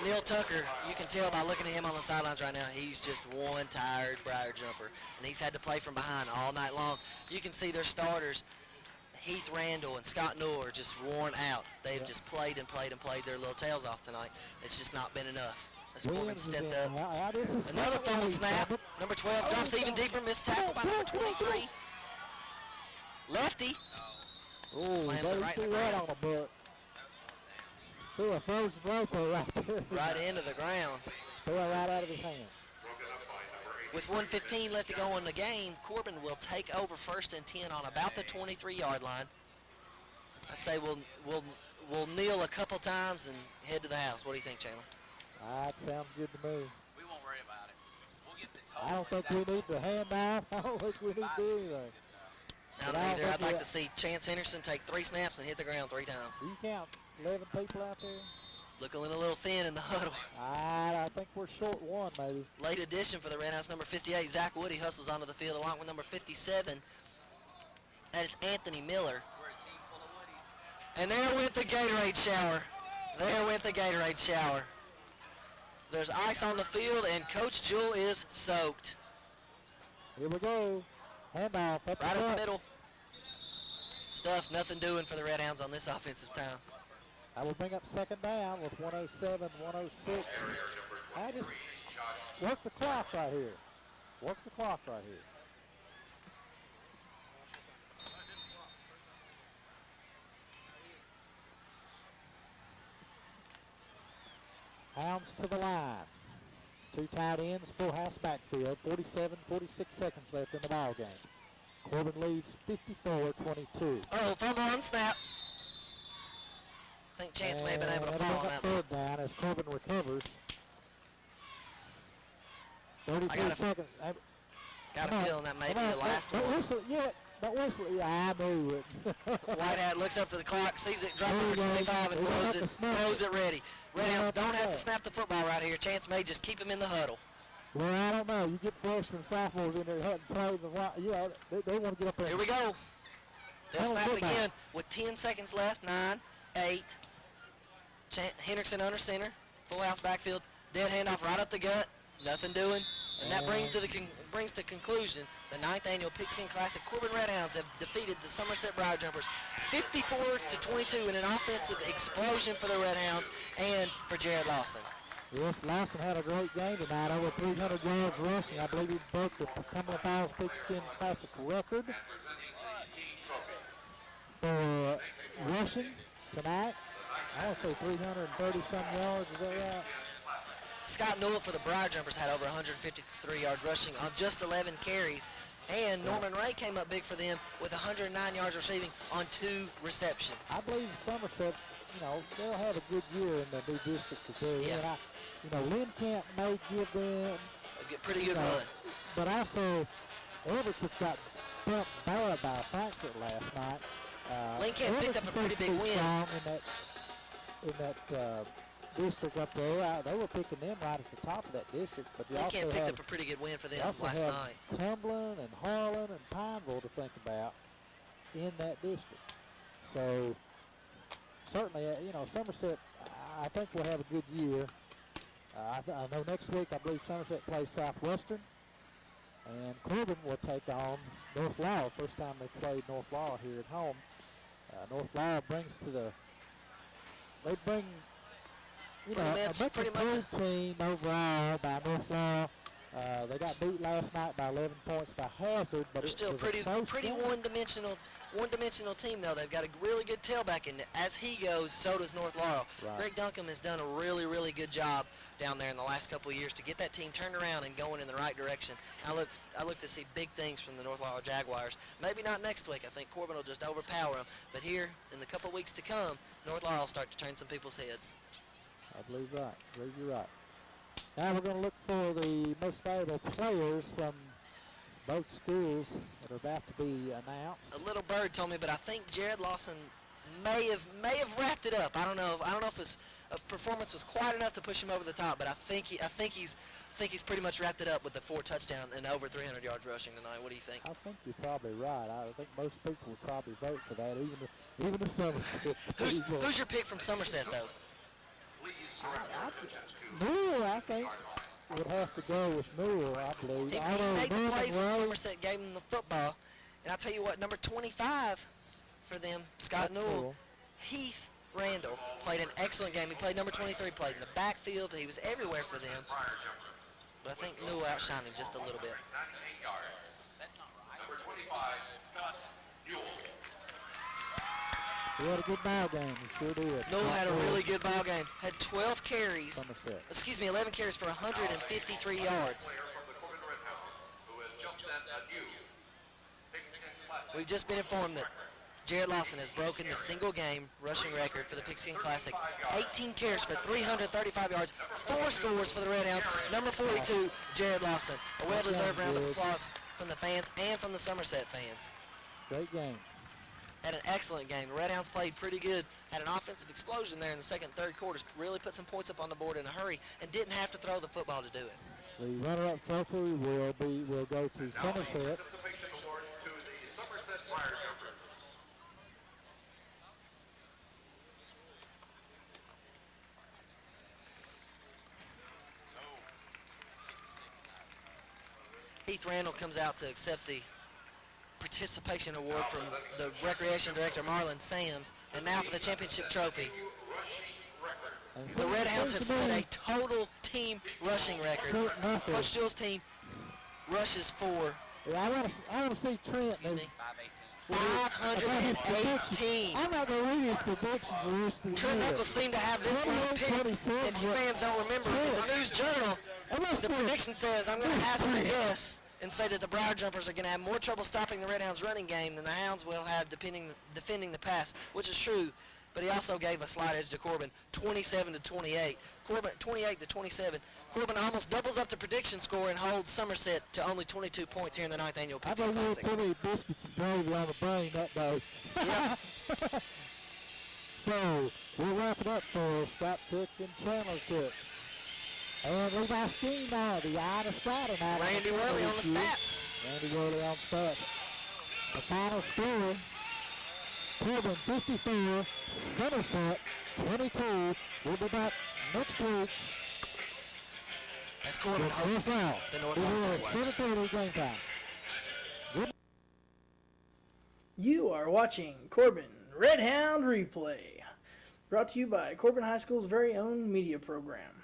Neil Tucker, you can tell by looking at him on the sidelines right now, he's just one tired Briar jumper, and he's had to play from behind all night long. You can see their starters, Heath Randall and Scott Noor, are just worn out. They've just played their little tails off tonight. It's just not been enough. As Corbin stepped up. Another fumble snap. Number 12 drops even deeper, missed tackle by number 23. Lefty slams it right in the ground. on the book. Threw a frozen roper right there. Right into the ground. Threw it right out of his hand. With 1:15 left to go in the game, Corbin will take over first and 10 on about the 23-yard line. I'd say we'll kneel a couple times and head to the house. What do you think, Chandler? That sounds good to me. We won't worry about it. We'll get the I don't think we need to hand out. I don't think we need to do anything. Now, neither. I'd like to see Chance Henderson take 3 snaps and hit the ground 3 times. Do you count 11 people out there? Looking a little thin in the huddle. I think we're short 1, maybe. Late addition for the Red House, number 58, Zach Woody, hustles onto the field along with number 57. That is Anthony Miller. And there went the Gatorade shower. There went the Gatorade shower. There's ice on the field, and Coach Jewell is soaked. Here we go. Handoff up Right in the middle. Stuff, nothing doing for the Red Hounds on this offensive time. I will bring up second down with 107, 106. I just work the clock right here. Work the clock right here. Hounds to the line. 2 tight ends, full house backfield. 47, 46 seconds left in the ball game. Corbin leads 54-22. Oh, fumble on snap. I think Chance may have been able to fall on that one. Third down as Corbin recovers. 33 seconds. Got a feeling that may be the last one. Don't whistle yet. Don't whistle. Yeah, I knew it. White Hat looks up to the clock, sees it, drop number 25, and blows it ready. Red Hounds don't have to snap the football right here. Chance may just keep him in the huddle. Well, I don't know. You get freshmen, sophomores in there who hadn't played, they want to get up there. Here we go. They'll snap it again with 10 seconds left. 9, 8. Henderson under center. Full house backfield. Dead handoff right up the gut. Nothing doing. And that brings to conclusion the 9th annual Pigskin Classic. Corbin Red Hounds have defeated the Somerset Briar Jumpers 54-22 in an offensive explosion for the Red Hounds and for Jared Lawson. Yes, Lawson had a great game tonight, over 300 yards rushing. I believe he broke the Cumberland Falls Pigskin Classic record for rushing tonight. I want to say 330-some yards, is that right? Scott Newell for the Briar Jumpers had over 153 yards rushing on just 11 carries. And Norman Ray came up big for them with 109 yards receiving on 2 receptions. I believe Somerset, they'll have a good year in the new district today. Yeah. And Lynn Camp may give them a pretty good run. But also, Everett, which got bumped bad by Frankfurt last night. Lynn Camp picked up a pretty big win. In that district up there. They were picking them right at the top of that district. But they also picked up a pretty good win for them last night. Cumberland and Harlan and Pineville to think about in that district. So certainly, Somerset, I think will have a good year. I know next week I believe Somerset plays Southwestern, and Corbin will take on North Laurel. First time they played North Laurel here at home. North Laurel brings to the a much improved team overall by North Laurel. They got beat last night by 11 points by Hazard, but they're still pretty one-dimensional team, though. They've got a really good tailback, and as he goes, so does North Laurel. Right. Greg Duncombe has done a really, really good job down there in the last couple of years to get that team turned around and going in the right direction. I look to see big things from the North Laurel Jaguars. Maybe not next week. I think Corbin will just overpower them. But here, in the couple of weeks to come, North Laurel will start to turn some people's heads. I believe right. I believe you're right. Now we're going to look for the most valuable players from both schools that are about to be announced. A little bird told me, but I think Jared Lawson may have wrapped it up. I don't know if his performance was quite enough to push him over the top, but I think he's pretty much wrapped it up with the 4 touchdowns and over 300 yards rushing tonight. What do you think? I think you're probably right. I think most people would probably vote for that, even the Somerset. Who's your pick from Somerset, though? Newell, I think, would have to go with Newell, I believe. He made the plays when Somerset gave him the football. And I'll tell you what, number 25 for them, Scott Newell, cool. Heath Randall, played an excellent game. He played number 23, played in the backfield. He was everywhere for them. But I think Newell outshined him just a little bit. That's not right. Number 25, Scott Newell. He had a good ball game, he sure did. Newell had a really good ball game. Had 12 carries. Somerset. 11 carries for 153 yards. We've just been informed that Jared Lawson has broken the single-game rushing record for the Pigskin Classic. 18 carries for 335 yards, 4 scores for the Red Hounds. Number 42, Jared Lawson. A well-deserved round of applause from the fans and from the Somerset fans. Great game. Had an excellent game. The Red Hounds played pretty good. Had an offensive explosion there in the second and third quarters. Really put some points up on the board in a hurry and didn't have to throw the football to do it. The runner-up trophy will go to Somerset. Participation award to the Somerset Fire Jumpers. Heath Randall comes out to accept the participation award from the recreation director, Marlon Sams. And now for the championship trophy. The Red Hounds have set a total team rushing record. Coach Jewell's team rushes for Yeah, I want to see Trent. 518. I'm not going to read his predictions the rest of the Trent year. Nichols seemed to have this one picked. If you fans don't remember, in the News Journal, the prediction says, I'm going to ask you to guess and say that the Briar Jumpers are going to have more trouble stopping the Red Hounds running game than the Hounds will have defending the pass, which is true. But he also gave a slight edge to Corbin, 27-28. Corbin 28-27. Corbin almost doubles up the prediction score and holds Somerset to only 22 points here in the 9th annual I PC know you had Classic. too many biscuits and gravy on the brain that day. Yep. So we'll wrap it up for Scott Cook and Chandler Cook. And Levi Skeen now, the eye to sky tonight. Randy Worley on the stats. Randy Worley on stats. The final score, Corbin 54, Somerset 22. We'll be back next week. That's Corbin with holds North Round. the North We'll Round be at 7:30 game time. You are watching Corbin Red Hound Replay, brought to you by Corbin High School's very own media program.